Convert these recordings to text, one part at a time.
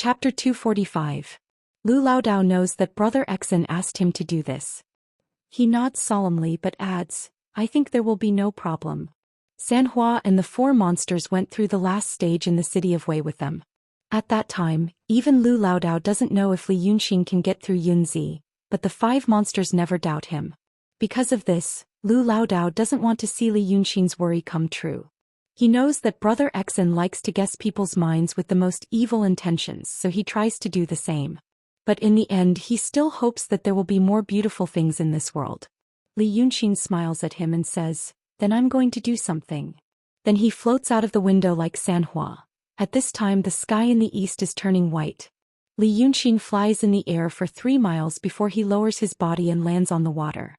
Chapter 245. Lu Laodao knows that Brother Exen asked him to do this. He nods solemnly but adds, I think there will be no problem. Sanhua and the 4 monsters went through the last stage in the city of Wei with them. At that time, even Lu Laodao doesn't know if Li Yunxin can get through Yunzi, but the 5 monsters never doubt him. Because of this, Lu Laodao doesn't want to see Li Yunxin's worry come true. He knows that Brother Exen likes to guess people's minds with the most evil intentions, so he tries to do the same. But in the end he still hopes that there will be more beautiful things in this world. Li Yunxin smiles at him and says, then I'm going to do something. Then he floats out of the window like Sanhua. At this time the sky in the east is turning white. Li Yunxin flies in the air for 3 miles before he lowers his body and lands on the water.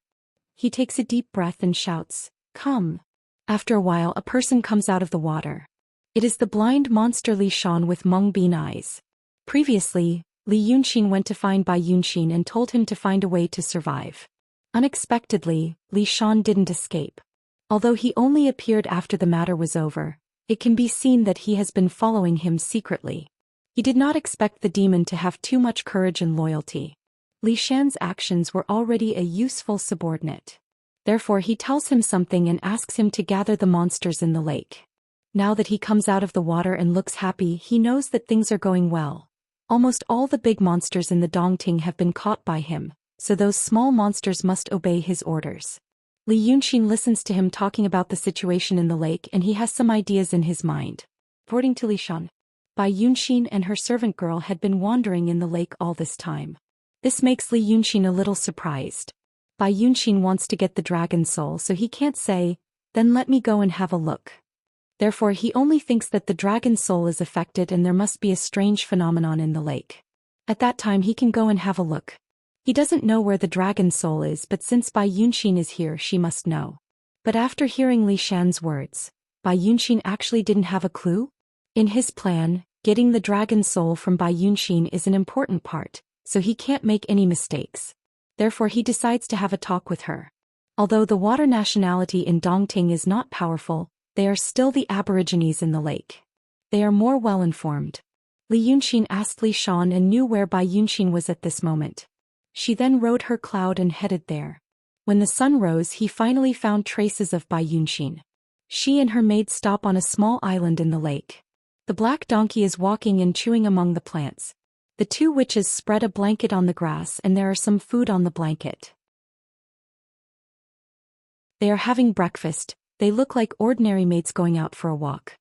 He takes a deep breath and shouts, come. After a while a person comes out of the water. It is the blind monster Li Xian with mung-bean eyes. Previously, Li Yunxin went to find Bai Yunxin and told him to find a way to survive. Unexpectedly, Li Xian didn't escape. Although he only appeared after the matter was over, it can be seen that he has been following him secretly. He did not expect the demon to have too much courage and loyalty. Li Xian's actions were already a useful subordinate. Therefore he tells him something and asks him to gather the monsters in the lake. Now that he comes out of the water and looks happy, he knows that things are going well. Almost all the big monsters in the Dongting have been caught by him, so those small monsters must obey his orders. Li Yunxin listens to him talking about the situation in the lake and he has some ideas in his mind. According to Li Xian, Bai Yunxin and her servant girl had been wandering in the lake all this time. This makes Li Yunxin a little surprised. Bai Yunxin wants to get the dragon soul, so he can't say, then let me go and have a look. Therefore he only thinks that the dragon soul is affected and there must be a strange phenomenon in the lake. At that time he can go and have a look. He doesn't know where the dragon soul is, but since Bai Yunxin is here she must know. But after hearing Li Xian's words, Bai Yunxin actually didn't have a clue? In his plan, getting the dragon soul from Bai Yunxin is an important part, so he can't make any mistakes. Therefore he decides to have a talk with her. Although the water nationality in Dongting is not powerful, they are still the aborigines in the lake. They are more well-informed. Li Yunxin asked Li Xian and knew where Bai Yunxin was at this moment. She then rode her cloud and headed there. When the sun rose he finally found traces of Bai Yunxin. She and her maid stop on a small island in the lake. The black donkey is walking and chewing among the plants. The 2 witches spread a blanket on the grass and there are some food on the blanket. They are having breakfast. They look like ordinary maids going out for a walk.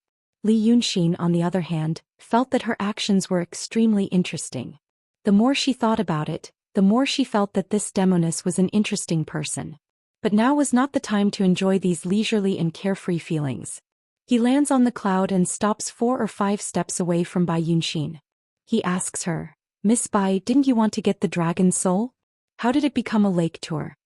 Li Yunxin, on the other hand, felt that her actions were extremely interesting. The more she thought about it, the more she felt that this demoness was an interesting person. But now was not the time to enjoy these leisurely and carefree feelings. He lands on the cloud and stops 4 or 5 steps away from Bai Yunxin. He asks her, Miss Bai, didn't you want to get the dragon soul? How did it become a lake tour?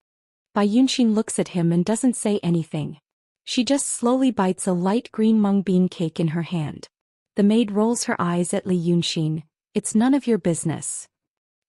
Bai Yunxin looks at him and doesn't say anything. She just slowly bites a light green mung-bean cake in her hand. The maid rolls her eyes at Li Yunxin. It's none of your business.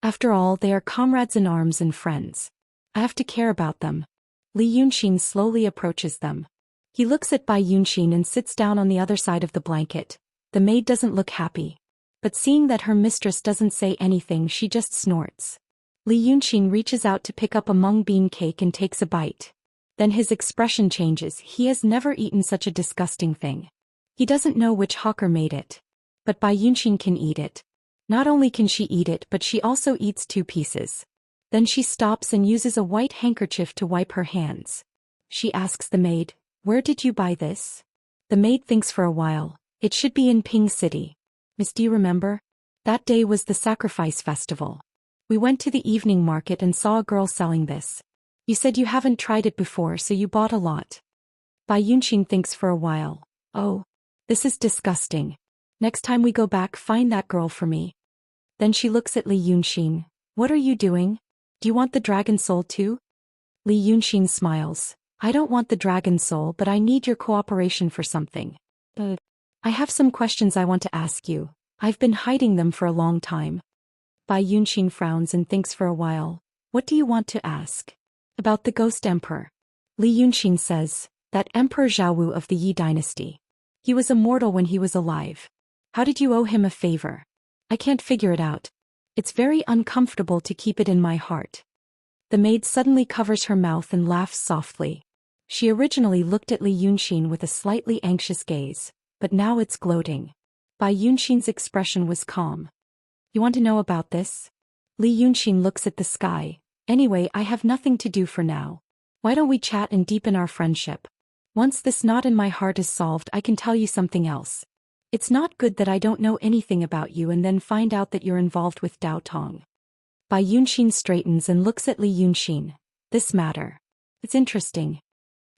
After all, they are comrades in arms and friends. I have to care about them. Li Yunxin slowly approaches them. He looks at Bai Yunxin and sits down on the other side of the blanket. The maid doesn't look happy. But seeing that her mistress doesn't say anything, she just snorts. Li Yunxin reaches out to pick up a mung-bean cake and takes a bite. Then his expression changes. He has never eaten such a disgusting thing. He doesn't know which hawker made it. But Bai Yunxin can eat it. Not only can she eat it, but she also eats 2 pieces. Then she stops and uses a white handkerchief to wipe her hands. She asks the maid, where did you buy this? The maid thinks for a while. It should be in Ping City. Miss, do you remember? That day was the sacrifice festival. We went to the evening market and saw a girl selling this. You said you haven't tried it before, so you bought a lot. Bai Yunxin thinks for a while. Oh, this is disgusting. Next time we go back, find that girl for me. Then she looks at Li Yunxin. What are you doing? Do you want the dragon soul too? Li Yunxin smiles. I don't want the dragon soul, but I need your cooperation for something. I have some questions I want to ask you. I've been hiding them for a long time. Bai Yunxin frowns and thinks for a while. What do you want to ask? About the ghost emperor. Li Yunxin says, that Emperor Zhou of the Yi dynasty. He was immortal when he was alive. How did you owe him a favor? I can't figure it out. It's very uncomfortable to keep it in my heart. The maid suddenly covers her mouth and laughs softly. She originally looked at Li Yunxin with a slightly anxious gaze, but now it's gloating. Bai Yunxin's expression was calm. You want to know about this? Li Yunxin looks at the sky. Anyway, I have nothing to do for now. Why don't we chat and deepen our friendship? Once this knot in my heart is solved, I can tell you something else. It's not good that I don't know anything about you and then find out that you're involved with Dao Tong. Bai Yunxin straightens and looks at Li Yunxin. This matter. It's interesting.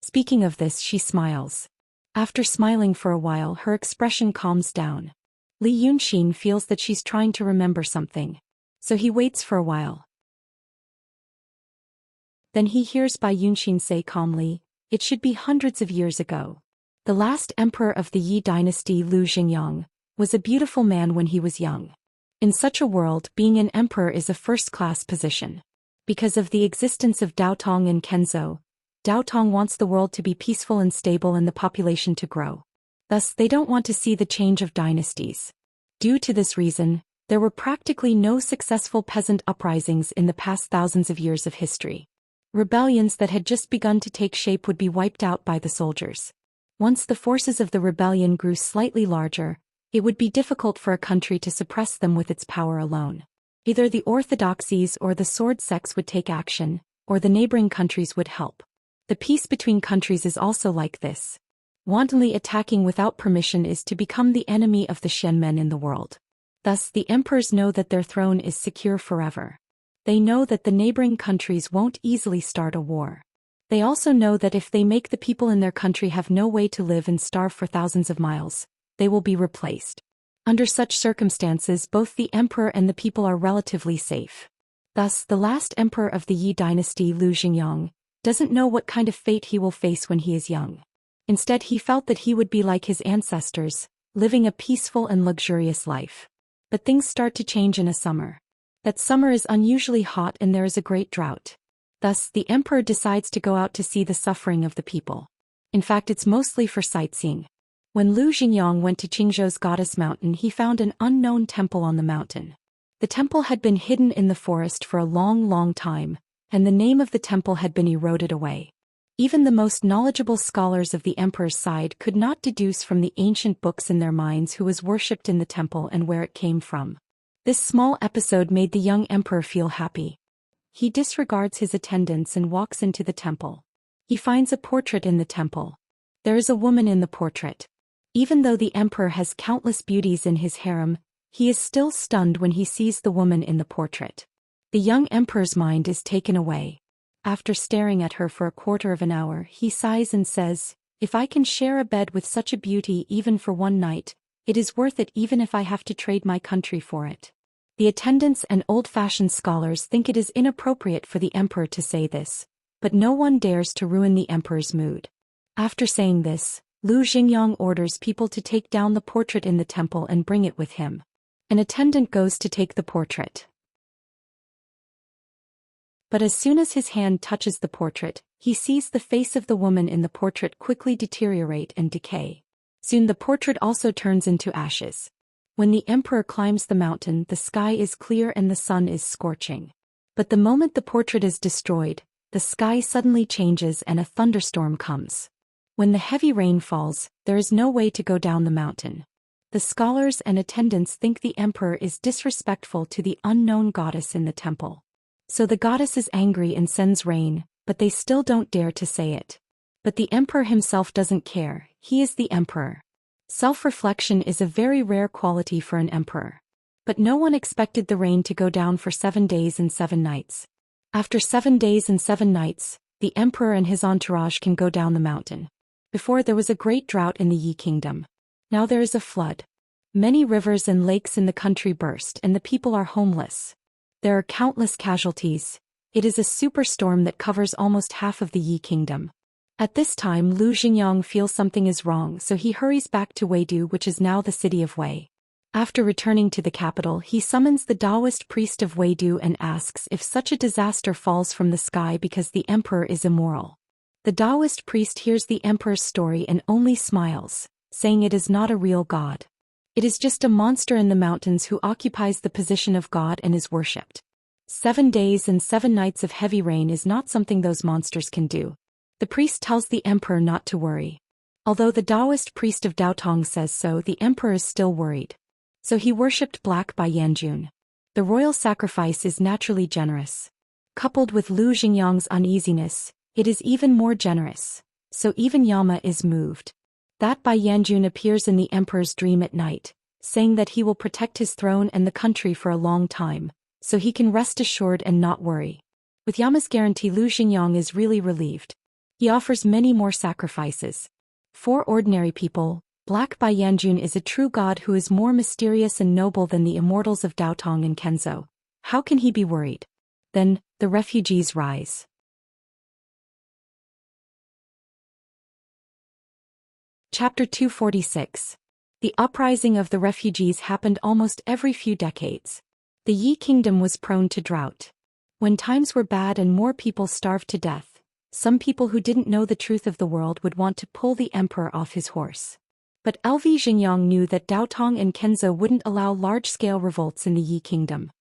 Speaking of this, she smiles. After smiling for a while, her expression calms down. Li Yunxin feels that she's trying to remember something. So he waits for a while. Then he hears Bai Yunxin say calmly, "It should be hundreds of years ago. The last emperor of the Yi dynasty, Lu Xingyang, was a beautiful man when he was young. In such a world, being an emperor is a first-class position. Because of the existence of Dao Tong and Kenzo, Dao Tong wants the world to be peaceful and stable and the population to grow. Thus, they don't want to see the change of dynasties. Due to this reason, there were practically no successful peasant uprisings in the past thousands of years of history. Rebellions that had just begun to take shape would be wiped out by the soldiers. Once the forces of the rebellion grew slightly larger, it would be difficult for a country to suppress them with its power alone. Either the orthodoxies or the sword sects would take action, or the neighboring countries would help. The peace between countries is also like this. Wantonly attacking without permission is to become the enemy of the Shenmen in the world. Thus, the emperors know that their throne is secure forever. They know that the neighboring countries won't easily start a war. They also know that if they make the people in their country have no way to live and starve for thousands of miles, they will be replaced. Under such circumstances, both the emperor and the people are relatively safe. Thus, the last emperor of the Yi dynasty, Lu Xingyang, doesn't know what kind of fate he will face when he is young. Instead, he felt that he would be like his ancestors, living a peaceful and luxurious life. But things start to change in a summer. That summer is unusually hot and there is a great drought. Thus, the emperor decides to go out to see the suffering of the people. In fact, it's mostly for sightseeing. When Lu Xingyang went to Qingzhou's Goddess Mountain, he found an unknown temple on the mountain. The temple had been hidden in the forest for a long time, and the name of the temple had been eroded away. Even the most knowledgeable scholars of the emperor's side could not deduce from the ancient books in their minds who was worshipped in the temple and where it came from. This small episode made the young emperor feel happy. He disregards his attendants and walks into the temple. He finds a portrait in the temple. There is a woman in the portrait. Even though the emperor has countless beauties in his harem, he is still stunned when he sees the woman in the portrait. The young emperor's mind is taken away. After staring at her for a quarter of an hour, he sighs and says, "If I can share a bed with such a beauty even for one night, it is worth it even if I have to trade my country for it." The attendants and old-fashioned scholars think it is inappropriate for the emperor to say this, but no one dares to ruin the emperor's mood. After saying this, Lu Xingyang orders people to take down the portrait in the temple and bring it with him. An attendant goes to take the portrait. But as soon as his hand touches the portrait, he sees the face of the woman in the portrait quickly deteriorate and decay. Soon the portrait also turns into ashes. When the emperor climbs the mountain, the sky is clear and the sun is scorching. But the moment the portrait is destroyed, the sky suddenly changes and a thunderstorm comes. When the heavy rain falls, there is no way to go down the mountain. The scholars and attendants think the emperor is disrespectful to the unknown goddess in the temple. So the goddess is angry and sends rain, but they still don't dare to say it. But the emperor himself doesn't care, he is the emperor. Self-reflection is a very rare quality for an emperor. But no one expected the rain to go down for 7 days and 7 nights. After 7 days and 7 nights, the emperor and his entourage can go down the mountain. Before there was a great drought in the Yi kingdom. Now there is a flood. Many rivers and lakes in the country burst and the people are homeless. There are countless casualties. It is a superstorm that covers almost half of the Yi kingdom. At this time, Lu Xingyang feels something is wrong, so he hurries back to Weidu, which is now the city of Wei. After returning to the capital, he summons the Daoist priest of Weidu and asks if such a disaster falls from the sky because the emperor is immoral. The Daoist priest hears the emperor's story and only smiles, saying it is not a real god. It is just a monster in the mountains who occupies the position of God and is worshipped. 7 days and 7 nights of heavy rain is not something those monsters can do. The priest tells the emperor not to worry. Although the Daoist priest of Daotong says so, the emperor is still worried. So he worshipped Black Bai Yanjun. The royal sacrifice is naturally generous. Coupled with Lu Xingyang's uneasiness, it is even more generous. So even Yama is moved. That Bai Yanjun appears in the emperor's dream at night, saying that he will protect his throne and the country for a long time, so he can rest assured and not worry. With Yama's guarantee, Lu Xingyang is really relieved. He offers many more sacrifices. For ordinary people, Black Bai Yanjun is a true god who is more mysterious and noble than the immortals of Daotong and Kenzo. How can he be worried? Then, the refugees rise. Chapter 246. The uprising of the refugees happened almost every few decades. The Yi kingdom was prone to drought. When times were bad and more people starved to death, some people who didn't know the truth of the world would want to pull the emperor off his horse. But LV Xingyang knew that Daotong and Kenzo wouldn't allow large-scale revolts in the Yi kingdom.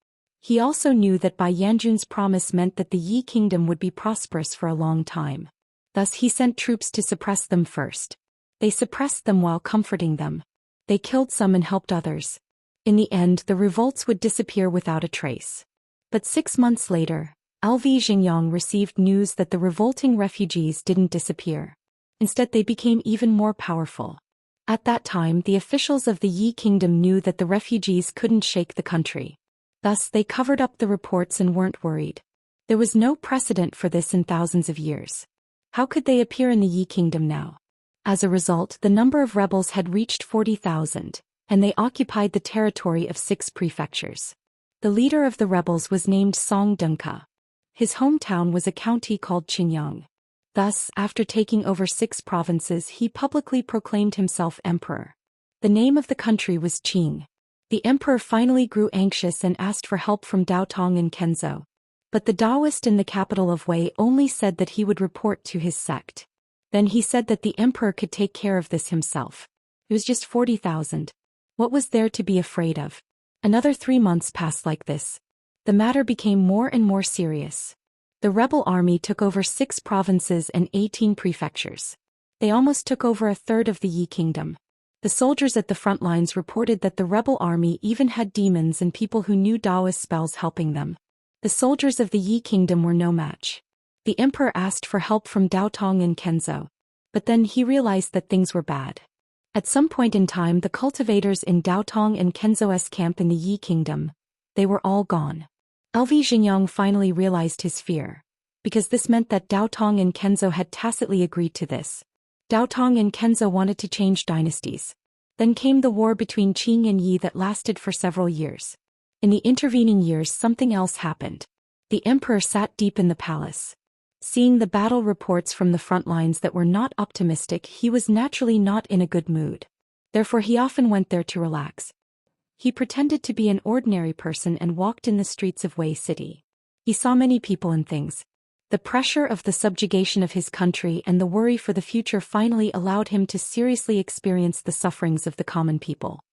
He also knew that Bai Yanjun's promise meant that the Yi kingdom would be prosperous for a long time. Thus he sent troops to suppress them first. They suppressed them while comforting them. They killed some and helped others. In the end, the revolts would disappear without a trace. But 6 months later, LV Xingyang received news that the revolting refugees didn't disappear. Instead, they became even more powerful. At that time, the officials of the Yi kingdom knew that the refugees couldn't shake the country. Thus, they covered up the reports and weren't worried. There was no precedent for this in thousands of years. How could they appear in the Yi kingdom now? As a result, the number of rebels had reached 40,000, and they occupied the territory of 6 prefectures. The leader of the rebels was named Song Dunka. His hometown was a county called Qinyang. Thus, after taking over 6 provinces, he publicly proclaimed himself emperor. The name of the country was Qing. The emperor finally grew anxious and asked for help from Daotong and Kenzo. But the Daoist in the capital of Wei only said that he would report to his sect. Then he said that the emperor could take care of this himself. It was just 40,000. What was there to be afraid of? Another 3 months passed like this. The matter became more and more serious. The rebel army took over 6 provinces and 18 prefectures. They almost took over a third of the Yi kingdom. The soldiers at the front lines reported that the rebel army even had demons and people who knew Daoist spells helping them. The soldiers of the Yi kingdom were no match. The emperor asked for help from Daotong and Kenzo. But then he realized that things were bad. At some point in time, the cultivators in Daotong and Kenzo's camp in the Yi kingdom, they were all gone. LV Xingyang finally realized his fear, because this meant that Daotong and Kenzo had tacitly agreed to this. Daotong and Kenzo wanted to change dynasties. Then came the war between Qing and Yi that lasted for several years. In the intervening years, something else happened. The emperor sat deep in the palace. Seeing the battle reports from the front lines that were not optimistic, he was naturally not in a good mood. Therefore he often went there to relax. He pretended to be an ordinary person and walked in the streets of Wei City. He saw many people and things. The pressure of the subjugation of his country and the worry for the future finally allowed him to seriously experience the sufferings of the common people.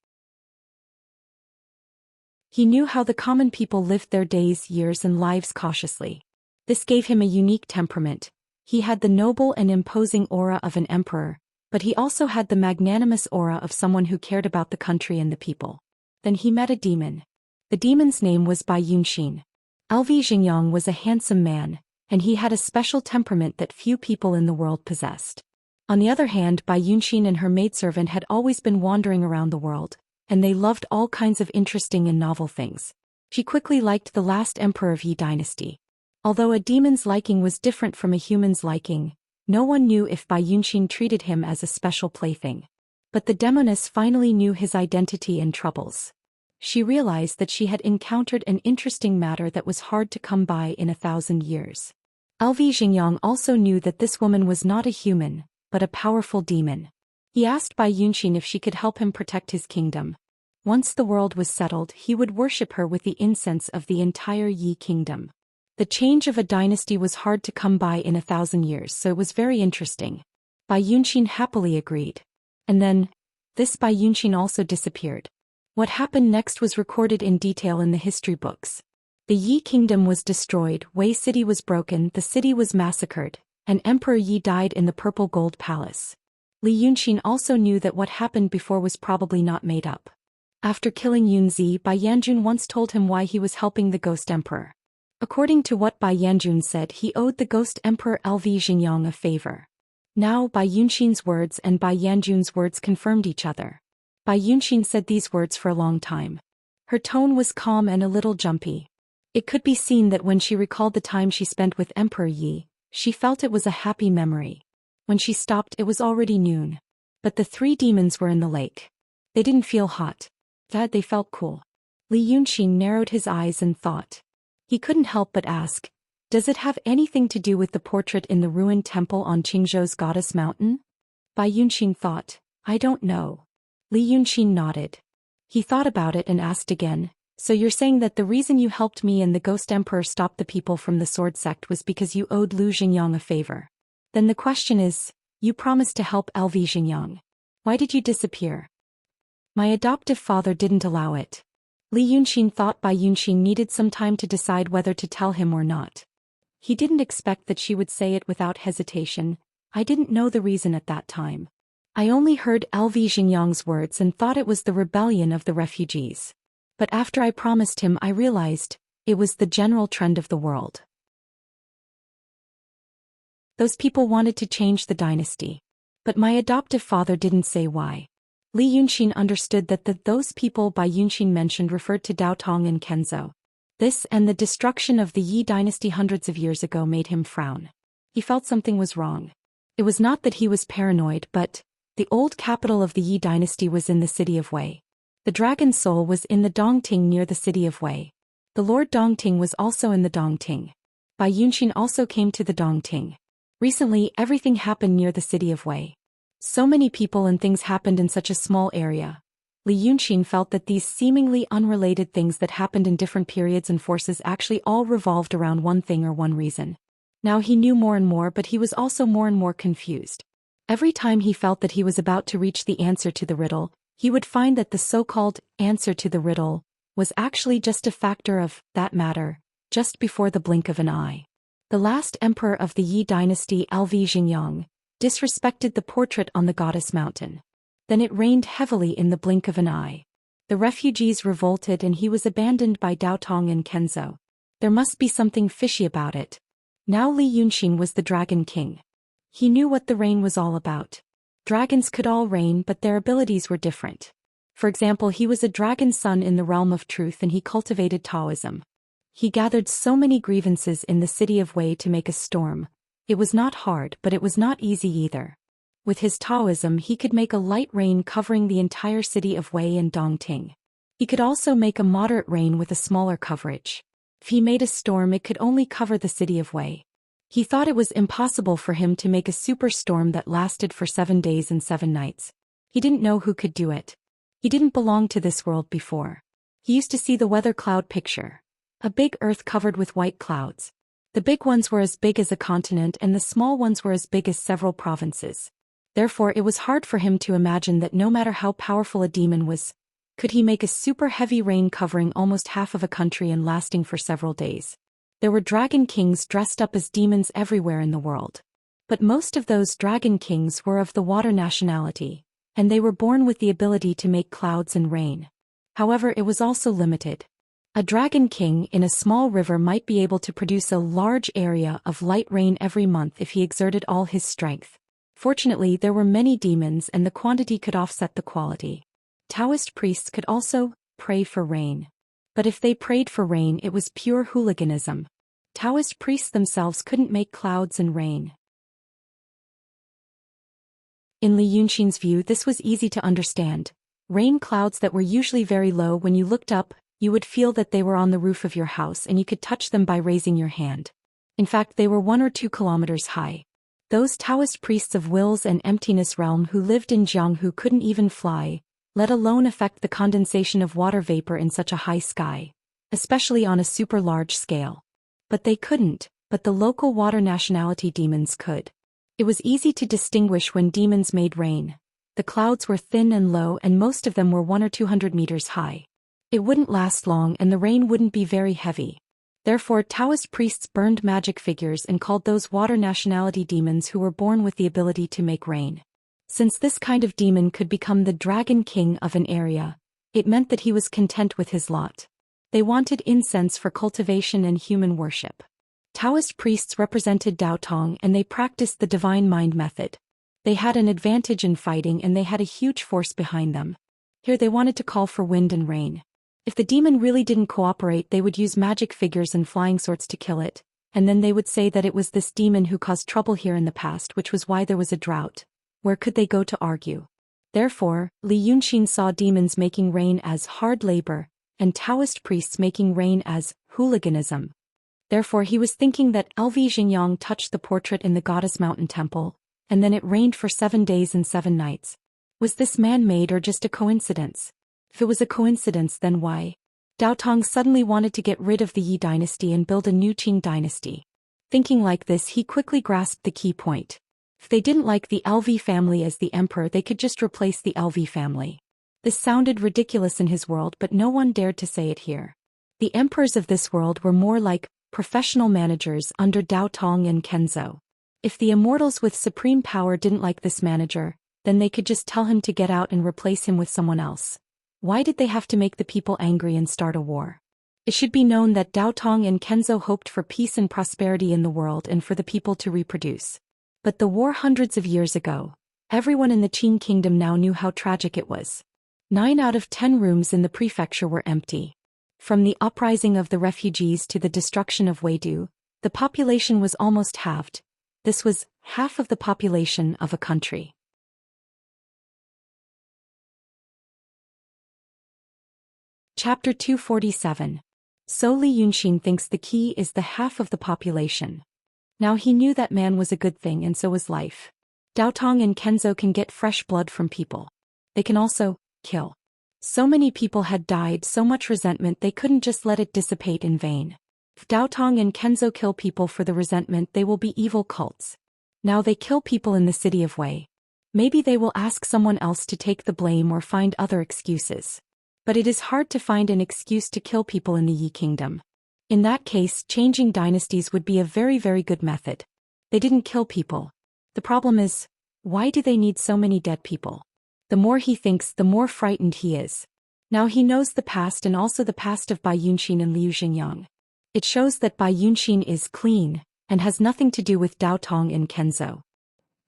He knew how the common people lived their days, years, and lives cautiously. This gave him a unique temperament. He had the noble and imposing aura of an emperor, but he also had the magnanimous aura of someone who cared about the country and the people. Then he met a demon. The demon's name was Bai Yanjun. LV Xingyang was a handsome man, and he had a special temperament that few people in the world possessed. On the other hand, Bai Yanjun and her maidservant had always been wandering around the world, and they loved all kinds of interesting and novel things. She quickly liked the last emperor of Yi dynasty. Although a demon's liking was different from a human's liking, no one knew if Bai Yanjun treated him as a special plaything. But the demoness finally knew his identity and troubles. She realized that she had encountered an interesting matter that was hard to come by in 1,000 years. LV Xingyang also knew that this woman was not a human, but a powerful demon. He asked Bai Yanjun if she could help him protect his kingdom. Once the world was settled, he would worship her with the incense of the entire Yi kingdom. The change of a dynasty was hard to come by in 1,000 years, so it was very interesting. Bai Yanjun happily agreed. And then, This Bai Yunqin also disappeared. What happened next was recorded in detail in the history books. The Yi kingdom was destroyed, Wei city was broken, the city was massacred, and Emperor Yi died in the purple gold palace. Li Yunqin also knew that what happened before was probably not made up. After killing Yunzi, Bai Yanjun once told him why he was helping the ghost emperor. According to what Bai Yanjun said, he owed the ghost emperor Lv Xingyang a favor. Now Bai Yunqin's words and Bai Yanjun's words confirmed each other. Bai Yunqin said these words for a long time. Her tone was calm and a little jumpy. It could be seen that when she recalled the time she spent with Emperor Yi, she felt it was a happy memory. When she stopped, it was already noon. But the three demons were in the lake. They didn't feel hot. Instead, they felt cool. Li Yunqin narrowed his eyes and thought. He couldn't help but ask, does it have anything to do with the portrait in the ruined temple on Qingzhou's goddess mountain? Bai Yunqin thought, I don't know. Li Yunqin nodded. He thought about it and asked again, so you're saying that the reason you helped me and the ghost emperor stop the people from the sword sect was because you owed Lu Xingyang a favor? Then the question is, you promised to help Lv Xingyang. Why did you disappear? My adoptive father didn't allow it. Li Yunqin thought Bai Yunqin needed some time to decide whether to tell him or not. He didn't expect that she would say it without hesitation. I didn't know the reason at that time. I only heard Lv Xingyang's words and thought it was the rebellion of the refugees. But after I promised him, I realized it was the general trend of the world. Those people wanted to change the dynasty. But my adoptive father didn't say why. Li Yunqin understood that those people Bai Yunqin mentioned referred to Dao Tong and Kenzhou. This and the destruction of the Yi dynasty hundreds of years ago made him frown. He felt something was wrong. It was not that he was paranoid, but the old capital of the Yi dynasty was in the city of Wei. The dragon soul was in the Dongting near the city of Wei. The Lord Dongting was also in the Dongting. Bai Yunqin also came to the Dongting. Recently, everything happened near the city of Wei. So many people and things happened in such a small area. Li Yunqin felt that these seemingly unrelated things that happened in different periods and forces actually all revolved around one thing or one reason. Now he knew more and more, but he was also more and more confused. Every time he felt that he was about to reach the answer to the riddle, he would find that the so-called answer to the riddle was actually just a factor of that matter, just before the blink of an eye. The last emperor of the Yi dynasty, Lv Xingyang, disrespected the portrait on the goddess mountain. Then it rained heavily in the blink of an eye. The refugees revolted and he was abandoned by Dao Tong and Kenzhou. There must be something fishy about it. Now Li Yunqin was the Dragon King. He knew what the rain was all about. Dragons could all reign, but their abilities were different. For example, he was a dragon's son in the realm of truth and he cultivated Taoism. He gathered so many grievances in the city of Wei to make a storm. It was not hard, but it was not easy either. With his Taoism, he could make a light rain covering the entire city of Wei and Dongting. He could also make a moderate rain with a smaller coverage. If he made a storm, it could only cover the city of Wei. He thought it was impossible for him to make a superstorm that lasted for 7 days and 7 nights. He didn't know who could do it. He didn't belong to this world before. He used to see the weather cloud picture. A big earth covered with white clouds. The big ones were as big as a continent and the small ones were as big as several provinces. Therefore, it was hard for him to imagine that no matter how powerful a demon was, could he make a super heavy rain covering almost half of a country and lasting for several days. There were dragon kings dressed up as demons everywhere in the world. But most of those dragon kings were of the water nationality, and they were born with the ability to make clouds and rain. However, it was also limited. A dragon king in a small river might be able to produce a large area of light rain every month if he exerted all his strength. Fortunately, there were many demons and the quantity could offset the quality. Taoist priests could also pray for rain. But if they prayed for rain, it was pure hooliganism. Taoist priests themselves couldn't make clouds and rain. In Li Yunqin's view, this was easy to understand. Rain clouds that were usually very low, when you looked up, you would feel that they were on the roof of your house and you could touch them by raising your hand. In fact, they were 1 or 2 kilometers high. Those Taoist priests of wills and emptiness realm who lived in Jianghu couldn't even fly, let alone affect the condensation of water vapor in such a high sky, especially on a super large scale. But they couldn't, but the local water nationality demons could. It was easy to distinguish when demons made rain. The clouds were thin and low and most of them were 100 or 200 meters high. It wouldn't last long and the rain wouldn't be very heavy. Therefore Taoist priests burned magic figures and called those water nationality demons who were born with the ability to make rain. Since this kind of demon could become the dragon king of an area, it meant that he was content with his lot. They wanted incense for cultivation and human worship. Taoist priests represented Daotong and they practiced the divine mind method. They had an advantage in fighting and they had a huge force behind them. Here they wanted to call for wind and rain. If the demon really didn't cooperate, they would use magic figures and flying swords to kill it, and then they would say that it was this demon who caused trouble here in the past, which was why there was a drought. Where could they go to argue? Therefore, Li Yunxin saw demons making rain as hard labor, and Taoist priests making rain as hooliganism. Therefore he was thinking that LV Xingyang touched the portrait in the Goddess Mountain Temple, and then it rained for 7 days and 7 nights. Was this man-made or just a coincidence? If it was a coincidence, then why? Daotong suddenly wanted to get rid of the Yi dynasty and build a new Qing dynasty. Thinking like this, he quickly grasped the key point. If they didn't like the LV family as the emperor, they could just replace the LV family. This sounded ridiculous in his world, but no one dared to say it here. The emperors of this world were more like professional managers under Daotong and Kenzo. If the immortals with supreme power didn't like this manager, then they could just tell him to get out and replace him with someone else. Why did they have to make the people angry and start a war? It should be known that Daotong and Kenzo hoped for peace and prosperity in the world and for the people to reproduce. But the war hundreds of years ago, everyone in the Qing kingdom now knew how tragic it was. 9 out of 10 rooms in the prefecture were empty. From the uprising of the refugees to the destruction of Weidu, the population was almost halved. This was half of the population of a country. Chapter 247. So Li Yunxin thinks the key is the half of the population. Now he knew that man was a good thing and so was life. Daotong and Kenzo can get fresh blood from people. They can also kill. So many people had died, so much resentment, they couldn't just let it dissipate in vain. If Daotong and Kenzo kill people for the resentment, they will be evil cults. Now they kill people in the city of Wei. Maybe they will ask someone else to take the blame or find other excuses. But it is hard to find an excuse to kill people in the Yi kingdom. In that case, changing dynasties would be a very, very good method. They didn't kill people. The problem is, why do they need so many dead people? The more he thinks, the more frightened he is. Now he knows the past and also the past of Bai Yunxin and Liu Xingyang. It shows that Bai Yunxin is clean, and has nothing to do with Daotong and Kenzo.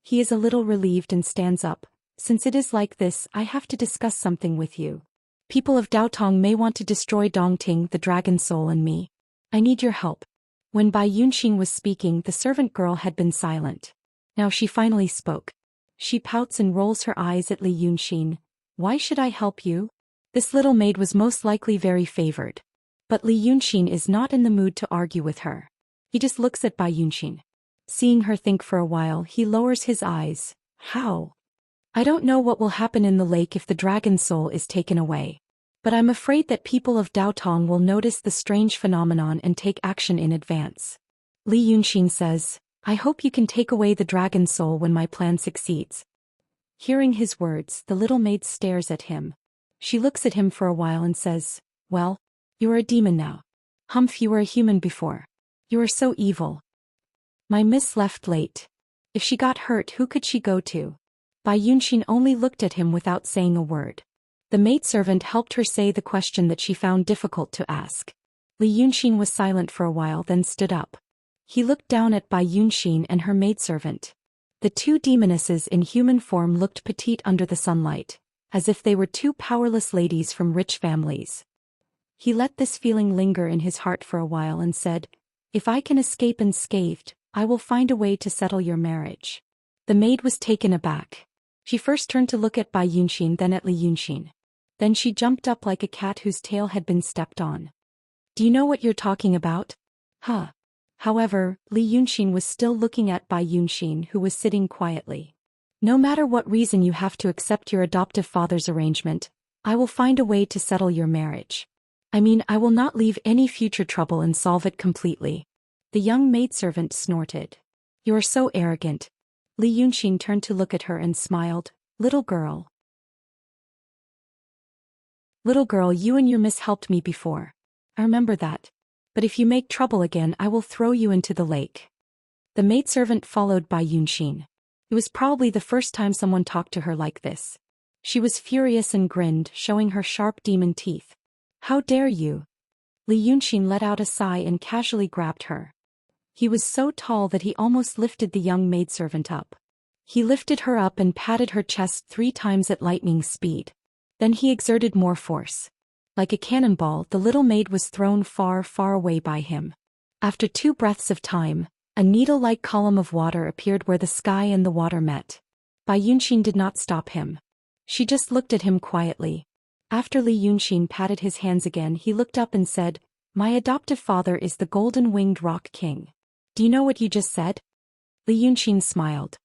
He is a little relieved and stands up. Since it is like this, I have to discuss something with you. People of Daotong may want to destroy Dongting, the dragon soul, and me. I need your help. When Bai Yunxin was speaking, the servant girl had been silent. Now she finally spoke. She pouts and rolls her eyes at Li Yunxin. Why should I help you? This little maid was most likely very favored. But Li Yunxin is not in the mood to argue with her. He just looks at Bai Yunxin. Seeing her think for a while, he lowers his eyes. How? I don't know what will happen in the lake if the dragon soul is taken away. But I'm afraid that people of Daotong will notice the strange phenomenon and take action in advance. Li Yunxin says, I hope you can take away the dragon soul when my plan succeeds. Hearing his words, the little maid stares at him. She looks at him for a while and says, well, you are a demon now. Humph, you were a human before. You are so evil. My miss left late. If she got hurt, who could she go to? Bai Yunxin only looked at him without saying a word. The maidservant helped her say the question that she found difficult to ask. Li Yunxin was silent for a while, then stood up. He looked down at Bai Yunxin and her maidservant. The 2 demonesses in human form looked petite under the sunlight, as if they were 2 powerless ladies from rich families. He let this feeling linger in his heart for a while and said, if I can escape unscathed, I will find a way to settle your marriage. The maid was taken aback. She first turned to look at Bai Yunxin, then at Li Yunxin. Then she jumped up like a cat whose tail had been stepped on. Do you know what you're talking about? Huh. However, Li Yunxin was still looking at Bai Yunxin, who was sitting quietly. No matter what reason you have to accept your adoptive father's arrangement, I will find a way to settle your marriage. I mean, I will not leave any future trouble and solve it completely. The young maidservant snorted. You are so arrogant. Li Yunxin turned to look at her and smiled. Little girl. Little girl, you and your miss helped me before. I remember that. But if you make trouble again, I will throw you into the lake. The maidservant followed by Yunshin. It was probably the first time someone talked to her like this. She was furious and grinned, showing her sharp demon teeth. How dare you? Li Yunshin let out a sigh and casually grabbed her. He was so tall that he almost lifted the young maidservant up. He lifted her up and patted her chest 3 times at lightning speed. Then he exerted more force. Like a cannonball, the little maid was thrown far, far away by him. After 2 breaths of time, a needle-like column of water appeared where the sky and the water met. Bai Yunshin did not stop him. She just looked at him quietly. After Li Yunshin patted his hands again, he looked up and said, "My adoptive father is the golden-winged rock king." Do you know what you just said? Li Yunshin smiled.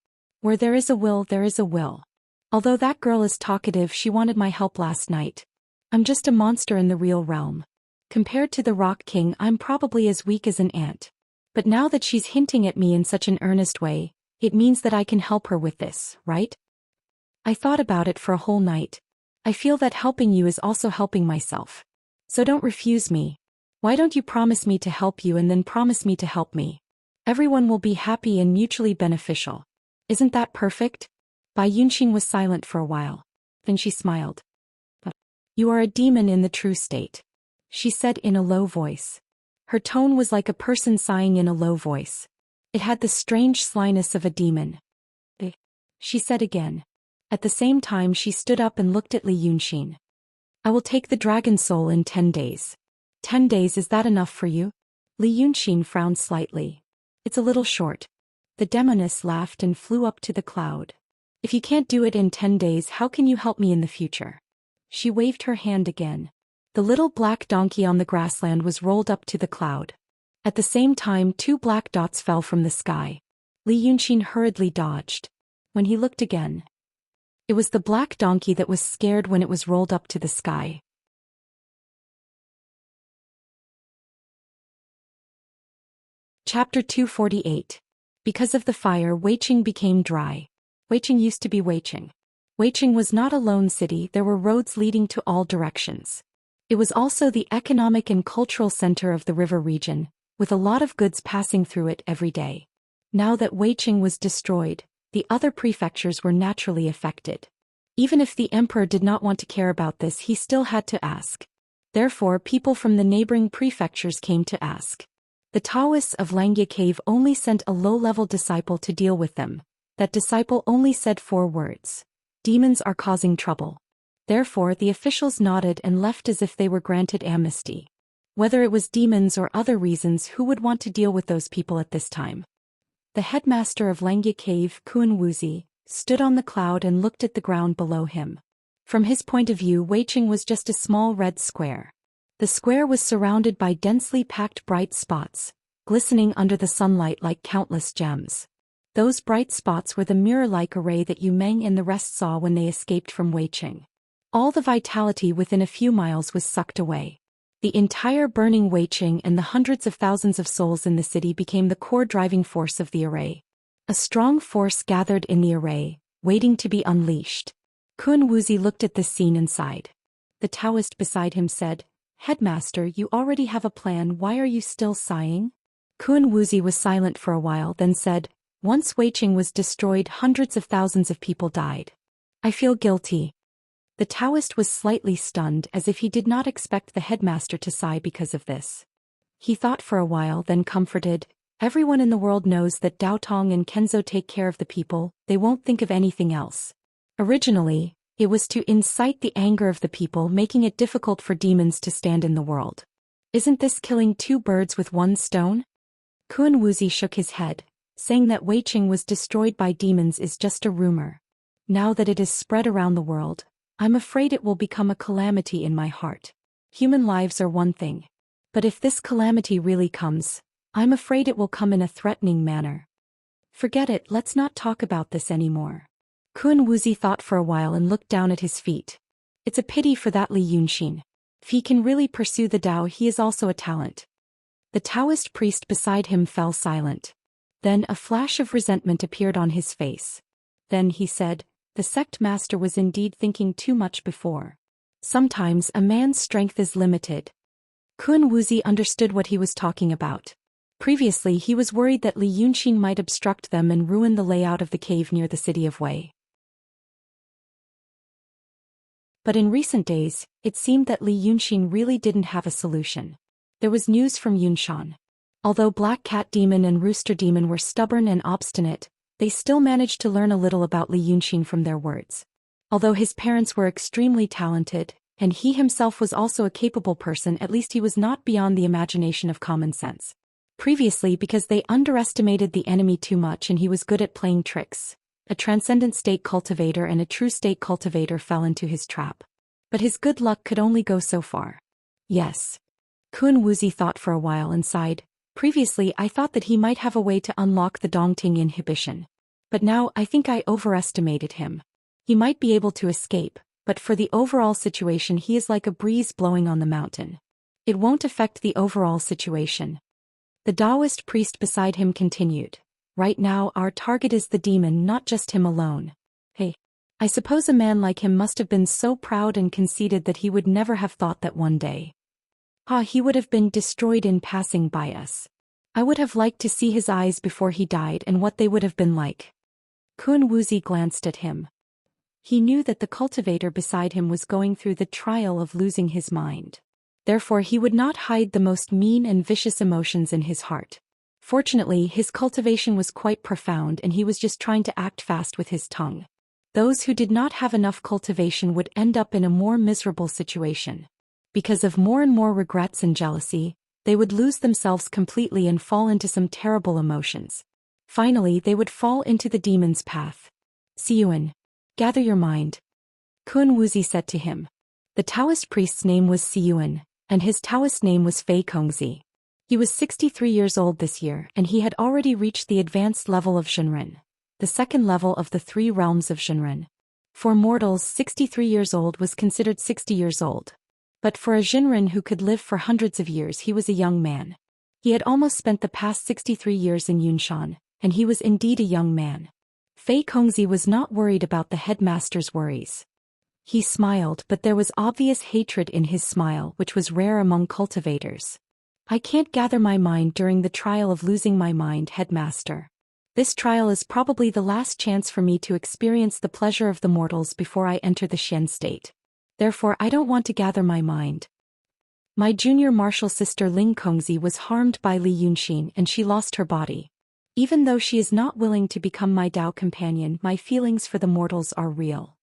Where there is a will, there is a will. Although that girl is talkative, she wanted my help last night. I'm just a monster in the real realm. Compared to the Rock King, I'm probably as weak as an ant. But now that she's hinting at me in such an earnest way, it means that I can help her with this, right? I thought about it for a whole night. I feel that helping you is also helping myself. So don't refuse me. Why don't you promise me to help you and then promise me to help me? Everyone will be happy and mutually beneficial. Isn't that perfect? Bai Yunshin was silent for a while. Then she smiled. You are a demon in the true state, she said in a low voice. Her tone was like a person sighing in a low voice. It had the strange slyness of a demon. She said again. At the same time she stood up and looked at Li Yunshin. I will take the dragon soul in 10 days. 10 days, is that enough for you? Li Yunshin frowned slightly. It's a little short. The demoness laughed and flew up to the cloud. If you can't do it in 10 days, how can you help me in the future? She waved her hand again. The little black donkey on the grassland was rolled up to the cloud. At the same time 2 black dots fell from the sky. Li Yunshin hurriedly dodged. When he looked again, it was the black donkey that was scared when it was rolled up to the sky. Chapter 248. Because of the fire, Weiqing became dry. Weiqing used to be Weiqing. Weiqing was not a lone city, there were roads leading to all directions. It was also the economic and cultural center of the river region, with a lot of goods passing through it every day. Now that Weiqing was destroyed, the other prefectures were naturally affected. Even if the emperor did not want to care about this, he still had to ask. Therefore, people from the neighboring prefectures came to ask. The Daoists of Xianxia cave only sent a low-level disciple to deal with them. That disciple only said 4 words. Demons are causing trouble. Therefore, the officials nodded and left as if they were granted amnesty. Whether it was demons or other reasons, who would want to deal with those people at this time? The headmaster of Xianxia cave, Kun Wuxia, stood on the cloud and looked at the ground below him. From his point of view, Weiqing was just a small red square. The square was surrounded by densely packed bright spots, glistening under the sunlight like countless gems. Those bright spots were the mirror-like array that Yu Meng and the rest saw when they escaped from Weiqing. All the vitality within a few miles was sucked away. The entire burning Weiqing and the hundreds of thousands of souls in the city became the core driving force of the array. A strong force gathered in the array, waiting to be unleashed. Kun Wuxia looked at this scene and sighed. The Daoist beside him said, "Headmaster, you already have a plan, why are you still sighing?" Kun Wuxia was silent for a while, then said, "Once Weiqing was destroyed, hundreds of thousands of people died. I feel guilty." The Daoist was slightly stunned, as if he did not expect the headmaster to sigh because of this. He thought for a while, then comforted, "Everyone in the world knows that Dao Tong and Kenzo take care of the people, they won't think of anything else. Originally, it was to incite the anger of the people, making it difficult for demons to stand in the world. Isn't this killing 2 birds with 1 stone?" Kun Wuxia shook his head, saying that Weiqing was destroyed by demons is just a rumor. Now that it is spread around the world, I'm afraid it will become a calamity in my heart. Human lives are one thing. But if this calamity really comes, I'm afraid it will come in a threatening manner. Forget it, let's not talk about this anymore. Kun Wuxia thought for a while and looked down at his feet. It's a pity for that Li Yunshin. If he can really pursue the Tao, he is also a talent. The Taoist priest beside him fell silent. Then a flash of resentment appeared on his face. Then he said, The sect master was indeed thinking too much before. Sometimes a man's strength is limited. Kun Wuzi understood what he was talking about. Previously he was worried that Li Yunxin might obstruct them and ruin the layout of the cave near the city of Wei. But in recent days, it seemed that Li Yunxin really didn't have a solution. There was news from Yunshan. Although Black Cat Demon and Rooster Demon were stubborn and obstinate, they still managed to learn a little about Li Yunxin from their words. Although his parents were extremely talented, and he himself was also a capable person, at least he was not beyond the imagination of common sense. Previously, because they underestimated the enemy too much and he was good at playing tricks, a transcendent state cultivator and a true state cultivator fell into his trap. But his good luck could only go so far. Yes. Kun Wuzi thought for a while and sighed. Previously I thought that he might have a way to unlock the Dongting inhibition. But now I think I overestimated him. He might be able to escape, but for the overall situation he is like a breeze blowing on the mountain. It won't affect the overall situation. The Daoist priest beside him continued. Right now our target is the demon, not just him alone. Hey. I suppose a man like him must have been so proud and conceited that he would never have thought that one day. He would have been destroyed in passing by us. I would have liked to see his eyes before he died and what they would have been like. Kun Wuzi glanced at him. He knew that the cultivator beside him was going through the trial of losing his mind. Therefore he would not hide the most mean and vicious emotions in his heart. Fortunately, his cultivation was quite profound and he was just trying to act fast with his tongue. Those who did not have enough cultivation would end up in a more miserable situation. Because of more and more regrets and jealousy, they would lose themselves completely and fall into some terrible emotions. Finally, they would fall into the demon's path. Siyuan, gather your mind. Kun Wuzi said to him. The Taoist priest's name was Siyuan, and his Taoist name was Fei Kongzi. He was 63 years old this year and he had already reached the advanced level of Zhenren, the second level of the 3 realms of Zhenren. For mortals, 63 years old was considered 60 years old. But for a Zhenren who could live for hundreds of years, he was a young man. He had almost spent the past 63 years in Yunshan, and he was indeed a young man. Fei Kongzi was not worried about the headmaster's worries. He smiled, but there was obvious hatred in his smile, which was rare among cultivators. I can't gather my mind during the trial of losing my mind, headmaster. This trial is probably the last chance for me to experience the pleasure of the mortals before I enter the Xian state. Therefore I don't want to gather my mind. My junior martial sister Ling Kongzi was harmed by Li Yunxin and she lost her body. Even though she is not willing to become my Dao companion, my feelings for the mortals are real.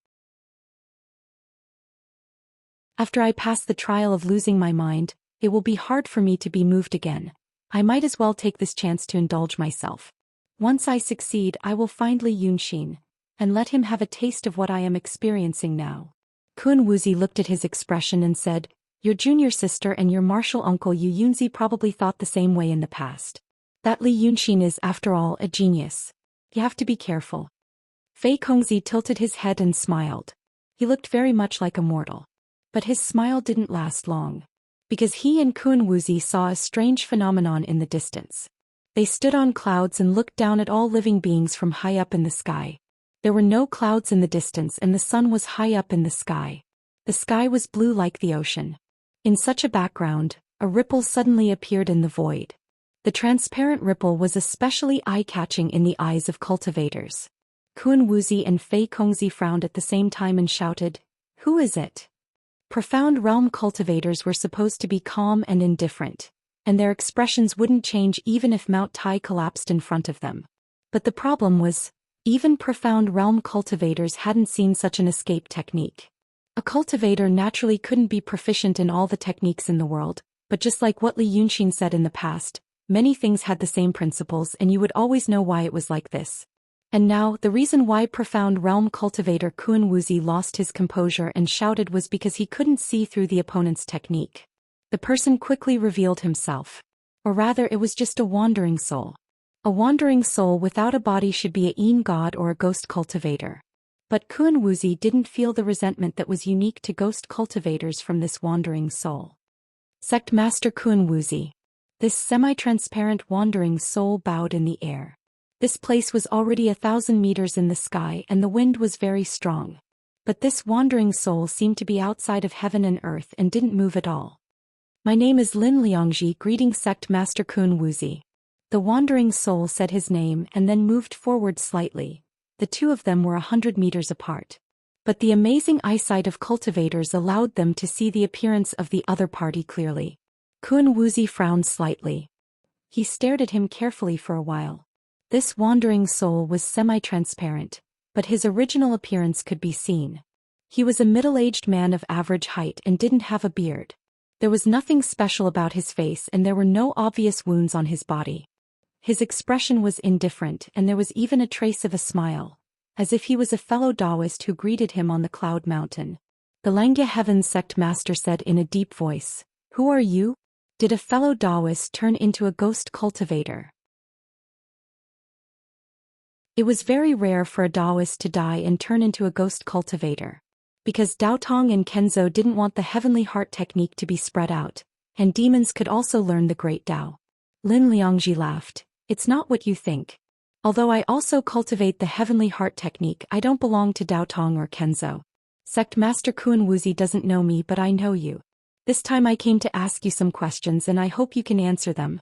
After I pass the trial of losing my mind, it will be hard for me to be moved again. I might as well take this chance to indulge myself. Once I succeed, I will find Li Yunxin, and let him have a taste of what I am experiencing now. Kun Wuzi looked at his expression and said, your junior sister and your martial uncle Yu Yunzi probably thought the same way in the past. That Li Yunxin is, after all, a genius. You have to be careful. Fei Kongzi tilted his head and smiled. He looked very much like a mortal. But his smile didn't last long. Because he and Kun Wuzi saw a strange phenomenon in the distance. They stood on clouds and looked down at all living beings from high up in the sky. There were no clouds in the distance and the sun was high up in the sky. The sky was blue like the ocean. In such a background, a ripple suddenly appeared in the void. The transparent ripple was especially eye-catching in the eyes of cultivators. Kun Wuzi and Fei Kongzi frowned at the same time and shouted, who is it? Profound realm cultivators were supposed to be calm and indifferent, and their expressions wouldn't change even if Mount Tai collapsed in front of them. But the problem was, even profound realm cultivators hadn't seen such an escape technique. A cultivator naturally couldn't be proficient in all the techniques in the world, but just like what Li Yunxin said in the past, many things had the same principles and you would always know why it was like this. And now, the reason why profound realm cultivator Kun Wuzi lost his composure and shouted was because he couldn't see through the opponent's technique. The person quickly revealed himself. Or rather, it was just a wandering soul. A wandering soul without a body should be a Yin god or a ghost cultivator. But Kun Wuzi didn't feel the resentment that was unique to ghost cultivators from this wandering soul. Sect Master Kun Wuzi. This semi-transparent wandering soul bowed in the air. This place was already 1,000 meters in the sky and the wind was very strong. But this wandering soul seemed to be outside of heaven and earth and didn't move at all. My name is Lin Liangji, greeting Sect Master Kun Wuzi. The wandering soul said his name and then moved forward slightly. The two of them were 100 meters apart. But the amazing eyesight of cultivators allowed them to see the appearance of the other party clearly. Kun Wuzi frowned slightly. He stared at him carefully for a while. This wandering soul was semi-transparent, but his original appearance could be seen. He was a middle-aged man of average height and didn't have a beard. There was nothing special about his face and there were no obvious wounds on his body. His expression was indifferent and there was even a trace of a smile, as if he was a fellow Daoist who greeted him on the cloud mountain. The Xianxia Heaven Sect Master said in a deep voice, "Who are you?" Did a fellow Daoist turn into a ghost cultivator? It was very rare for a Daoist to die and turn into a ghost cultivator. Because Daotong and Kenzo didn't want the heavenly heart technique to be spread out, and demons could also learn the great Dao. Lin Liangji laughed. It's not what you think. Although I also cultivate the heavenly heart technique, I don't belong to Daotong or Kenzo. Sect Master Kun Wuzi doesn't know me, but I know you. This time I came to ask you some questions and I hope you can answer them.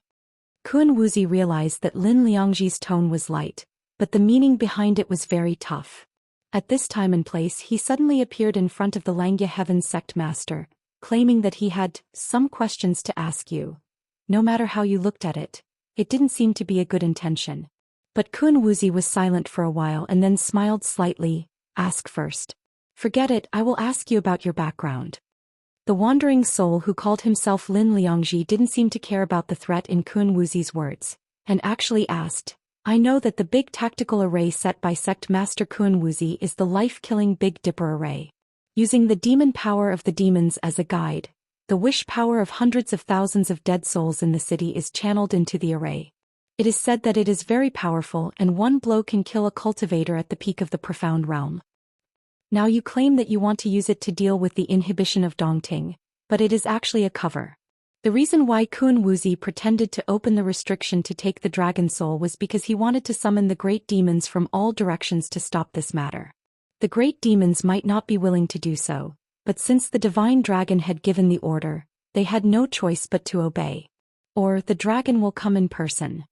Kun Wuzi realized that Lin Liangji's tone was light, but the meaning behind it was very tough. At this time and place he suddenly appeared in front of the Xianxia Heaven Sect Master, claiming that he had some questions to ask you. No matter how you looked at it, it didn't seem to be a good intention. But Kun Wuzi was silent for a while and then smiled slightly. Ask first. Forget it, I will ask you about your background. The wandering soul who called himself Lin Liangji didn't seem to care about the threat in Kun Wuzi's words, and actually asked, I know that the big tactical array set by Sect Master Kun Wuzi is the life-killing Big Dipper array. Using the demon power of the demons as a guide, the wish power of hundreds of thousands of dead souls in the city is channeled into the array. It is said that it is very powerful and one blow can kill a cultivator at the peak of the profound realm. Now you claim that you want to use it to deal with the inhibition of Dongting, but it is actually a cover. The reason why Kun Wuzi pretended to open the restriction to take the dragon soul was because he wanted to summon the great demons from all directions to stop this matter. The great demons might not be willing to do so, but since the divine dragon had given the order, they had no choice but to obey. Or the dragon will come in person.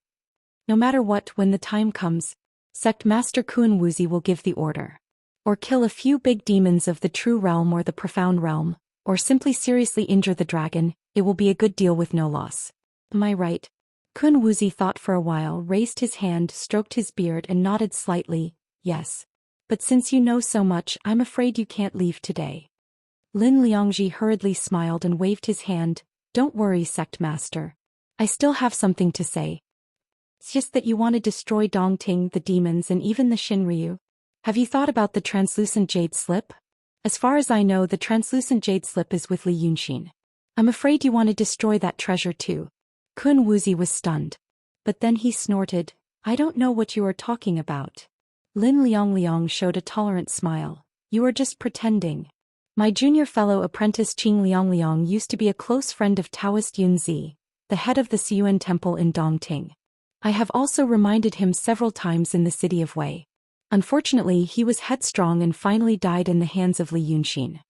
No matter what, when the time comes, Sect Master Kun Wuzi will give the order. Or kill a few big demons of the true realm or the profound realm, or simply seriously injure the dragon, it will be a good deal with no loss. Am I right? Kun Wuzi thought for a while, raised his hand, stroked his beard and nodded slightly, yes. But since you know so much, I'm afraid you can't leave today. Lin Liangji hurriedly smiled and waved his hand, don't worry, Sect Master. I still have something to say. It's just that you want to destroy Dongting, the demons and even the Shinryu. Have you thought about the translucent jade slip? As far as I know, the translucent jade slip is with Li Yunxin. I'm afraid you want to destroy that treasure too. Kun Wuzi was stunned. But then he snorted, I don't know what you are talking about. Lin Liang showed a tolerant smile. You are just pretending. My junior fellow apprentice Qing Liang used to be a close friend of Taoist Yunzi, the head of the Siyuan temple in Dongting. I have also reminded him several times in the city of Wei. Unfortunately, he was headstrong and finally died in the hands of Li Yunxin.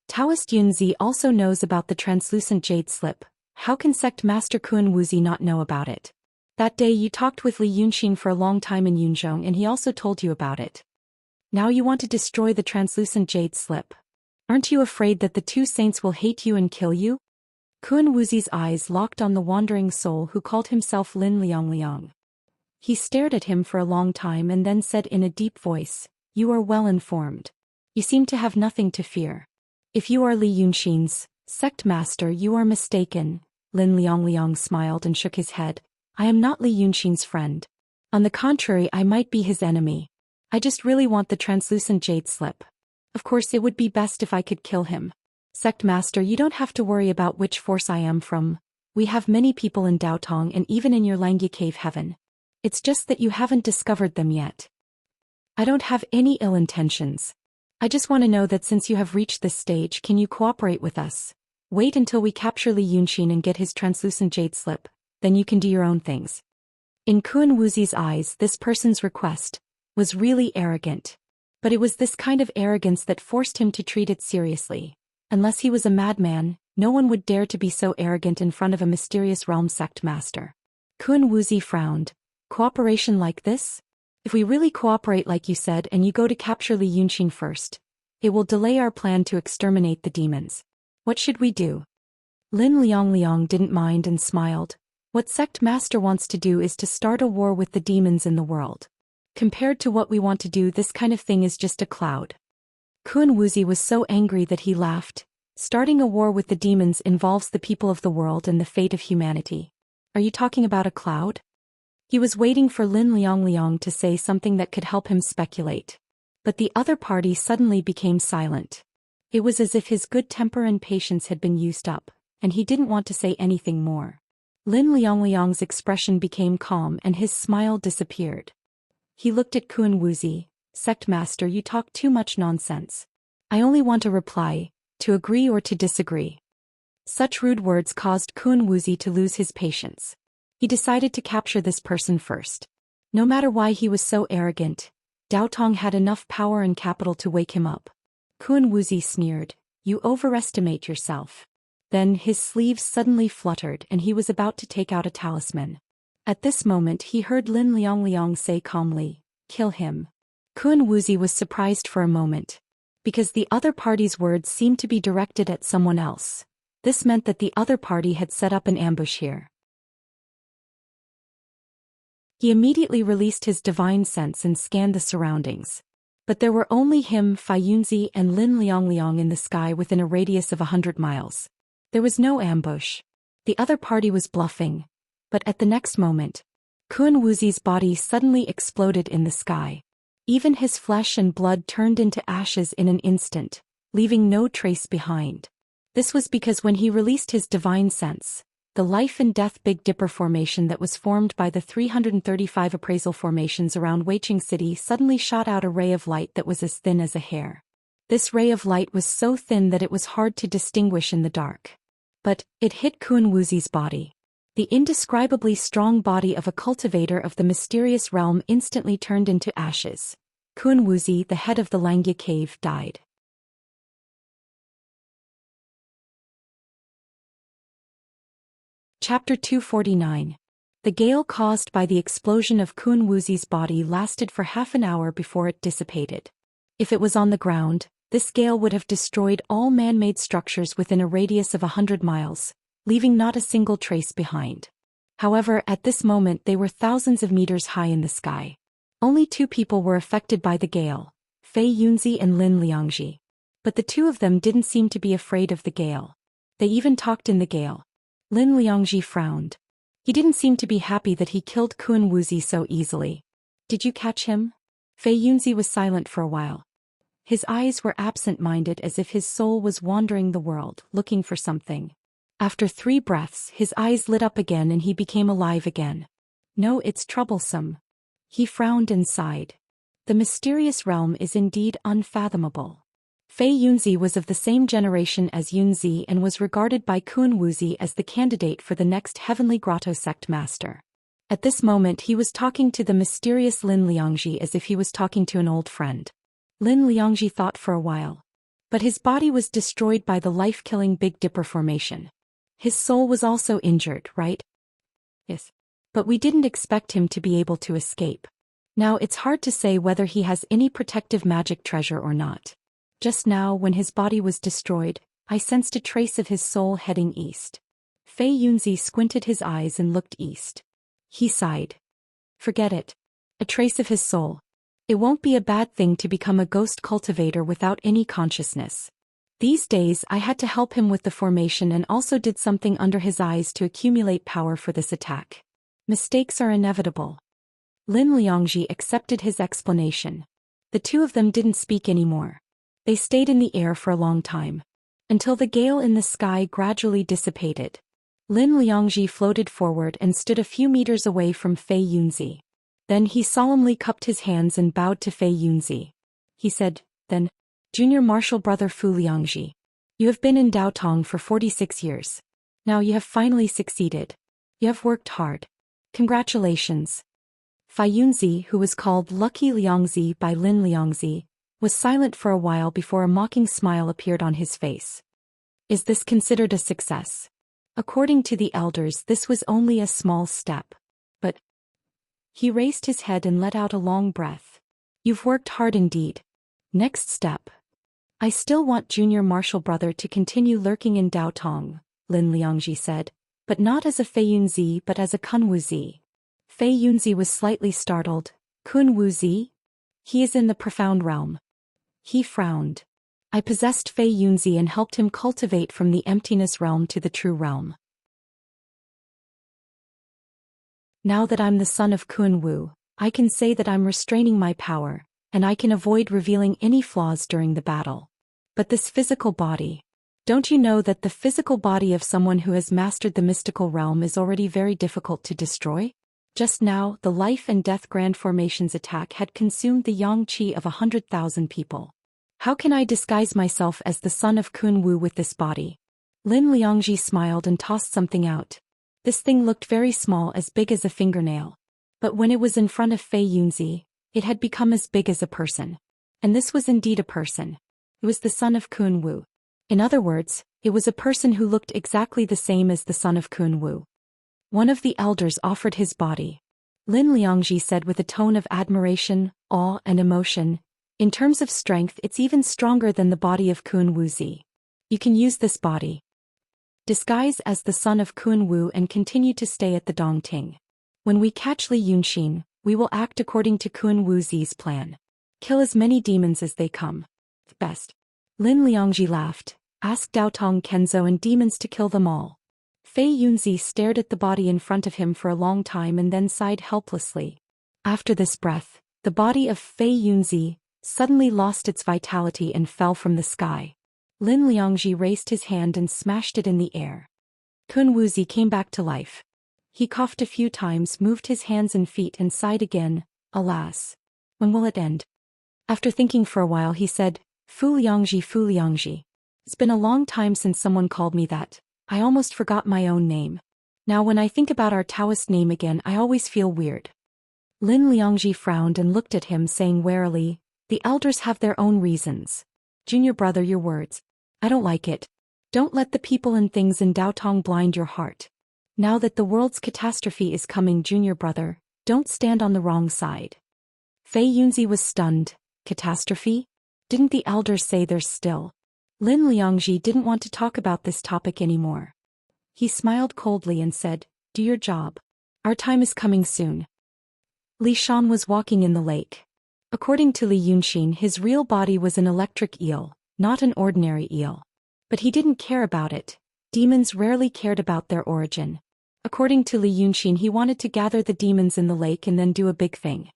Taoist Yunzi also knows about the translucent jade slip. How can Sect Master Kun Wuzi not know about it? That day you talked with Li Yunxin for a long time in Yunzhong and he also told you about it. Now you want to destroy the translucent jade slip. Aren't you afraid that the two saints will hate you and kill you? Kun Wuzi's eyes locked on the wandering soul who called himself Lin Liang. He stared at him for a long time and then said in a deep voice, You are well informed. You seem to have nothing to fear. If you are Li Yunxin's sect master, you are mistaken. Lin Liang smiled and shook his head. I am not Li Yunxin's friend. On the contrary, I might be his enemy. I just really want the translucent jade slip. Of course, it would be best if I could kill him. Sect master, you don't have to worry about which force I am from. We have many people in Daotong and even in your Xianxia cave heaven. It's just that you haven't discovered them yet. I don't have any ill intentions. I just want to know that since you have reached this stage, can you cooperate with us? Wait until we capture Li Yunxin and get his translucent jade slip. then you can do your own things. In Kun Wuzi's eyes, this person's request was really arrogant. But it was this kind of arrogance that forced him to treat it seriously. Unless he was a madman, no one would dare to be so arrogant in front of a mysterious realm sect master. Kun Wuzi frowned. Cooperation like this? If we really cooperate like you said and you go to capture Li Yunqing first, it will delay our plan to exterminate the demons. What should we do? Lin Liang didn't mind and smiled. What sect master wants to do is to start a war with the demons in the world. Compared to what we want to do, this kind of thing is just a cloud. Kun Wuzi was so angry that he laughed. Starting a war with the demons involves the people of the world and the fate of humanity. Are you talking about a cloud? He was waiting for Lin Liang to say something that could help him speculate. But the other party suddenly became silent. It was as if his good temper and patience had been used up, and he didn't want to say anything more. Lin Liang's expression became calm and his smile disappeared. He looked at Kun Wuzi. Sect master, you talk too much nonsense. I only want a reply, to agree or to disagree. Such rude words caused Kun Wuzi to lose his patience. He decided to capture this person first. No matter why he was so arrogant, Dao Tong had enough power and capital to wake him up. Kun Wuzi sneered, you overestimate yourself. Then his sleeves suddenly fluttered and he was about to take out a talisman. At this moment he heard Lin Liang say calmly, kill him. Kun Wuzi was surprised for a moment. Because the other party's words seemed to be directed at someone else. This meant that the other party had set up an ambush here. He immediately released his divine sense and scanned the surroundings. But there were only him, Fei Yunzi and Lin Liang in the sky within a radius of 100 miles. There was no ambush. The other party was bluffing. But at the next moment, Kun Wuzi's body suddenly exploded in the sky. Even his flesh and blood turned into ashes in an instant, leaving no trace behind. This was because when he released his divine sense, the life and death Big Dipper formation that was formed by the 335 appraisal formations around Weiqing City suddenly shot out a ray of light that was as thin as a hair. This ray of light was so thin that it was hard to distinguish in the dark. But it hit Kun Wuzi's body. The indescribably strong body of a cultivator of the mysterious realm instantly turned into ashes. Kun Wuzi, the head of the Langya cave, died. Chapter 249. The gale caused by the explosion of Kun Wuzi's body lasted for half an hour before it dissipated. If it was on the ground, this gale would have destroyed all man-made structures within a radius of 100 miles, leaving not a single trace behind. However, at this moment they were thousands of meters high in the sky. Only 2 people were affected by the gale, Fei Yunzi and Lin Liangji. But the 2 of them didn't seem to be afraid of the gale. They even talked in the gale. Lin Liangji frowned. He didn't seem to be happy that he killed Kun Wuzi so easily. Did you catch him? Fei Yunzi was silent for a while. His eyes were absent-minded as if his soul was wandering the world, looking for something. After 3 breaths, his eyes lit up again and he became alive again. No, it's troublesome. He frowned and sighed. The mysterious realm is indeed unfathomable. Fei Yunzi was of the same generation as Yunzi and was regarded by Kun Wuzi as the candidate for the next Heavenly Grotto sect master. At this moment he was talking to the mysterious Lin Liangji as if he was talking to an old friend. Lin Liangji thought for a while. But his body was destroyed by the life-killing Big Dipper formation. His soul was also injured, right? Yes. But we didn't expect him to be able to escape. Now it's hard to say whether he has any protective magic treasure or not. Just now, when his body was destroyed, I sensed a trace of his soul heading east. Fei Yunzi squinted his eyes and looked east. He sighed. Forget it. A trace of his soul. It won't be a bad thing to become a ghost cultivator without any consciousness. These days I had to help him with the formation and also did something under his eyes to accumulate power for this attack. Mistakes are inevitable. Lin Liangji accepted his explanation. The 2 of them didn't speak anymore. They stayed in the air for a long time. Until the gale in the sky gradually dissipated. Lin Liangji floated forward and stood a few meters away from Fei Yunzi. Then he solemnly cupped his hands and bowed to Fei Yunzi. He said, then, Junior Marshal Brother Fu Liangji. You have been in Dao Tong for 46 years. Now you have finally succeeded. You have worked hard. Congratulations. Fei Yunzi, who was called Lucky Liangzi by Lin Liangzi, was silent for a while before a mocking smile appeared on his face. Is this considered a success? According to the elders, this was only a small step. But he raised his head and let out a long breath. You've worked hard indeed. Next step. I still want junior martial brother to continue lurking in Daotong, Lin Liangji said, but not as a Fei Yunzi but as a Kun Wuzi. Fei Yunzi was slightly startled. Kun Wuzi? He is in the profound realm. He frowned. I possessed Fei Yunzi and helped him cultivate from the emptiness realm to the true realm. Now that I'm the son of Kun Wu, I can say that I'm restraining my power, and I can avoid revealing any flaws during the battle. But this physical body. Don't you know that the physical body of someone who has mastered the mystical realm is already very difficult to destroy? Just now, the life and death grand formations attack had consumed the yang qi of 100,000 people. How can I disguise myself as the son of Kun Wu with this body? Lin Liangji smiled and tossed something out. This thing looked very small, as big as a fingernail. But when it was in front of Fei Yunzi, it had become as big as a person. And this was indeed a person. It was the son of Kun Wu. In other words, it was a person who looked exactly the same as the son of Kun Wu. One of the elders offered his body. Lin Liangji said with a tone of admiration, awe and emotion, in terms of strength it's even stronger than the body of Kun Wuzi. You can use this body. Disguise as the son of Kun Wu and continue to stay at the Dongting. When we catch Li Yunxin, we will act according to Kun Wuzi's plan. Kill as many demons as they come. Best. Lin Liangji laughed, asked Daotong Kenzo and demons to kill them all. Fei Yunzi stared at the body in front of him for a long time and then sighed helplessly. After this breath, the body of Fei Yunzi suddenly lost its vitality and fell from the sky. Lin Liangji raised his hand and smashed it in the air. Kun Wuzi came back to life. He coughed a few times, moved his hands and feet and sighed again. Alas! When will it end? After thinking for a while he said, Fu Liangji. It's been a long time since someone called me that. I almost forgot my own name. Now when I think about our Taoist name again I always feel weird. Lin Liangji frowned and looked at him, saying warily, the elders have their own reasons. Junior brother, your words. I don't like it. Don't let the people and things in Daotong blind your heart. Now that the world's catastrophe is coming, junior brother, don't stand on the wrong side. Fei Yunzi was stunned. Catastrophe? Didn't the elders say there's still? Lin Liangji didn't want to talk about this topic anymore. He smiled coldly and said, do your job. Our time is coming soon. Li Shan was walking in the lake. According to Li Yunxin, his real body was an electric eel, not an ordinary eel. But he didn't care about it. Demons rarely cared about their origin. According to Li Yunxin, he wanted to gather the demons in the lake and then do a big thing.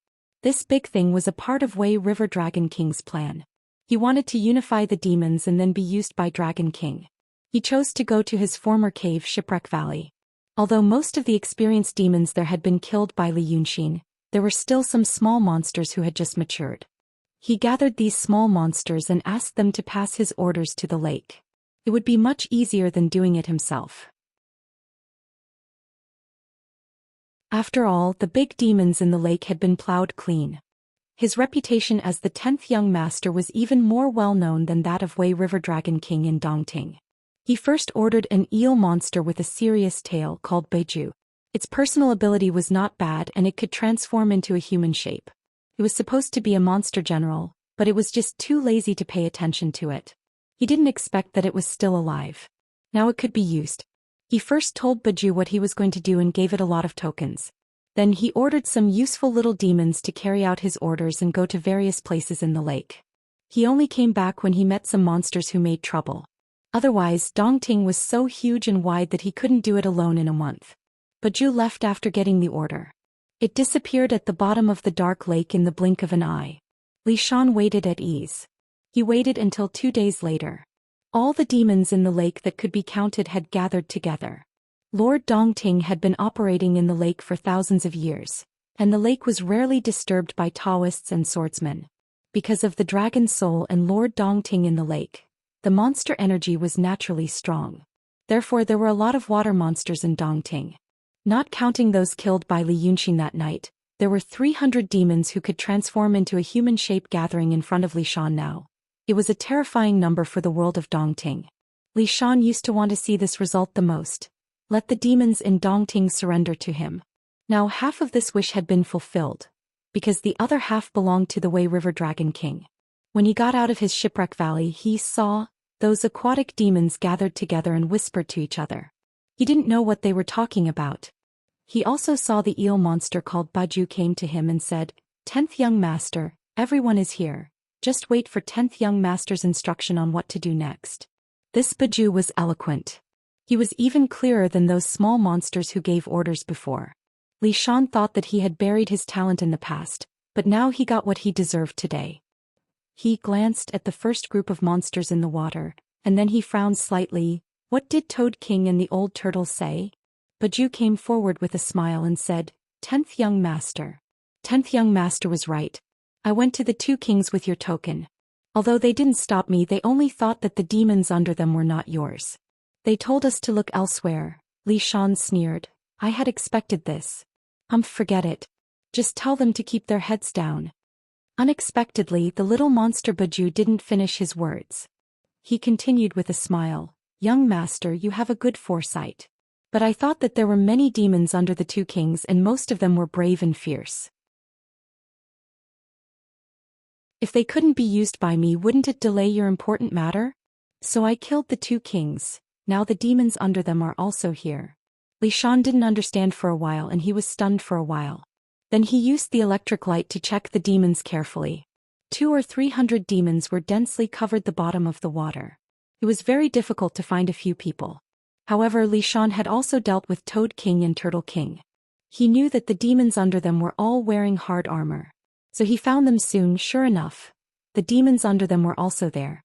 This big thing was a part of Wei River Dragon King's plan. He wanted to unify the demons and then be used by Dragon King. He chose to go to his former cave, Shipwreck Valley. Although most of the experienced demons there had been killed by Li Yunxin, there were still some small monsters who had just matured. He gathered these small monsters and asked them to pass his orders to the lake. It would be much easier than doing it himself. After all, the big demons in the lake had been plowed clean. His reputation as the 10th young master was even more well-known than that of Wei River Dragon King in Dongting. He first ordered an eel monster with a serious tail called Beiju. Its personal ability was not bad and it could transform into a human shape. It was supposed to be a monster general, but it was just too lazy to pay attention to it. He didn't expect that it was still alive. Now it could be used. He first told Beiju what he was going to do and gave it a lot of tokens. Then he ordered some useful little demons to carry out his orders and go to various places in the lake. He only came back when he met some monsters who made trouble. Otherwise, Dongting was so huge and wide that he couldn't do it alone in a month. Beiju left after getting the order. It disappeared at the bottom of the dark lake in the blink of an eye. Li Shan waited at ease. He waited until 2 days later. All the demons in the lake that could be counted had gathered together. Lord Dongting had been operating in the lake for thousands of years, and the lake was rarely disturbed by Daoists and swordsmen. Because of the dragon soul and Lord Dongting in the lake, the monster energy was naturally strong. Therefore there were a lot of water monsters in Dongting. Not counting those killed by Li Yunxin that night, there were 300 demons who could transform into a human shape gathering in front of Li Shan now. It was a terrifying number for the world of Dongting. Li Shan used to want to see this result the most. Let the demons in Dongting surrender to him. Now half of this wish had been fulfilled, because the other half belonged to the Wei River Dragon King. When he got out of his shipwreck valley, he saw those aquatic demons gathered together and whispered to each other. He didn't know what they were talking about. He also saw the eel monster called Baju came to him and said, "10th young master, everyone is here. Just wait for 10th young master's instruction on what to do next." This Baju was eloquent. He was even clearer than those small monsters who gave orders before. Li Shan thought that he had buried his talent in the past, but now he got what he deserved today. He glanced at the first group of monsters in the water, and then he frowned slightly. What did Toad King and the old turtle say? Baju came forward with a smile and said, "10th young master." 10th young master was right. I went to the two kings with your token. Although they didn't stop me, they only thought that the demons under them were not yours. They told us to look elsewhere. Li Shan sneered. I had expected this. Forget it. Just tell them to keep their heads down. Unexpectedly, the little monster Baju didn't finish his words. He continued with a smile. Young master, you have a good foresight. But I thought that there were many demons under the two kings and most of them were brave and fierce. If they couldn't be used by me, wouldn't it delay your important matter? So I killed the two kings. Now the demons under them are also here. Li Shan didn't understand for a while and he was stunned for a while. Then he used the electric light to check the demons carefully. 200 or 300 demons were densely covered the bottom of the water. It was very difficult to find a few people. However, Li Shan had also dealt with Toad King and Turtle King. He knew that the demons under them were all wearing hard armor. So he found them soon. Sure enough, the demons under them were also there.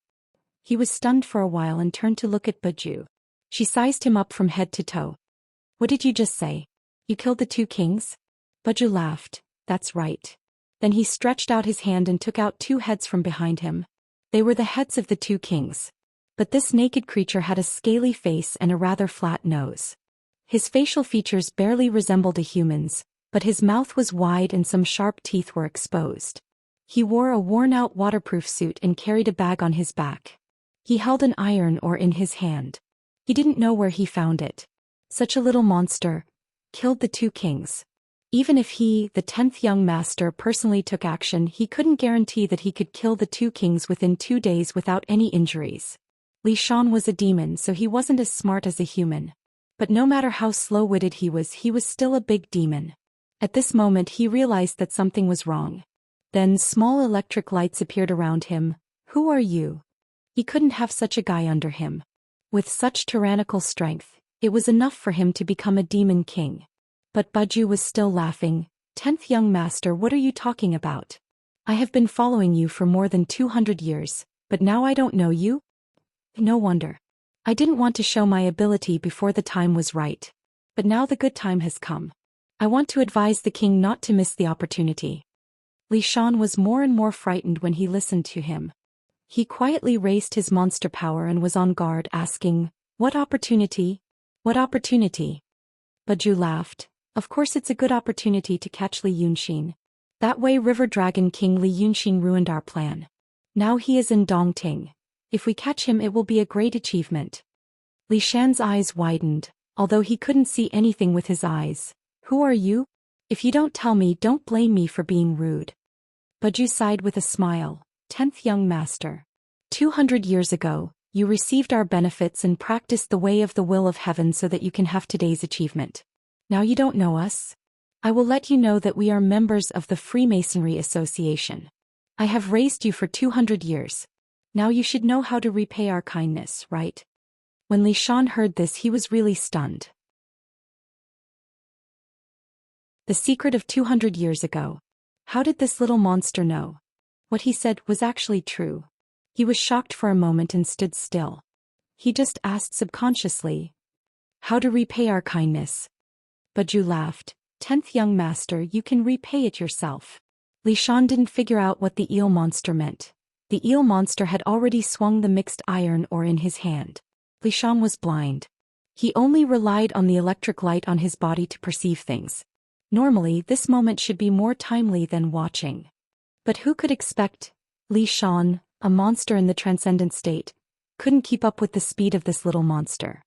He was stunned for a while and turned to look at Baju. She sized him up from head to toe. What did you just say? You killed the two kings? Baju laughed. That's right. Then he stretched out his hand and took out two heads from behind him. They were the heads of the two kings. But this naked creature had a scaly face and a rather flat nose. His facial features barely resembled a human's, but his mouth was wide and some sharp teeth were exposed. He wore a worn-out waterproof suit and carried a bag on his back. He held an iron ore in his hand. He didn't know where he found it. Such a little monster killed the two kings. Even if he, the 10th young master, personally took action, he couldn't guarantee that he could kill the two kings within 2 days without any injuries. Li Shan was a demon, so he wasn't as smart as a human. But no matter how slow-witted he was still a big demon. At this moment he realized that something was wrong. Then small electric lights appeared around him. Who are you? He couldn't have such a guy under him. With such tyrannical strength, it was enough for him to become a demon king. But Baju was still laughing. 10th young master, what are you talking about? I have been following you for more than 200 years, but now I don't know you? No wonder. I didn't want to show my ability before the time was right. But now the good time has come. I want to advise the king not to miss the opportunity. Li Shan was more and more frightened when he listened to him. He quietly raised his monster power and was on guard, asking, What opportunity? What opportunity? Baju laughed. Of course it's a good opportunity to catch Li Yunxin. That way River Dragon King Li Yunxin ruined our plan. Now he is in Dongting. If we catch him it will be a great achievement. Li Shan's eyes widened, although he couldn't see anything with his eyes. Who are you? If you don't tell me, don't blame me for being rude. Baju sighed with a smile. 10th young master. 200 years ago, you received our benefits and practiced the way of the will of heaven so that you can have today's achievement. Now you don't know us? I will let you know that we are members of the Freemasonry Association. I have raised you for 200 years. Now you should know how to repay our kindness, right? When Li Shan heard this, he was really stunned. The secret of 200 years ago. How did this little monster know? What he said was actually true. He was shocked for a moment and stood still. He just asked subconsciously, how to repay our kindness? Baju laughed. 10th young master, you can repay it yourself. Li Shan didn't figure out what the eel monster meant. The eel monster had already swung the mixed iron ore in his hand. Li Shan was blind. He only relied on the electric light on his body to perceive things. Normally, this moment should be more timely than watching. But who could expect? Li Shan, a monster in the transcendent state, couldn't keep up with the speed of this little monster.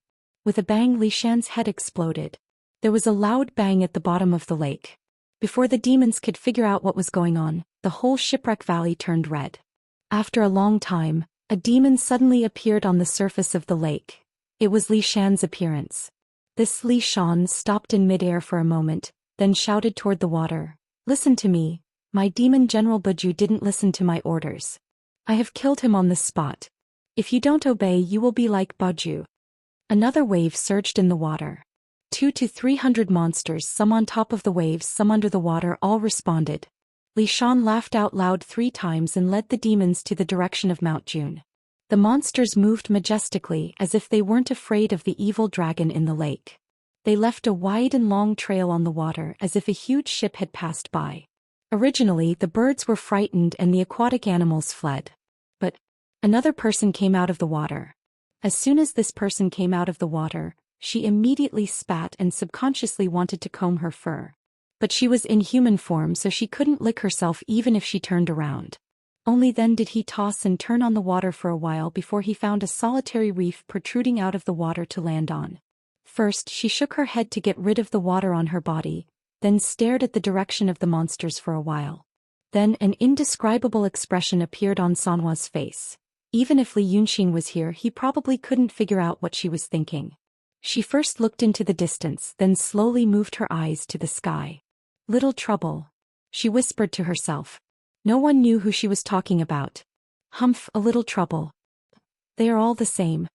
With a bang, Li Shan's head exploded. There was a loud bang at the bottom of the lake. Before the demons could figure out what was going on, the whole shipwreck valley turned red. After a long time, a demon suddenly appeared on the surface of the lake. It was Li Shan's appearance. This Li Shan stopped in midair for a moment, then shouted toward the water, "Listen to me, my demon General Baju didn't listen to my orders. I have killed him on the spot. If you don't obey, you will be like Baju." Another wave surged in the water. 200 to 300 monsters, some on top of the waves, some under the water, all responded. Li Shan laughed out loud 3 times and led the demons to the direction of Mount June. The monsters moved majestically as if they weren't afraid of the evil dragon in the lake. They left a wide and long trail on the water as if a huge ship had passed by. Originally, the birds were frightened and the aquatic animals fled. But another person came out of the water. As soon as this person came out of the water, she immediately spat and subconsciously wanted to comb her fur. But she was in human form, so she couldn't lick herself even if she turned around. Only then did he toss and turn on the water for a while before he found a solitary reef protruding out of the water to land on. First, she shook her head to get rid of the water on her body, then stared at the direction of the monsters for a while. Then an indescribable expression appeared on Sanhua's face. Even if Li Yunxin was here, he probably couldn't figure out what she was thinking. She first looked into the distance, then slowly moved her eyes to the sky. "Little trouble," she whispered to herself. No one knew who she was talking about. Humph, a little trouble. They are all the same.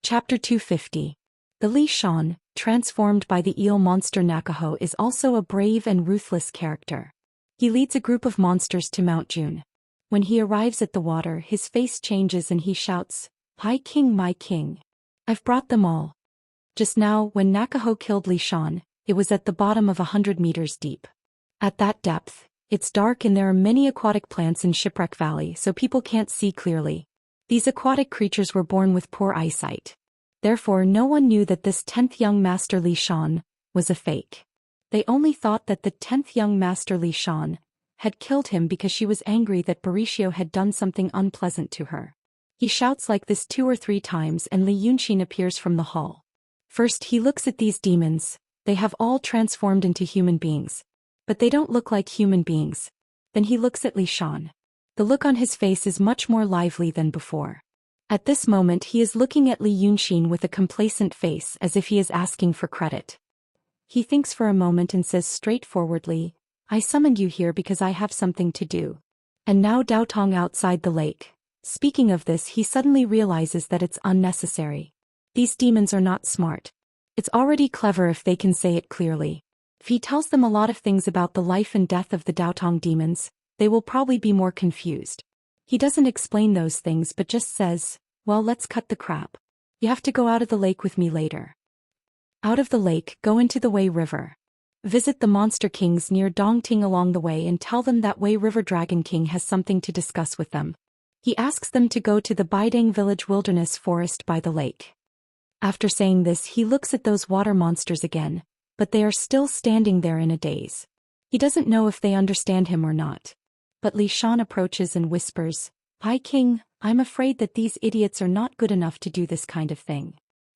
Chapter 250. The Li Shan, transformed by the eel monster Nakaho, is also a brave and ruthless character. He leads a group of monsters to Mount June. When he arrives at the water, his face changes and he shouts, my king, I've brought them all." Just now, when Nakaho killed Li Shan, it was at the bottom of 100 meters deep. At that depth, it's dark and there are many aquatic plants in Shipwreck Valley, so people can't see clearly. These aquatic creatures were born with poor eyesight. Therefore, no one knew that this 10th young master Li Shan was a fake. They only thought that the 10th young master Li Shan had killed him because she was angry that Mauricio had done something unpleasant to her. He shouts like this 2 or 3 times and Li Yunxin appears from the hall. First, he looks at these demons. They have all transformed into human beings. But they don't look like human beings. Then he looks at Li Shan. The look on his face is much more lively than before. At this moment he is looking at Li Yunxin with a complacent face as if he is asking for credit. He thinks for a moment and says straightforwardly, I summoned you here because I have something to do. And now Daotong outside the lake. Speaking of this, he suddenly realizes that it's unnecessary. These demons are not smart. It's already clever if they can say it clearly. If he tells them a lot of things about the life and death of the Daotong demons, they will probably be more confused. He doesn't explain those things but just says, well, let's cut the crap. You have to go out of the lake with me later. Out of the lake, go into the Wei River. Visit the Monster Kings near Dongting along the way and tell them that Wei River Dragon King has something to discuss with them. He asks them to go to the Baidang Village Wilderness Forest by the lake. After saying this, he looks at those water monsters again, but they are still standing there in a daze. He doesn't know if they understand him or not. But Li Shan approaches and whispers, Pai King, I'm afraid that these idiots are not good enough to do this kind of thing.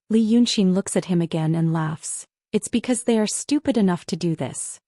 Li Yunxin looks at him again and laughs. It's because they are stupid enough to do this.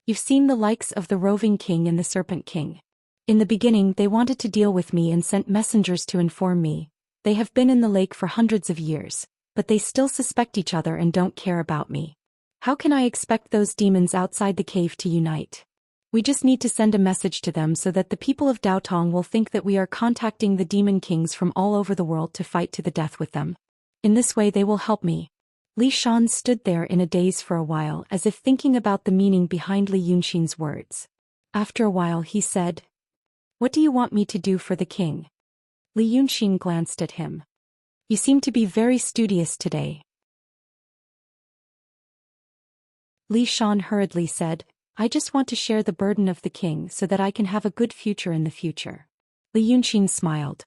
You've seen the likes of the Roving King and the Serpent King. In the beginning, they wanted to deal with me and sent messengers to inform me. They have been in the lake for hundreds of years, but they still suspect each other and don't care about me. How can I expect those demons outside the cave to unite? We just need to send a message to them so that the people of Daotong will think that we are contacting the demon kings from all over the world to fight to the death with them. In this way they will help me. Li Shan stood there in a daze for a while as if thinking about the meaning behind Li Yunxin's words. After a while he said, What do you want me to do for the king? Li Yunxin glanced at him. You seem to be very studious today. Li Shan hurriedly said, I just want to share the burden of the king so that I can have a good future in the future. Li Yunxin smiled.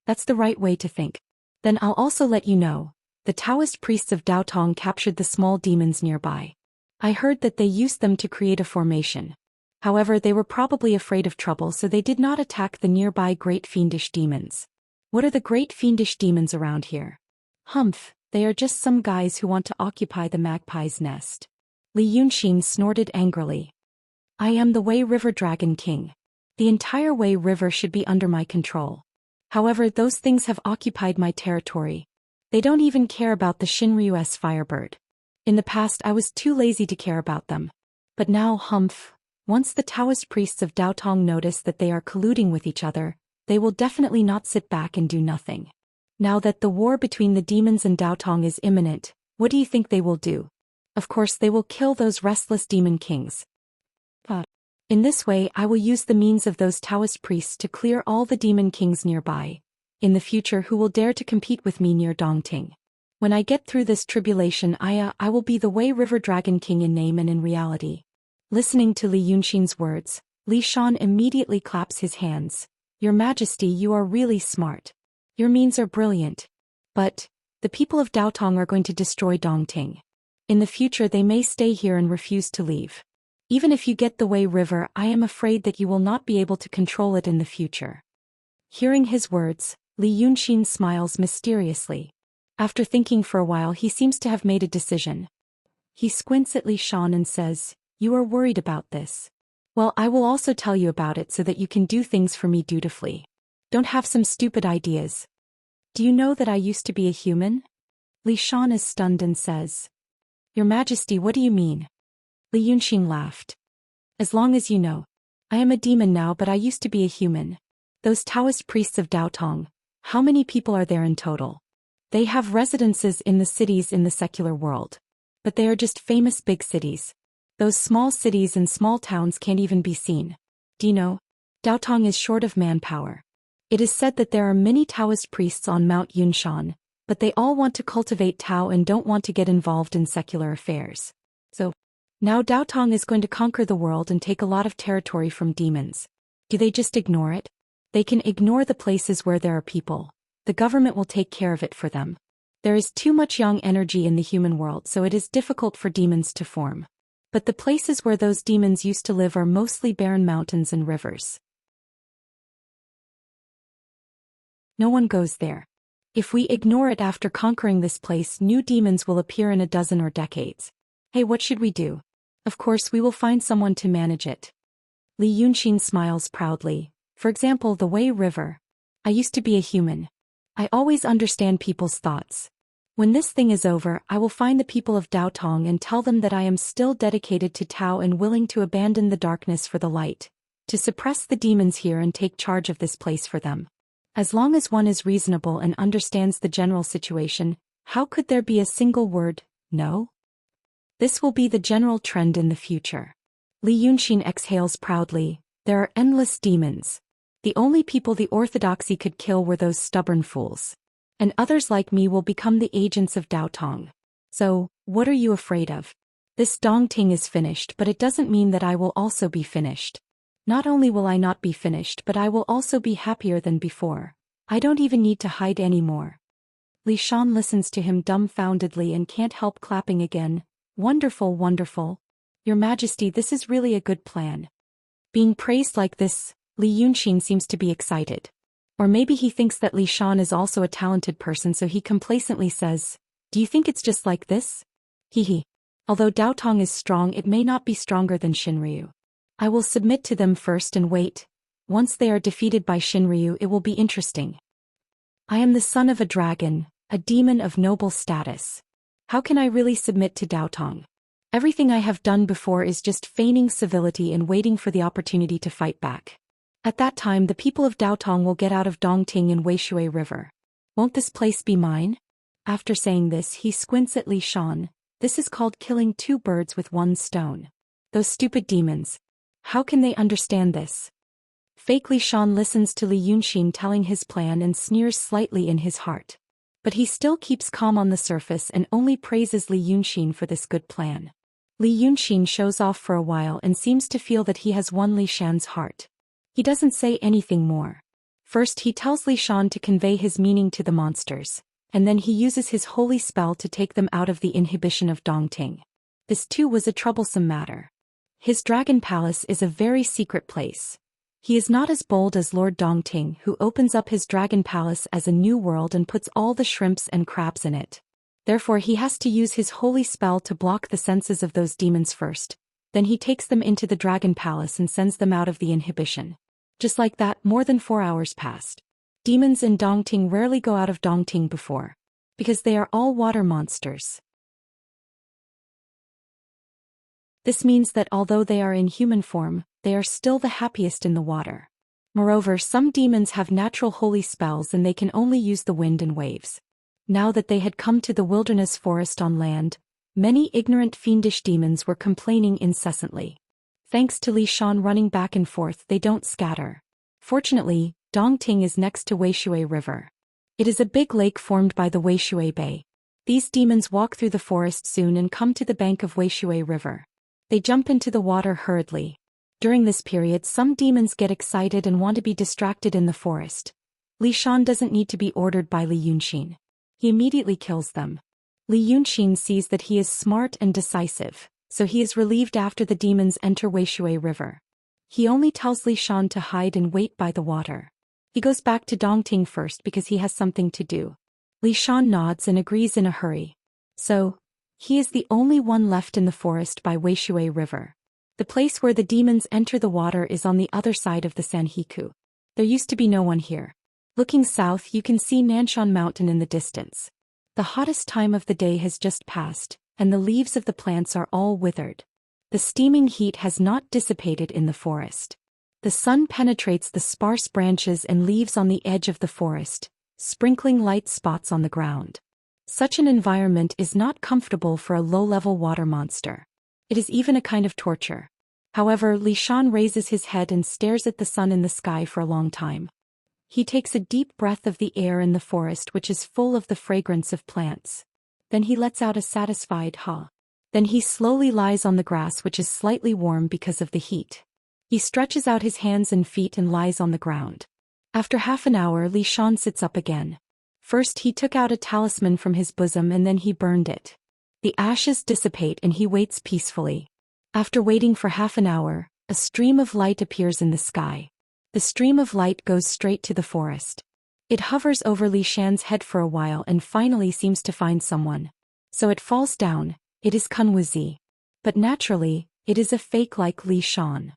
That's the right way to think. Then I'll also let you know. The Taoist priests of Daotong captured the small demons nearby. I heard that they used them to create a formation. However, they were probably afraid of trouble, so they did not attack the nearby great fiendish demons. What are the great fiendish demons around here? Humph, they are just some guys who want to occupy the magpie's nest. Li Yunxin snorted angrily. I am the Wei River Dragon King. The entire Wei River should be under my control. However, those things have occupied my territory. They don't even care about the Shinryu's Firebird. In the past I was too lazy to care about them. But now, humph, once the Taoist priests of Daotong notice that they are colluding with each other, they will definitely not sit back and do nothing. Now that the war between the demons and Daotong is imminent, what do you think they will do? Of course they will kill those restless demon kings. In this way I will use the means of those Taoist priests to clear all the demon kings nearby, in the future who will dare to compete with me near Dongting. When I get through this tribulation I will be the Wei River Dragon King in name and in reality. Listening to Li Yunxin's words, Li Shan immediately claps his hands. Your Majesty, you are really smart. Your means are brilliant. But the people of Daotong are going to destroy Dongting. In the future they may stay here and refuse to leave. Even if you get the Wei River, I am afraid that you will not be able to control it in the future. Hearing his words, Li Yunxin smiles mysteriously. After thinking for a while he seems to have made a decision. He squints at Li Shan and says, You are worried about this. Well, I will also tell you about it so that you can do things for me dutifully. Don't have some stupid ideas. Do you know that I used to be a human? Li Shan is stunned and says, Your Majesty, what do you mean? Li Yunxin laughed. As long as you know. I am a demon now, but I used to be a human. Those Taoist priests of Daotong, how many people are there in total? They have residences in the cities in the secular world. But they are just famous big cities. Those small cities and small towns can't even be seen. Do you know? Daotong is short of manpower. It is said that there are many Taoist priests on Mount Yunshan, but they all want to cultivate Tao and don't want to get involved in secular affairs. So, now Daotong is going to conquer the world and take a lot of territory from demons. Do they just ignore it? They can ignore the places where there are people. The government will take care of it for them. There is too much yang energy in the human world, so it is difficult for demons to form. But the places where those demons used to live are mostly barren mountains and rivers. No one goes there. If we ignore it after conquering this place, new demons will appear in a dozen or decades. Hey, what should we do? Of course we will find someone to manage it. Li Yunxin smiles proudly. For example, the Wei River. I used to be a human. I always understand people's thoughts. When this thing is over, I will find the people of Daotong and tell them that I am still dedicated to Tao and willing to abandon the darkness for the light, to suppress the demons here and take charge of this place for them. As long as one is reasonable and understands the general situation, how could there be a single word, no? This will be the general trend in the future. Li Yunxin exhales proudly. There are endless demons. The only people the orthodoxy could kill were those stubborn fools. And others like me will become the agents of Daotong. So, what are you afraid of? This Dongting is finished, but it doesn't mean that I will also be finished. Not only will I not be finished, but I will also be happier than before. I don't even need to hide anymore. Li Shan listens to him dumbfoundedly and can't help clapping again. Wonderful, wonderful. Your Majesty, this is really a good plan. Being praised like this, Li Yunxin seems to be excited. Or maybe he thinks that Li Shan is also a talented person, so he complacently says, Do you think it's just like this? Hehe. Although Daotong is strong, it may not be stronger than Shinryu. I will submit to them first and wait. Once they are defeated by Shinryu, it will be interesting. I am the son of a dragon, a demon of noble status. How can I really submit to Daotong? Everything I have done before is just feigning civility and waiting for the opportunity to fight back. At that time the people of Daotong will get out of Dongting and Weishui River. Won't this place be mine? After saying this he squints at Li Shan. This is called killing two birds with one stone. Those stupid demons. How can they understand this? Fake Li Shan listens to Li Yunxin telling his plan and sneers slightly in his heart. But he still keeps calm on the surface and only praises Li Yunxin for this good plan. Li Yunxin shows off for a while and seems to feel that he has won Li Shan's heart. He doesn't say anything more. First he tells Li Shan to convey his meaning to the monsters, and then he uses his holy spell to take them out of the inhibition of Dongting. This too was a troublesome matter. His dragon palace is a very secret place. He is not as bold as Lord Dongting, who opens up his dragon palace as a new world and puts all the shrimps and crabs in it. Therefore he has to use his holy spell to block the senses of those demons first. Then he takes them into the dragon palace and sends them out of the inhibition. Just like that, more than 4 hours passed. Demons in Dongting rarely go out of Dongting before, because they are all water monsters. This means that although they are in human form, they are still the happiest in the water. Moreover, some demons have natural holy spells and they can only use the wind and waves. Now that they had come to the wilderness forest on land, many ignorant fiendish demons were complaining incessantly. Thanks to Li Shan running back and forth, they don't scatter. Fortunately, Dongting is next to Weishui River. It is a big lake formed by the Weishui Bay. These demons walk through the forest soon and come to the bank of Weishui River. They jump into the water hurriedly. During this period, some demons get excited and want to be distracted in the forest. Li Shan doesn't need to be ordered by Li Yunxin. He immediately kills them. Li Yunxin sees that he is smart and decisive, so he is relieved after the demons enter Weishui River. He only tells Li Shan to hide and wait by the water. He goes back to Dongting first because he has something to do. Li Shan nods and agrees in a hurry. So, he is the only one left in the forest by Weishui River. The place where the demons enter the water is on the other side of the Sanhiku. There used to be no one here. Looking south, you can see Nanshan Mountain in the distance. The hottest time of the day has just passed, and the leaves of the plants are all withered. The steaming heat has not dissipated in the forest. The sun penetrates the sparse branches and leaves on the edge of the forest, sprinkling light spots on the ground. Such an environment is not comfortable for a low-level water monster. It is even a kind of torture. However, Li Shan raises his head and stares at the sun in the sky for a long time. He takes a deep breath of the air in the forest, which is full of the fragrance of plants. Then he lets out a satisfied "ha." Then he slowly lies on the grass, which is slightly warm because of the heat. He stretches out his hands and feet and lies on the ground. After half an hour, Li Shan sits up again. First he took out a talisman from his bosom and then he burned it. The ashes dissipate and he waits peacefully. After waiting for half an hour, a stream of light appears in the sky. The stream of light goes straight to the forest. It hovers over Li Shan's head for a while and finally seems to find someone. So it falls down. It is Kun Wuzi. But naturally, it is a fake like Li Shan.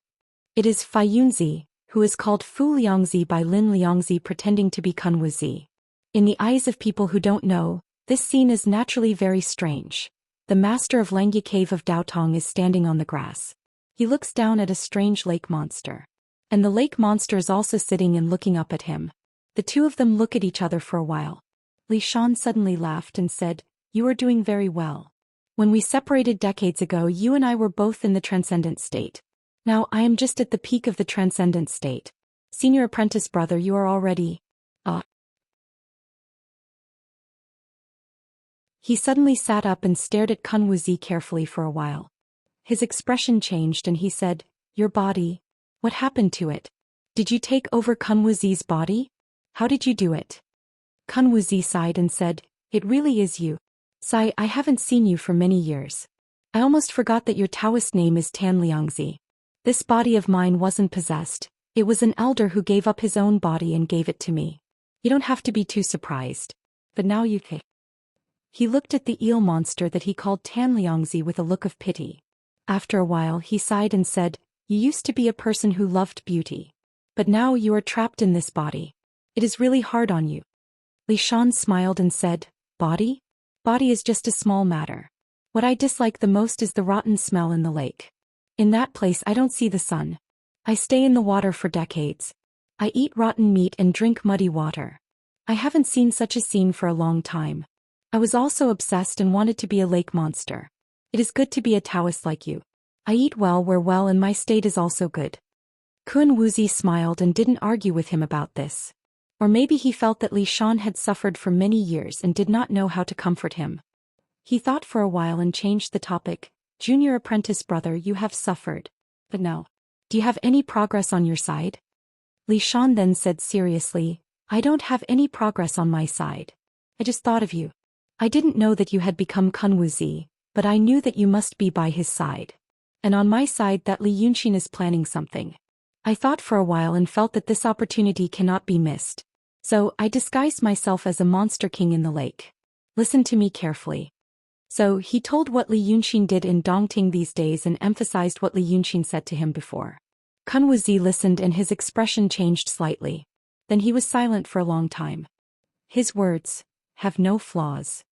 It is Fa Yunzi, who is called Fu Liangzi by Lin Liangzi, pretending to be Kun Wuzi. In the eyes of people who don't know, this scene is naturally very strange. The master of Langya Cave of Daotong is standing on the grass. He looks down at a strange lake monster. And the lake monster is also sitting and looking up at him. The two of them look at each other for a while. Li Shan suddenly laughed and said, "You are doing very well. When we separated decades ago, you and I were both in the transcendent state. Now I am just at the peak of the transcendent state. Senior apprentice brother, you are already..." He suddenly sat up and stared at Kun Wuzi carefully for a while. His expression changed and he said, "Your body? What happened to it? Did you take over Kun Wuzi's body? How did you do it?" Kun Wuzi sighed and said, "It really is you. Sai, I haven't seen you for many years. I almost forgot that your Taoist name is Tan Liangzi. This body of mine wasn't possessed. It was an elder who gave up his own body and gave it to me. You don't have to be too surprised. But now you can." He looked at the eel monster that he called Tan Liangzi with a look of pity. After a while he sighed and said, "You used to be a person who loved beauty. But now you are trapped in this body. It is really hard on you." Li Shan smiled and said, "Body? Body is just a small matter. What I dislike the most is the rotten smell in the lake. In that place I don't see the sun. I stay in the water for decades. I eat rotten meat and drink muddy water. I haven't seen such a scene for a long time. I was also obsessed and wanted to be a lake monster. It is good to be a Taoist like you. I eat well, wear well, and my state is also good." Kun Wuzi smiled and didn't argue with him about this. Or maybe he felt that Li Shan had suffered for many years and did not know how to comfort him. He thought for a while and changed the topic. "Junior apprentice brother, you have suffered. But now, do you have any progress on your side?" Li Shan then said seriously, I don't have any progress on my side. I just thought of you. I didn't know that you had become Kun Wuzi, but I knew that you must be by his side. And on my side that Li Yunxin is planning something. I thought for a while and felt that this opportunity cannot be missed. So, I disguised myself as a monster king in the lake. Listen to me carefully. So, he told what Li Yunxin did in Dongting these days and emphasized what Li Yunxin said to him before. Kun Wuzi listened and his expression changed slightly. Then he was silent for a long time. His words have no flaws.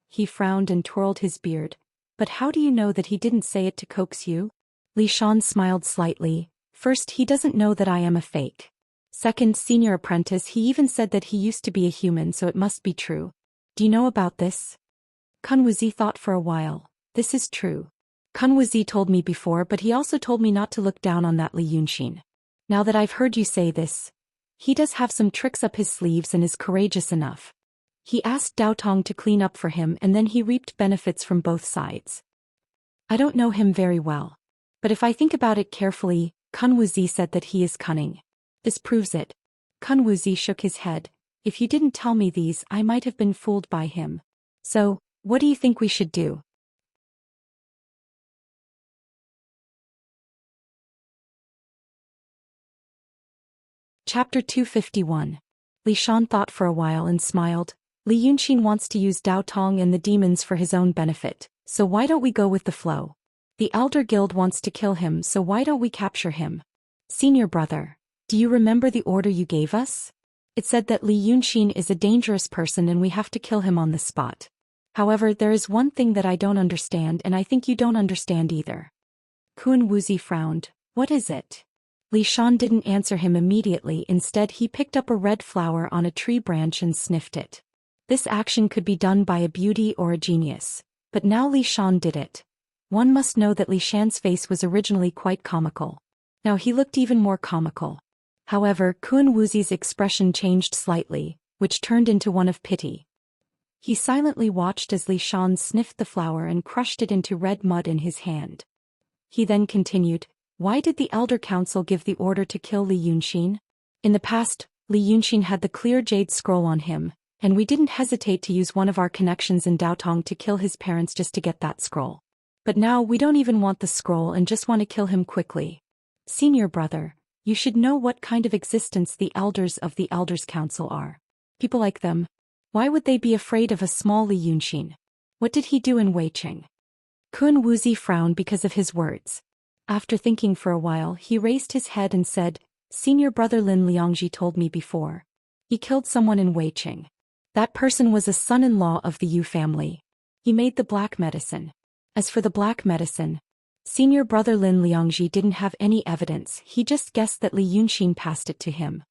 He frowned and twirled his beard. But how do you know that he didn't say it to coax you? Li Shan smiled slightly. First, he doesn't know that I am a fake. Second, senior apprentice, he even said that he used to be a human, so it must be true. Do you know about this? Kun Wuzi thought for a while. This is true. Kun Wuzi told me before, but he also told me not to look down on that Li Yunxin. Now that I've heard you say this, he does have some tricks up his sleeves and is courageous enough. He asked Dao Tong to clean up for him and then he reaped benefits from both sides. I don't know him very well. But if I think about it carefully, Kun Wuzi said that he is cunning. This proves it. Kun Wuzi shook his head. If you didn't tell me these, I might have been fooled by him. So, what do you think we should do? Chapter 251. Li Shan thought for a while and smiled. Li Yunxin wants to use Dao Tong and the demons for his own benefit, so why don't we go with the flow? The Elder Guild wants to kill him, so why don't we capture him? Senior brother, do you remember the order you gave us? It said that Li Yunxin is a dangerous person and we have to kill him on the spot. However, there is one thing that I don't understand and I think you don't understand either. Kun Wuzi frowned. What is it? Li Shan didn't answer him immediately, instead he picked up a red flower on a tree branch and sniffed it. This action could be done by a beauty or a genius. But now Li Shan did it. One must know that Li Shan's face was originally quite comical. Now he looked even more comical. However, Kun Wuzi's expression changed slightly, which turned into one of pity. He silently watched as Li Shan sniffed the flower and crushed it into red mud in his hand. He then continued, why did the Elder Council give the order to kill Li Yunxin? In the past, Li Yunxin had the clear jade scroll on him, and we didn't hesitate to use one of our connections in Daotong to kill his parents just to get that scroll. But now we don't even want the scroll and just want to kill him quickly. Senior brother, you should know what kind of existence the elders of the Elders Council are. People like them. Why would they be afraid of a small Li Yunxin? What did he do in Weiqing? Kun Wuzi frowned because of his words. After thinking for a while, he raised his head and said, Senior brother Lin Liangji told me before. He killed someone in Weiqing. That person was a son-in-law of the Yu family. He made the black medicine. As for the black medicine, Senior brother Lin Liangji didn't have any evidence, he just guessed that Li Yunxin passed it to him.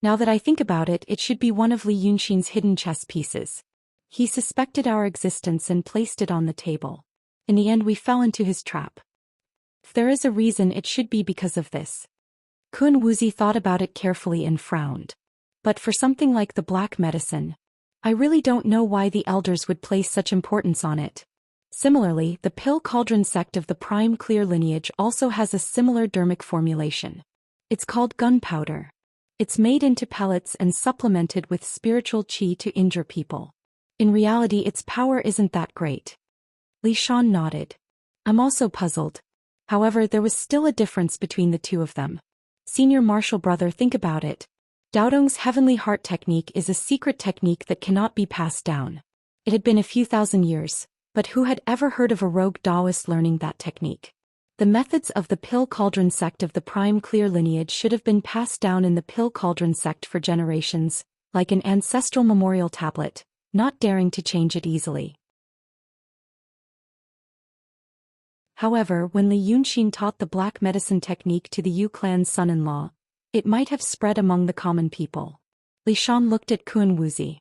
Now that I think about it, it should be one of Li Yunxin's hidden chess pieces. He suspected our existence and placed it on the table. In the end we fell into his trap. If there is a reason, it should be because of this. Kun Wuzi thought about it carefully and frowned. But for something like the black medicine, I really don't know why the elders would place such importance on it. Similarly, the Pill Cauldron sect of the Prime Clear lineage also has a similar dermic formulation. It's called gunpowder. It's made into pellets and supplemented with spiritual qi to injure people. In reality, its power isn't that great. Li Shan nodded. I'm also puzzled. However, there was still a difference between the two of them. Senior martial brother, think about it. Daodong's Heavenly Heart technique is a secret technique that cannot be passed down. It had been a few thousand years, but who had ever heard of a rogue Daoist learning that technique? The methods of the Pill Cauldron sect of the Prime Clear lineage should have been passed down in the Pill Cauldron sect for generations, like an ancestral memorial tablet, not daring to change it easily. However, when Li Yunxin taught the black medicine technique to the Yu clan's son-in-law, it might have spread among the common people. Li Shan looked at Kun Wuzi.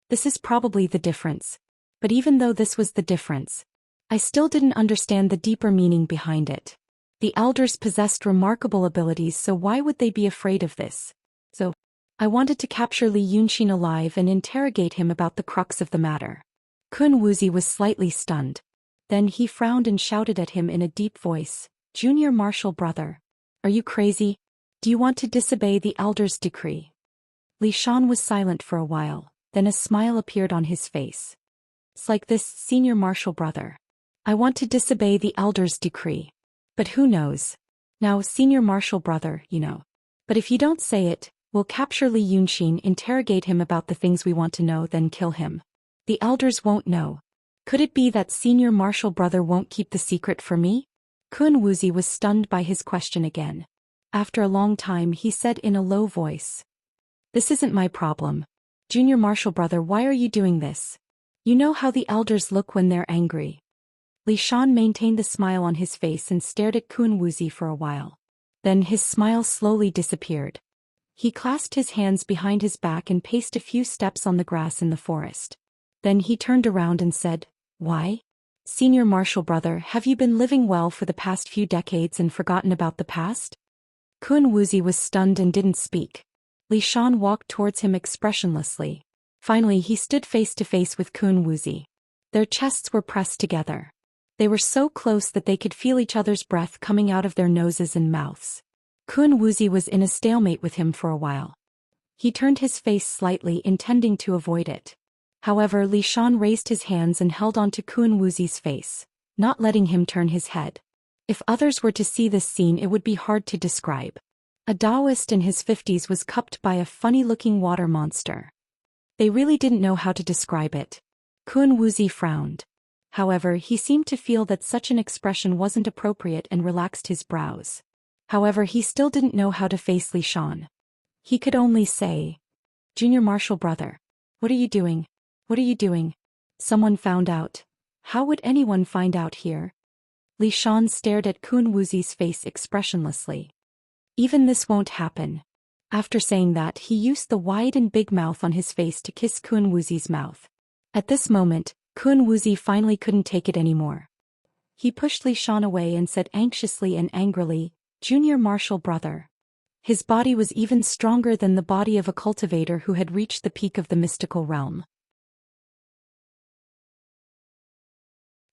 This is probably the difference. But even though this was the difference, I still didn't understand the deeper meaning behind it. The elders possessed remarkable abilities, so why would they be afraid of this? So, I wanted to capture Li Yunxin alive and interrogate him about the crux of the matter. Kun Wuzi was slightly stunned. Then he frowned and shouted at him in a deep voice, Junior martial brother. Are you crazy? Do you want to disobey the elder's decree? Li Shan was silent for a while, then a smile appeared on his face. It's like this, senior martial brother. I want to disobey the elder's decree. But who knows? Now, senior martial brother, you know. But if you don't say it, we'll capture Li Yunxin, interrogate him about the things we want to know, then kill him. The elders won't know. Could it be that senior martial brother won't keep the secret for me? Kun Wuzi was stunned by his question again. After a long time he said in a low voice. This isn't my problem. Junior martial brother, why are you doing this? You know how the elders look when they're angry. Li Shan maintained the smile on his face and stared at Kun Wuzi for a while. Then his smile slowly disappeared. He clasped his hands behind his back and paced a few steps on the grass in the forest. Then he turned around and said, Why? Senior martial brother, have you been living well for the past few decades and forgotten about the past? Kun Wuzi was stunned and didn't speak. Li Shan walked towards him expressionlessly. Finally he stood face to face with Kun Wuzi. Their chests were pressed together. They were so close that they could feel each other's breath coming out of their noses and mouths. Kun Wuzi was in a stalemate with him for a while. He turned his face slightly, intending to avoid it. However, Li Shan raised his hands and held onto Kun Wuzi's face, not letting him turn his head. If others were to see this scene, it would be hard to describe. A Daoist in his 50s was cupped by a funny-looking water monster. They really didn't know how to describe it. Kun Wuzi frowned. However, he seemed to feel that such an expression wasn't appropriate and relaxed his brows. However, he still didn't know how to face Li Shan. He could only say, Junior martial brother. What are you doing? What are you doing? Someone found out. How would anyone find out here? Li Shan stared at Kun Wuzi's face expressionlessly. Even this won't happen. After saying that, he used the wide and big mouth on his face to kiss Kun Wuzi's mouth. At this moment, Kun Wuzi finally couldn't take it anymore. He pushed Li Shan away and said anxiously and angrily, Junior martial brother. His body was even stronger than the body of a cultivator who had reached the peak of the mystical realm.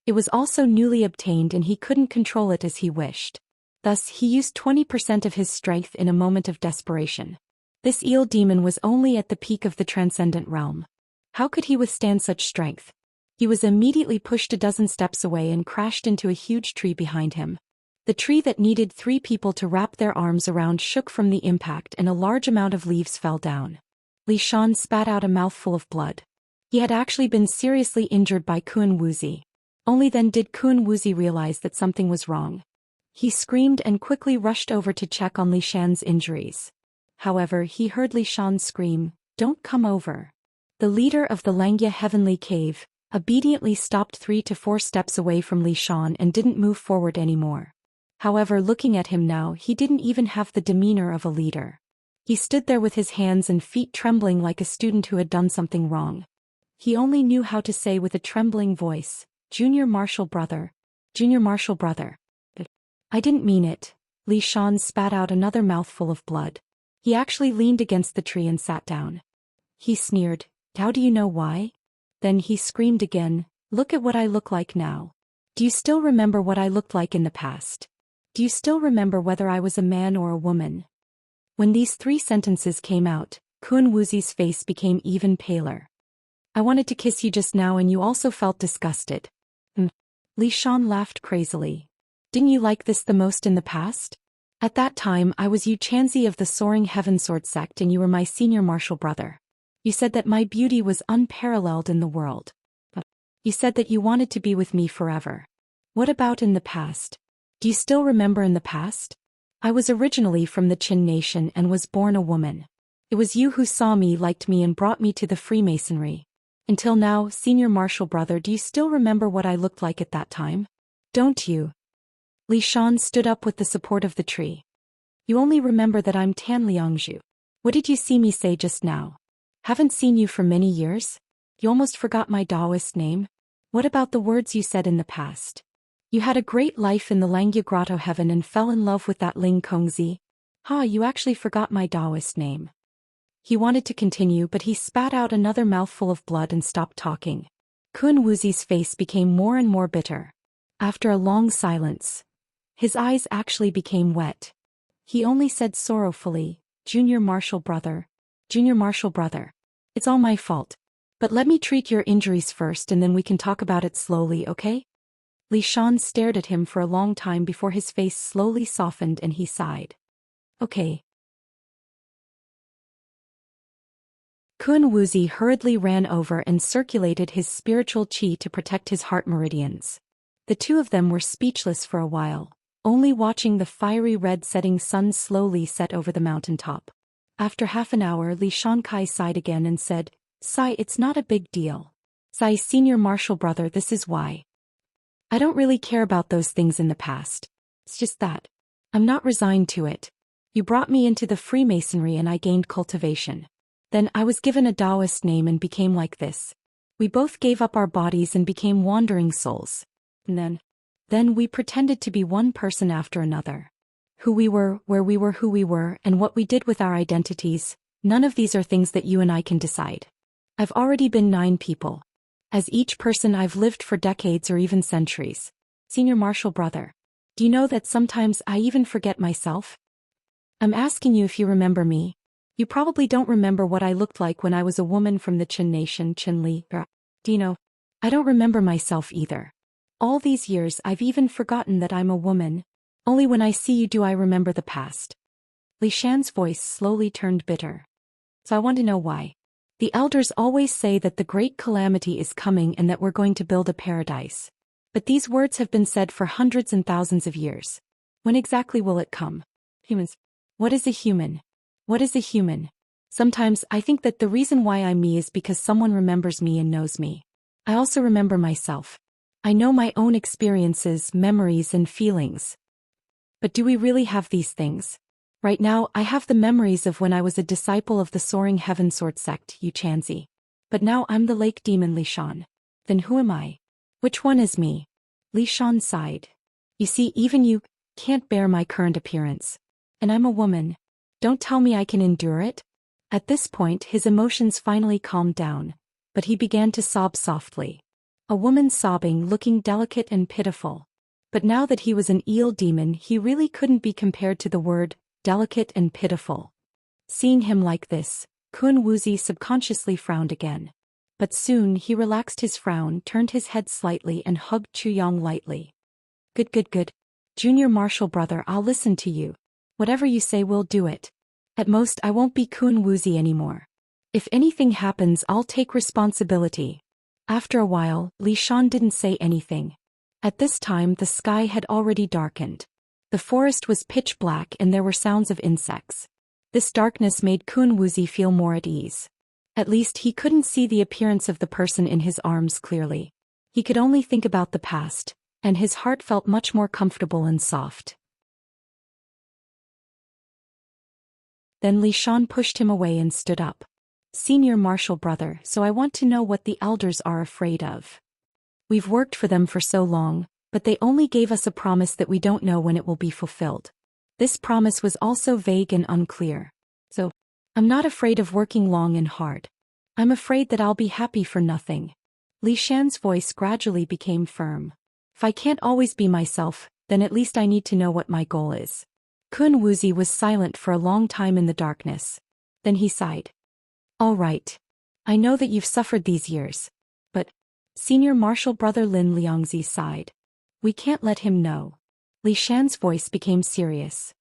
It was also newly obtained and he couldn't control it as he wished. Thus, he used 20% of his strength in a moment of desperation. This eel demon was only at the peak of the transcendent realm. How could he withstand such strength? He was immediately pushed a dozen steps away and crashed into a huge tree behind him. The tree that needed 3 people to wrap their arms around shook from the impact and a large amount of leaves fell down. Li Shan spat out a mouthful of blood. He had actually been seriously injured by Kun Wuzi. Only then did Kun Wuzi realize that something was wrong. He screamed and quickly rushed over to check on Li Shan's injuries. However, he heard Li Shan scream, Don't come over. The leader of the Xianxia Heavenly Cave obediently stopped 3 to 4 steps away from Li Shan and didn't move forward anymore. However, looking at him now, he didn't even have the demeanor of a leader. He stood there with his hands and feet trembling like a student who had done something wrong. He only knew how to say with a trembling voice, Junior martial brother. Junior martial brother. I didn't mean it. Li Shan spat out another mouthful of blood. He actually leaned against the tree and sat down. He sneered, How do you know why? Then he screamed again, Look at what I look like now. Do you still remember what I looked like in the past? Do you still remember whether I was a man or a woman? When these 3 sentences came out, Kun Wuzi's face became even paler. I wanted to kiss you just now and you also felt disgusted. Li Shan laughed crazily. Didn't you like this the most in the past? At that time I was Xianxia of the Soaring Heaven Sword sect and you were my senior martial brother. You said that my beauty was unparalleled in the world. You said that you wanted to be with me forever. What about in the past? Do you still remember in the past? I was originally from the Qin nation and was born a woman. It was you who saw me, liked me and brought me to the Freemasonry. Until now, senior martial brother, do you still remember what I looked like at that time? Don't you? Li Shan stood up with the support of the tree. You only remember that I'm Tan Liangzhu. What did you see me say just now? Haven't seen you for many years? You almost forgot my Daoist name? What about the words you said in the past? You had a great life in the Xianxia Grotto heaven and fell in love with that Ling Kongzi. You actually forgot my Daoist name. He wanted to continue but he spat out another mouthful of blood and stopped talking. Kun Wuzi's face became more and more bitter. After a long silence, his eyes actually became wet. He only said sorrowfully, Junior Marshal Brother. Junior Marshal Brother. It's all my fault. But let me treat your injuries first and then we can talk about it slowly, okay? Li Xian stared at him for a long time before his face slowly softened and he sighed. Okay. Kun Wuxi hurriedly ran over and circulated his spiritual qi to protect his heart meridians. The two of them were speechless for a while, only watching the fiery red setting sun slowly set over the mountaintop. After half an hour, Li Shankai sighed again and said, Sai, it's not a big deal. Sai, Senior Marshal Brother, this is why. I don't really care about those things in the past. It's just that I'm not resigned to it. You brought me into the Freemasonry and I gained cultivation. Then I was given a Daoist name and became like this. We both gave up our bodies and became wandering souls. And then we pretended to be one person after another. Who we were, where we were, who we were, and what we did with our identities, none of these are things that you and I can decide. I've already been 9 people. As each person I've lived for decades or even centuries. Senior Marshal Brother. Do you know that sometimes I even forget myself? I'm asking you if you remember me. You probably don't remember what I looked like when I was a woman from the Qin nation, Qinli. Do you know? I don't remember myself either. All these years I've even forgotten that I'm a woman. Only when I see you do I remember the past. Li Xian's voice slowly turned bitter. So I want to know why. The elders always say that the great calamity is coming and that we're going to build a paradise. But these words have been said for hundreds and thousands of years. When exactly will it come? Humans. What is a human? What is a human? Sometimes I think that the reason why I'm me is because someone remembers me and knows me. I also remember myself. I know my own experiences, memories, and feelings. But do we really have these things? Right now, I have the memories of when I was a disciple of the Soaring Heaven Sword sect, Xianxia. But now I'm the lake demon Li Xian. Then who am I? Which one is me? Li Xian sighed. You see, even you can't bear my current appearance. And I'm a woman. Don't tell me I can endure it. At this point, his emotions finally calmed down, but he began to sob softly. A woman sobbing, looking delicate and pitiful. But now that he was an eel demon, he really couldn't be compared to the word delicate and pitiful. Seeing him like this, Kun Wuxi subconsciously frowned again. But soon he relaxed his frown, turned his head slightly and hugged Chuyang lightly. Good. Junior Marshal Brother, I'll listen to you. Whatever you say, we'll do it. At most, I won't be Kun Wuxi anymore. If anything happens, I'll take responsibility. After a while, Li Xian didn't say anything. At this time, the sky had already darkened. The forest was pitch black and there were sounds of insects. This darkness made Kun Wuxi feel more at ease. At least he couldn't see the appearance of the person in his arms clearly. He could only think about the past, and his heart felt much more comfortable and soft. Then Li Xian pushed him away and stood up. Senior Marshal Brother, so I want to know what the elders are afraid of. We've worked for them for so long, but they only gave us a promise that we don't know when it will be fulfilled. This promise was also vague and unclear. So, I'm not afraid of working long and hard. I'm afraid that I'll be happy for nothing. Li Xian's voice gradually became firm. If I can't always be myself, then at least I need to know what my goal is. Kun Wuxi was silent for a long time in the darkness. Then he sighed. All right. I know that you've suffered these years. But, Senior Marshal Brother Lin Liangzi sighed. We can't let him know. Li Xian's voice became serious.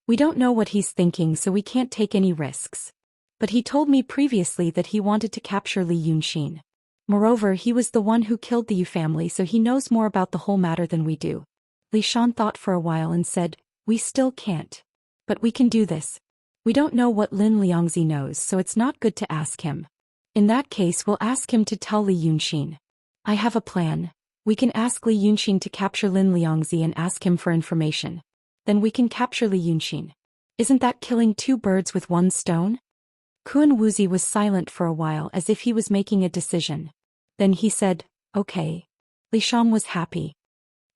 We don't know what he's thinking, so we can't take any risks. But he told me previously that he wanted to capture Li Yunxin. Moreover, he was the one who killed the Yu family, so he knows more about the whole matter than we do. Li Xian thought for a while and said, We still can't. But we can do this. We don't know what Lin Liangzi knows, so it's not good to ask him. In that case, we'll ask him to tell Li Yunxin. I have a plan. We can ask Li Yunxin to capture Lin Liangzi and ask him for information. Then we can capture Li Yunxin. Isn't that killing 2 birds with 1 stone? Kun Wuxi was silent for a while as if he was making a decision. Then he said, Okay. Li Xian was happy.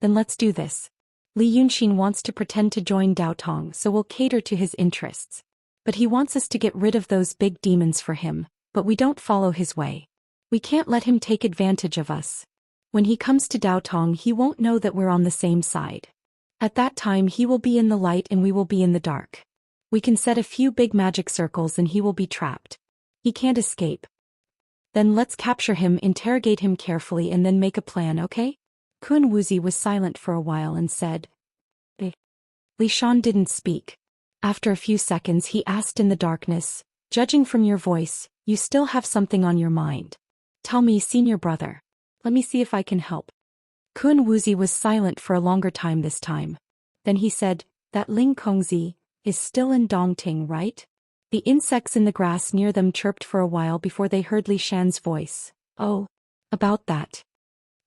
Then let's do this. Li Yunxin wants to pretend to join Daotong, so we'll cater to his interests. But he wants us to get rid of those big demons for him, but we don't follow his way. We can't let him take advantage of us. When he comes to Daotong, he won't know that we're on the same side. At that time he will be in the light and we will be in the dark. We can set a few big magic circles and he will be trapped. He can't escape. Then let's capture him, interrogate him carefully and then make a plan, okay? Kun Wuxia was silent for a while and said, "Eh." Li Shan didn't speak. After a few seconds he asked in the darkness, "Judging from your voice, you still have something on your mind. Tell me, senior brother. Let me see if I can help." Kun Wuxia was silent for a longer time this time. Then he said, "That Ling Kongzi is still in Dongting, right?" The insects in the grass near them chirped for a while before they heard Li Shan's voice. "Oh, about that."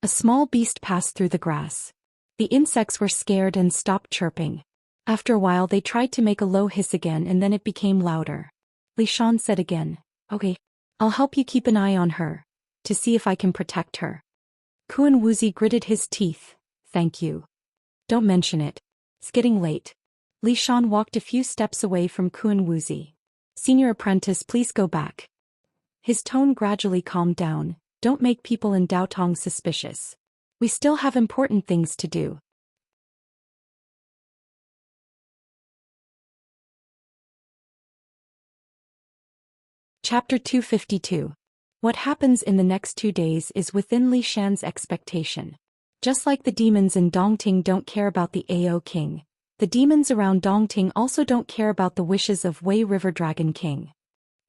A small beast passed through the grass. The insects were scared and stopped chirping. After a while they tried to make a low hiss again and then it became louder. Li Shan said again, "Okay, I'll help you keep an eye on her, to see if I can protect her." Kun Wuxia gritted his teeth, "Thank you. Don't mention it. It's getting late." Li Shan walked a few steps away from Kun Wuxia. "Senior apprentice, please go back." His tone gradually calmed down. "Don't make people in Daotong suspicious. We still have important things to do." Chapter 252. What happens in the next 2 days is within Li Shan's expectation. Just like the demons in Dongting don't care about the Ao King, the demons around Dongting also don't care about the wishes of Wei River Dragon King.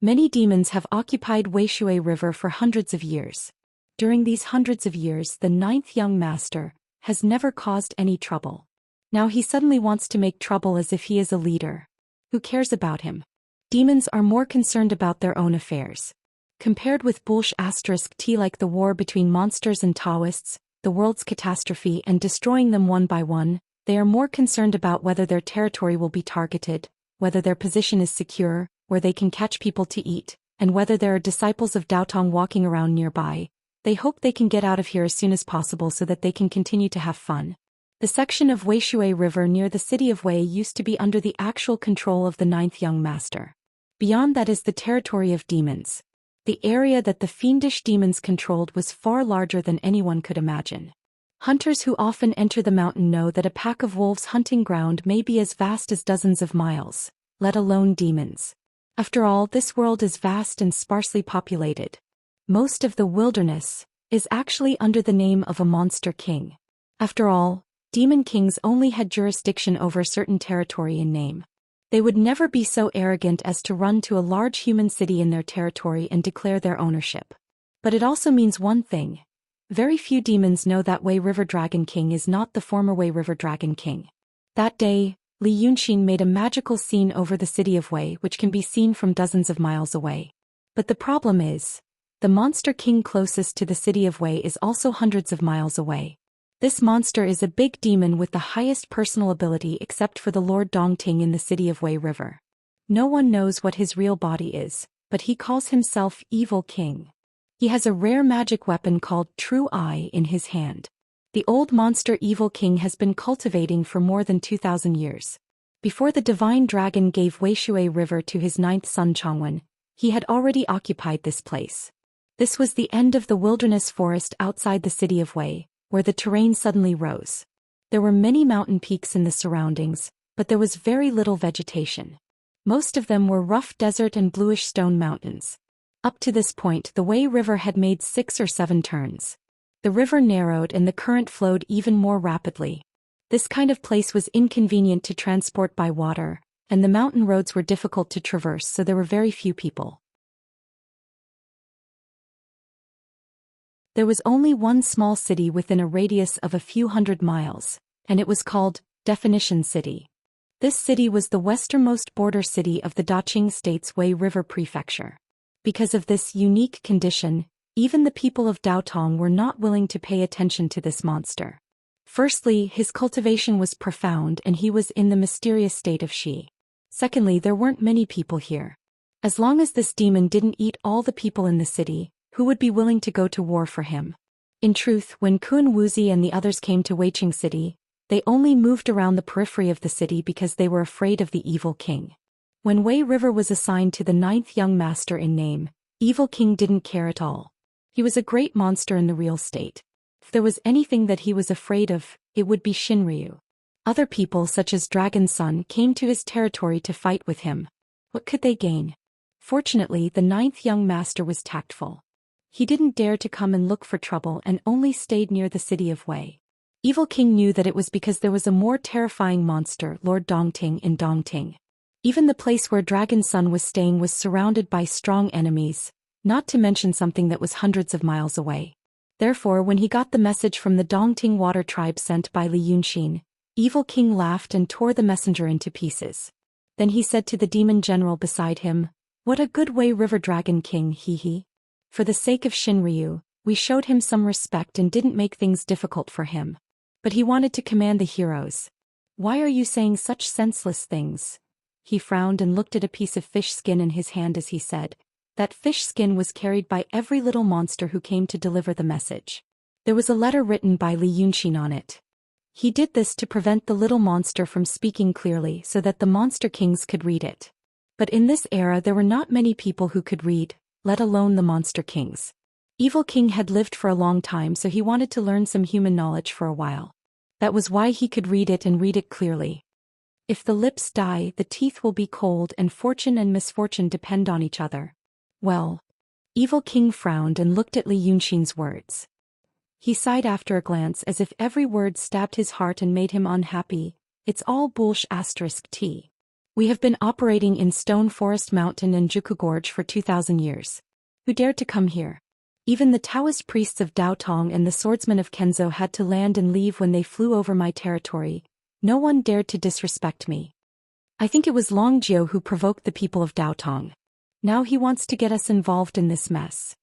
Many demons have occupied Weishui River for hundreds of years. During these hundreds of years, the 9th young master has never caused any trouble. Now he suddenly wants to make trouble as if he is a leader. Who cares about him? Demons are more concerned about their own affairs. Compared with *T like the war between monsters and Daoists, the world's catastrophe and destroying them one by one, they are more concerned about whether their territory will be targeted, whether their position is secure, where they can catch people to eat, and whether there are disciples of Daotong walking around nearby. They hope they can get out of here as soon as possible so that they can continue to have fun. The section of Weishui River near the city of Wei used to be under the actual control of the 9th young master. Beyond that is the territory of demons. The area that the fiendish demons controlled was far larger than anyone could imagine. Hunters who often enter the mountain know that a pack of wolves' hunting ground may be as vast as dozens of miles, let alone demons. After all, this world is vast and sparsely populated. Most of the wilderness is actually under the name of a monster king. After all, demon kings only had jurisdiction over a certain territory in name. They would never be so arrogant as to run to a large human city in their territory and declare their ownership. But it also means one thing. Very few demons know that Wei River Dragon King is not the former Wei River Dragon King. That day, Li Yunxin made a magical scene over the city of Wei which can be seen from dozens of miles away. But the problem is, the monster king closest to the city of Wei is also hundreds of miles away. This monster is a big demon with the highest personal ability except for the Lord Dongting in the city of Wei River. No one knows what his real body is, but he calls himself Evil King. He has a rare magic weapon called True Eye in his hand. The old monster Evil King has been cultivating for more than 2,000 years. Before the divine dragon gave Weishui River to his 9th son Changwen, he had already occupied this place. This was the end of the wilderness forest outside the city of Wei, where the terrain suddenly rose. There were many mountain peaks in the surroundings, but there was very little vegetation. Most of them were rough desert and bluish stone mountains. Up to this point, the Wei River had made 6 or 7 turns. The river narrowed and the current flowed even more rapidly. This kind of place was inconvenient to transport by water, and the mountain roads were difficult to traverse, so there were very few people. There was only one small city within a radius of a few hundred miles, and it was called Definition City. This city was the westernmost border city of the Daqing State's Wei River Prefecture. Because of this unique condition, even the people of Daotong were not willing to pay attention to this monster. Firstly, his cultivation was profound and he was in the mysterious state of Shi. Secondly, there weren't many people here. As long as this demon didn't eat all the people in the city, who would be willing to go to war for him? In truth, when Kun Wuxia and the others came to Weiqing City, they only moved around the periphery of the city because they were afraid of the Evil King. When Wei River was assigned to the 9th young master in name, Evil King didn't care at all. He was a great monster in the real state. If there was anything that he was afraid of, it would be Shinryu. Other people such as Dragon Son came to his territory to fight with him. What could they gain? Fortunately, the ninth young master was tactful. He didn't dare to come and look for trouble and only stayed near the city of Wei. Evil King knew that it was because there was a more terrifying monster, Lord Dongting, in Dongting. Even the place where Dragon Son was staying was surrounded by strong enemies, not to mention something that was hundreds of miles away. Therefore, when he got the message from the Dongting water tribe sent by Li Yunxin, Evil King laughed and tore the messenger into pieces. Then he said to the demon general beside him, "What a good way, River Dragon King, he. For the sake of Shinryu, we showed him some respect and didn't make things difficult for him. But he wanted to command the heroes. Why are you saying such senseless things?" He frowned and looked at a piece of fish skin in his hand as he said, "That fish skin was carried by every little monster who came to deliver the message. There was a letter written by Li Yunxin on it. He did this to prevent the little monster from speaking clearly so that the monster kings could read it. But in this era there were not many people who could read, let alone the monster kings. Evil King had lived for a long time, so he wanted to learn some human knowledge for a while. That was why he could read it and read it clearly. If the lips die, the teeth will be cold, and fortune and misfortune depend on each other. Well." Evil King frowned and looked at Li Yunxin's words. He sighed after a glance as if every word stabbed his heart and made him unhappy. "It's all **T. We have been operating in Stone Forest Mountain and Juku Gorge for 2,000 years. Who dared to come here? Even the Taoist priests of Daotong and the swordsmen of Kenzo had to land and leave when they flew over my territory. No one dared to disrespect me. I think it was Long Jiao who provoked the people of Daotong. Now he wants to get us involved in this mess."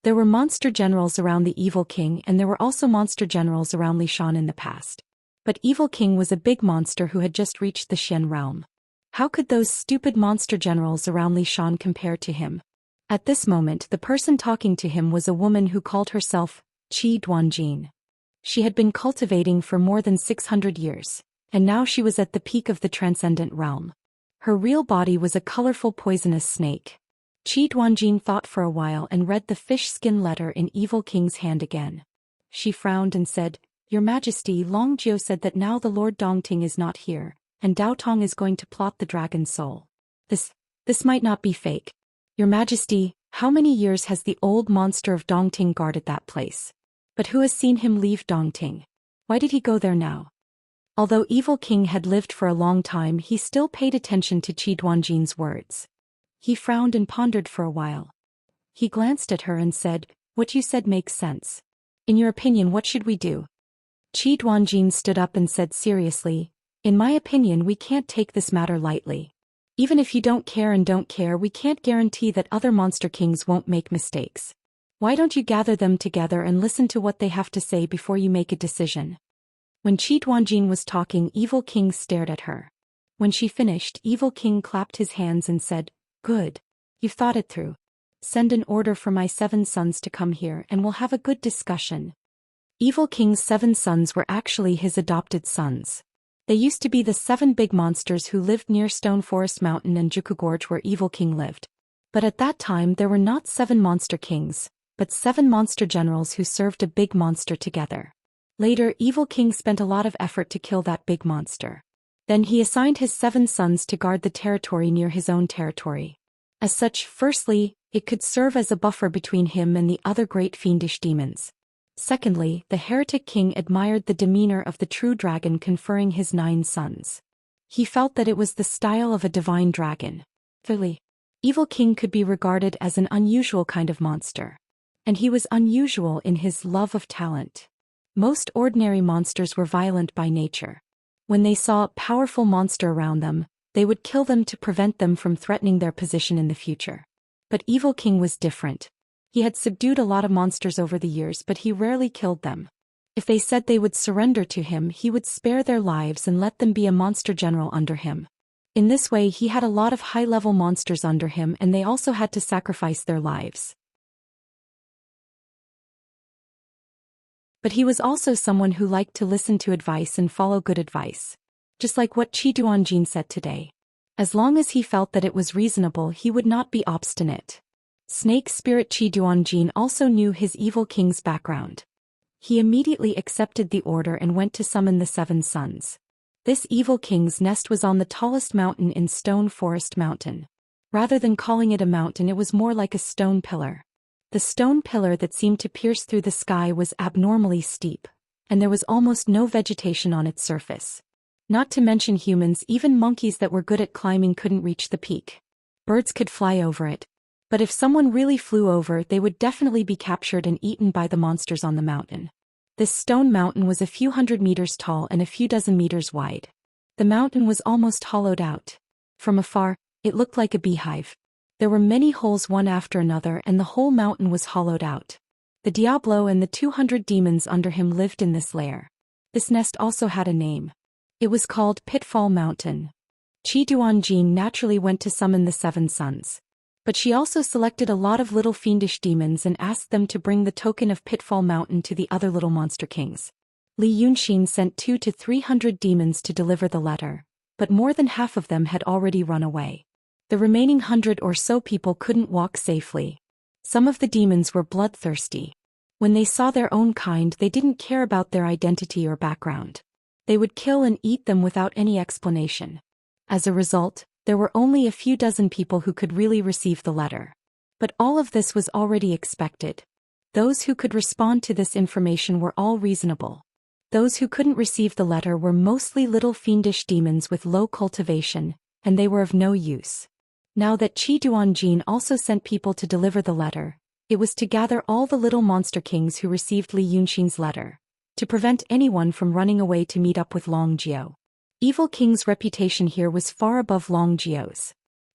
There were monster generals around the Evil King, and there were also monster generals around Li Shan in the past. But Evil King was a big monster who had just reached the Xian realm. How could those stupid monster generals around Li Shan compare to him? At this moment, the person talking to him was a woman who called herself Qi Duanjin. She had been cultivating for more than 600 years, and now she was at the peak of the transcendent realm. Her real body was a colorful poisonous snake. Qi Duanjin thought for a while and read the fish skin letter in Evil King's hand again. She frowned and said, "Your Majesty, Long Jiao said that now the Lord Dongting is not here, and Daotong is going to plot the dragon's soul. This might not be fake. Your Majesty, how many years has the old monster of Dongting guarded that place? But who has seen him leave Dongting? Why did he go there now?" Although Evil King had lived for a long time, he still paid attention to Qi Duanjin's words. He frowned and pondered for a while. He glanced at her and said, "What you said makes sense. In your opinion, what should we do?" Qi Duanjin stood up and said seriously, "In my opinion, we can't take this matter lightly. Even if you don't care, we can't guarantee that other monster kings won't make mistakes. Why don't you gather them together and listen to what they have to say before you make a decision?" When Qi Duanjin was talking, Evil King stared at her. When she finished, Evil King clapped his hands and said, "Good. You've thought it through. Send an order for my 7 sons to come here and we'll have a good discussion." Evil King's 7 sons were actually his adopted sons. They used to be the 7 big monsters who lived near Stone Forest Mountain and Juku Gorge where Evil King lived. But at that time there were not 7 monster kings, but 7 monster generals who served a big monster together. Later, Evil King spent a lot of effort to kill that big monster. Then he assigned his 7 sons to guard the territory near his own territory. As such, firstly, it could serve as a buffer between him and the other great fiendish demons. Secondly, the heretic king admired the demeanor of the true dragon conferring his 9 sons. He felt that it was the style of a divine dragon. Thirdly, Evil King could be regarded as an unusual kind of monster. And he was unusual in his love of talent. Most ordinary monsters were violent by nature. When they saw a powerful monster around them, they would kill them to prevent them from threatening their position in the future. But Evil King was different. He had subdued a lot of monsters over the years, but he rarely killed them. If they said they would surrender to him, he would spare their lives and let them be a monster general under him. In this way, he had a lot of high-level monsters under him, and they also had to sacrifice their lives. But he was also someone who liked to listen to advice and follow good advice. Just like what Qi Duanjin said today. As long as he felt that it was reasonable, he would not be obstinate. Snake Spirit Qi Duanjin also knew his Evil King's background. He immediately accepted the order and went to summon the 7 sons. This evil king's nest was on the tallest mountain in Stone Forest Mountain. Rather than calling it a mountain, it was more like a stone pillar. The stone pillar that seemed to pierce through the sky was abnormally steep, and there was almost no vegetation on its surface. Not to mention humans, even monkeys that were good at climbing couldn't reach the peak. Birds could fly over it, but if someone really flew over, they would definitely be captured and eaten by the monsters on the mountain. This stone mountain was a few hundred meters tall and a few dozen meters wide. The mountain was almost hollowed out. From afar, it looked like a beehive. There were many holes one after another, and the whole mountain was hollowed out. The Diablo and the 200 demons under him lived in this lair. This nest also had a name. It was called Pitfall Mountain. Qi Duanjin naturally went to summon the 7 sons. But she also selected a lot of little fiendish demons and asked them to bring the token of Pitfall Mountain to the other little monster kings. Li Yunxin sent 200 to 300 demons to deliver the letter, but more than half of them had already run away. The remaining 100 or so people couldn't walk safely. Some of the demons were bloodthirsty. When they saw their own kind, they didn't care about their identity or background. They would kill and eat them without any explanation. As a result, there were only a few dozen people who could really receive the letter. But all of this was already expected. Those who could respond to this information were all reasonable. Those who couldn't receive the letter were mostly little fiendish demons with low cultivation, and they were of no use. Now that Qi Duanjin also sent people to deliver the letter, it was to gather all the little monster kings who received Li Yunxin's letter, to prevent anyone from running away to meet up with Long Jiao. Evil King's reputation here was far above Long Jiao's.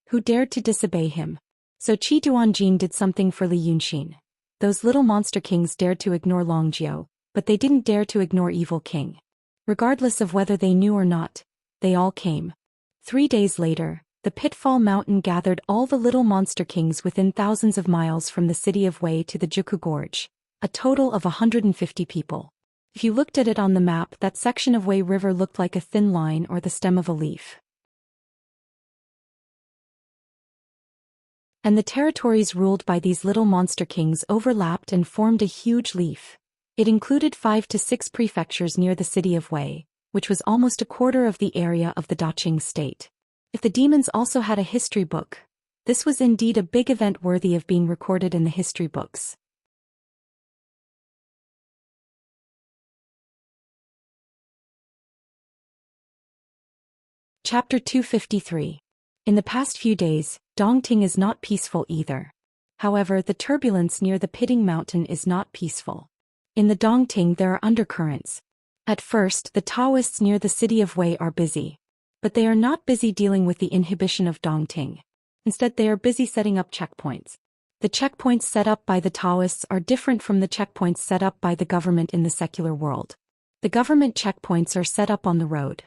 Who dared to disobey him? So Qi Duanjin did something for Li Yunxin. Those little monster kings dared to ignore Long Jiao, but they didn't dare to ignore Evil King. Regardless of whether they knew or not, they all came. 3 days later, the Pitfall Mountain gathered all the little monster kings within thousands of miles from the city of Wei to the Juku Gorge, a total of 150 people. If you looked at it on the map, that section of Wei River looked like a thin line or the stem of a leaf. And the territories ruled by these little monster kings overlapped and formed a huge leaf. It included 5 to 6 prefectures near the city of Wei, which was almost a quarter of the area of the Daqing state. If the demons also had a history book, this was indeed a big event worthy of being recorded in the history books. Chapter 253. In the past few days, Dongting is not peaceful either. However, the turbulence near the Pitting Mountain is not peaceful. In the Dongting there are undercurrents. At first, the Daoists near the city of Wei are busy. But they are not busy dealing with the inhibition of Dongting. Instead, they are busy setting up checkpoints. The checkpoints set up by the Daoists are different from the checkpoints set up by the government in the secular world. The government checkpoints are set up on the road.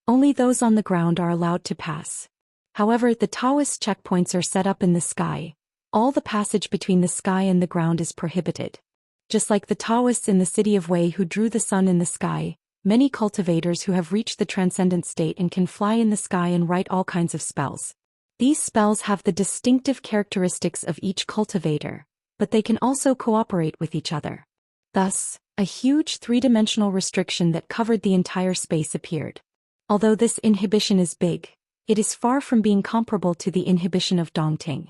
Only those on the ground are allowed to pass. However, the Daoist checkpoints are set up in the sky. All the passage between the sky and the ground is prohibited. Just like the Daoists in the city of Wei who drew the sun in the sky, many cultivators who have reached the transcendent state and can fly in the sky and write all kinds of spells. These spells have the distinctive characteristics of each cultivator, but they can also cooperate with each other. Thus, a huge three-dimensional restriction that covered the entire space appeared. Although this inhibition is big, it is far from being comparable to the inhibition of Dongting.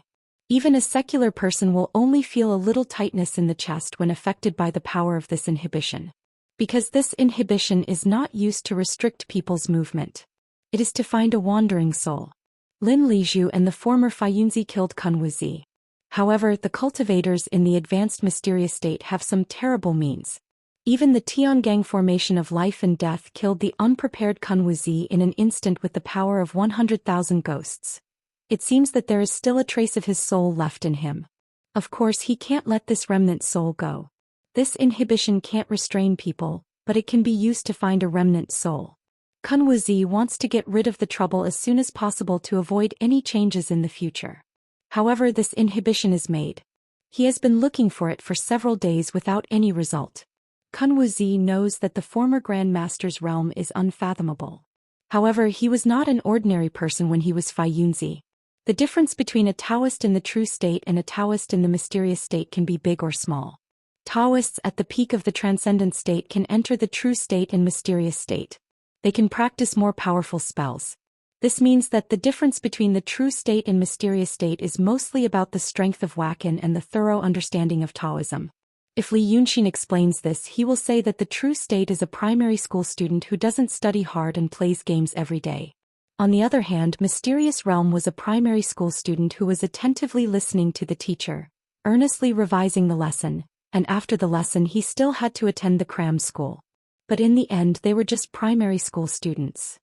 Even a secular person will only feel a little tightness in the chest when affected by the power of this inhibition. Because this inhibition is not used to restrict people's movement. It is to find a wandering soul. Lin Lizhu and the former Faiyunzi killed Kun Wuzi. However, the cultivators in the advanced mysterious state have some terrible means. Even the Tiangang formation of life and death killed the unprepared Kun Wuzi in an instant with the power of 100,000 ghosts. It seems that there is still a trace of his soul left in him. Of course, he can't let this remnant soul go. This inhibition can't restrain people, but it can be used to find a remnant soul. Kun Wuzi wants to get rid of the trouble as soon as possible to avoid any changes in the future. However, this inhibition is made. He has been looking for it for several days without any result. Kun Wuzi knows that the former Grand Master's realm is unfathomable. However, he was not an ordinary person when he was Faiyunzi. The difference between a Taoist in the true state and a Taoist in the mysterious state can be big or small. Taoists at the peak of the transcendent state can enter the true state and mysterious state. They can practice more powerful spells. This means that the difference between the true state and mysterious state is mostly about the strength of Wakan and the thorough understanding of Taoism. If Li Yunxin explains this, he will say that the true state is a primary school student who doesn't study hard and plays games every day. On the other hand, Mysterious Realm was a primary school student who was attentively listening to the teacher, earnestly revising the lesson, and after the lesson he still had to attend the cram school. But in the end they were just primary school students.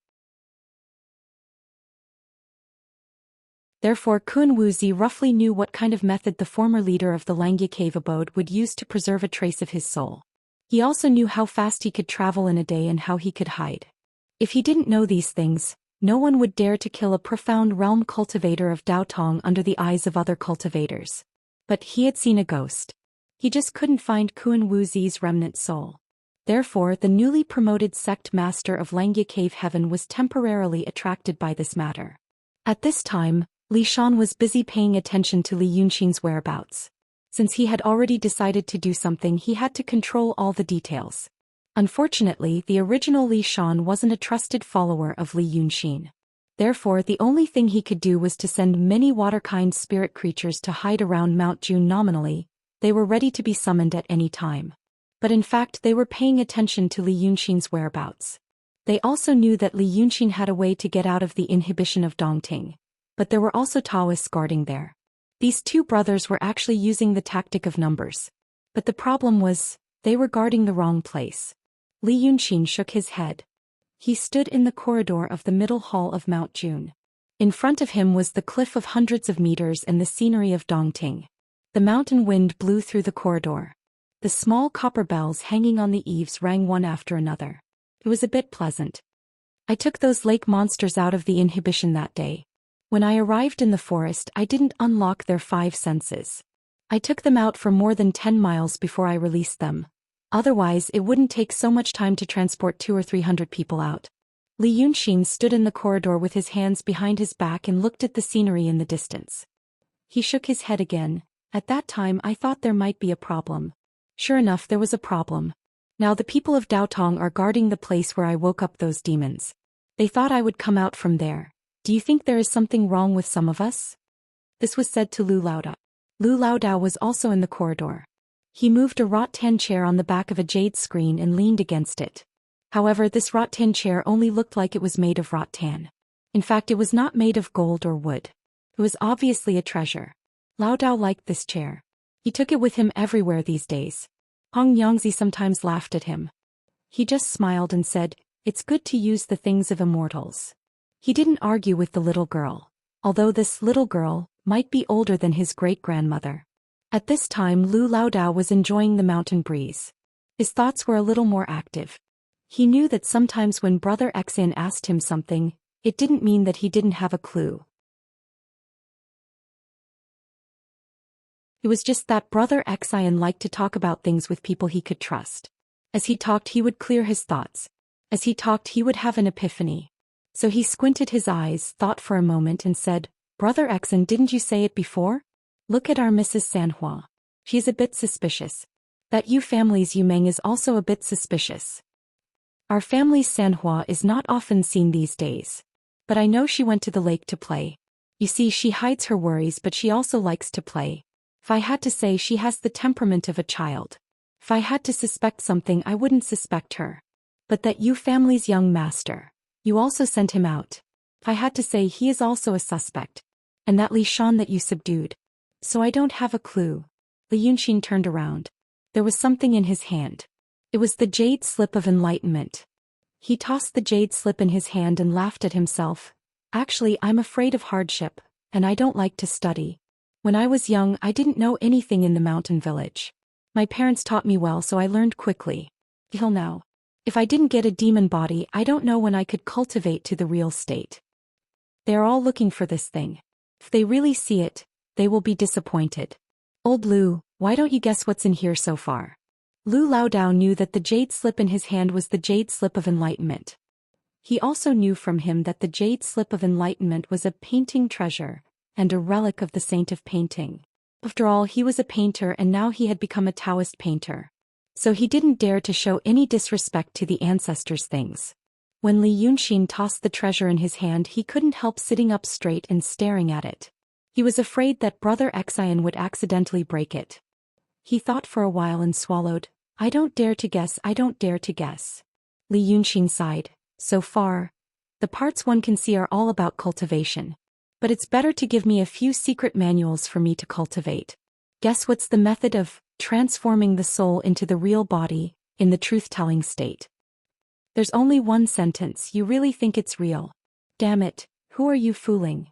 Therefore Kun Wuzi roughly knew what kind of method the former leader of the Langya cave abode would use to preserve a trace of his soul. He also knew how fast he could travel in a day and how he could hide. If he didn't know these things, no one would dare to kill a profound realm cultivator of Daotong under the eyes of other cultivators. But he had seen a ghost. He just couldn't find Kun Wuzi's remnant soul. Therefore the newly promoted sect master of Langya Cave Heaven was temporarily attracted by this matter. At this time, Li Shan was busy paying attention to Li Yunxin's whereabouts. Since he had already decided to do something, he had to control all the details. Unfortunately, the original Li Shan wasn't a trusted follower of Li Yunxin. Therefore the only thing he could do was to send many water-kind spirit creatures to hide around Mount June nominally. They were ready to be summoned at any time. But in fact they were paying attention to Li Yunxin's whereabouts. They also knew that Li Yunxin had a way to get out of the inhibition of Dongting. But there were also Taoists guarding there. These two brothers were actually using the tactic of numbers. But the problem was, they were guarding the wrong place. Li Yunxin shook his head. He stood in the corridor of the middle hall of Mount June. In front of him was the cliff of hundreds of meters and the scenery of Dongting. The mountain wind blew through the corridor. The small copper bells hanging on the eaves rang one after another. It was a bit pleasant. I took those lake monsters out of the inhibition that day. When I arrived in the forest, I didn't unlock their 5 senses. I took them out for more than 10 miles before I released them. Otherwise, it wouldn't take so much time to transport 200 or 300 people out. Li Yunxin stood in the corridor with his hands behind his back and looked at the scenery in the distance. He shook his head again. At that time I thought there might be a problem. Sure enough, there was a problem. Now the people of Daotong are guarding the place where I woke up those demons. They thought I would come out from there. Do you think there is something wrong with some of us? This was said to Lu Laodao. Lu Laodao was also in the corridor. He moved a rattan chair on the back of a jade screen and leaned against it. However, this rattan chair only looked like it was made of rattan. In fact, it was not made of gold or wood. It was obviously a treasure. Laodao liked this chair. He took it with him everywhere these days. Hong Yangzi sometimes laughed at him. He just smiled and said, "It's good to use the things of immortals." He didn't argue with the little girl, although this little girl might be older than his great-grandmother. At this time Lu Laodao was enjoying the mountain breeze. His thoughts were a little more active. He knew that sometimes when Brother Xian asked him something, it didn't mean that he didn't have a clue. It was just that Brother Xian liked to talk about things with people he could trust. As he talked he would clear his thoughts. As he talked he would have an epiphany. So he squinted his eyes, thought for a moment and said, "Brother Xian, didn't you say it before? Look at our Mrs. Sanhua. She's a bit suspicious. That you family's Yumeng is also a bit suspicious. Our family's Sanhua is not often seen these days. But I know she went to the lake to play. You see, she hides her worries but she also likes to play. If I had to say, she has the temperament of a child. If I had to suspect something I wouldn't suspect her. But that you family's young master. You also sent him out. If I had to say, he is also a suspect. And that Li Shan that you subdued. So I don't have a clue." Li Yunxin turned around. There was something in his hand. It was the jade slip of enlightenment. He tossed the jade slip in his hand and laughed at himself. "Actually, I'm afraid of hardship, and I don't like to study. When I was young I didn't know anything in the mountain village. My parents taught me well, so I learned quickly. Till now. If I didn't get a demon body, I don't know when I could cultivate to the real state. They are all looking for this thing. If they really see it, they will be disappointed. Old Lu, why don't you guess what's in here so far?" Lu Laodao knew that the jade slip in his hand was the jade slip of enlightenment. He also knew from him that the jade slip of enlightenment was a painting treasure, and a relic of the saint of painting. After all, he was a painter and now he had become a Taoist painter. So he didn't dare to show any disrespect to the ancestors' things. When Li Yunxin tossed the treasure in his hand, he couldn't help sitting up straight and staring at it. He was afraid that Brother Xian would accidentally break it. He thought for a while and swallowed. I don't dare to guess, I don't dare to guess. Li Yunxin sighed. So far, the parts one can see are all about cultivation. But it's better to give me a few secret manuals for me to cultivate. Guess what's the method of transforming the soul into the real body, in the truth-telling state? There's only one sentence. You really think it's real? Damn it, who are you fooling?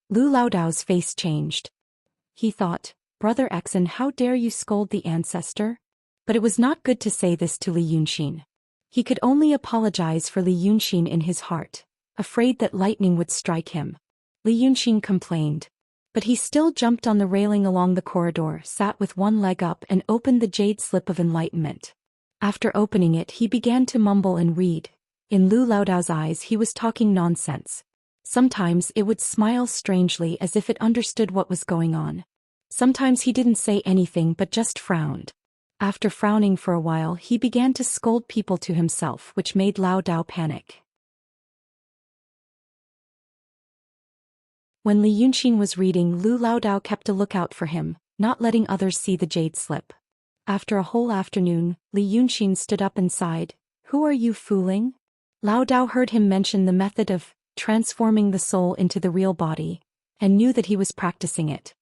Lu Laodao's face changed. He thought, Brother Xian, how dare you scold the ancestor? But it was not good to say this to Li Yunxin. He could only apologize for Li Yunxin in his heart, afraid that lightning would strike him. Li Yunxin complained. But he still jumped on the railing along the corridor, sat with one leg up and opened the jade slip of enlightenment. After opening it, he began to mumble and read. In Lu Laodao's eyes, he was talking nonsense. Sometimes it would smile strangely as if it understood what was going on. Sometimes he didn't say anything but just frowned. After frowning for a while, he began to scold people to himself, which made Laodao panic. When Li Yunxin was reading, Lu Laodao kept a lookout for him, not letting others see the jade slip. After a whole afternoon, Li Yunxin stood up and sighed. Who are you fooling? Laodao heard him mention the method of transforming the soul into the real body, and knew that he was practicing it.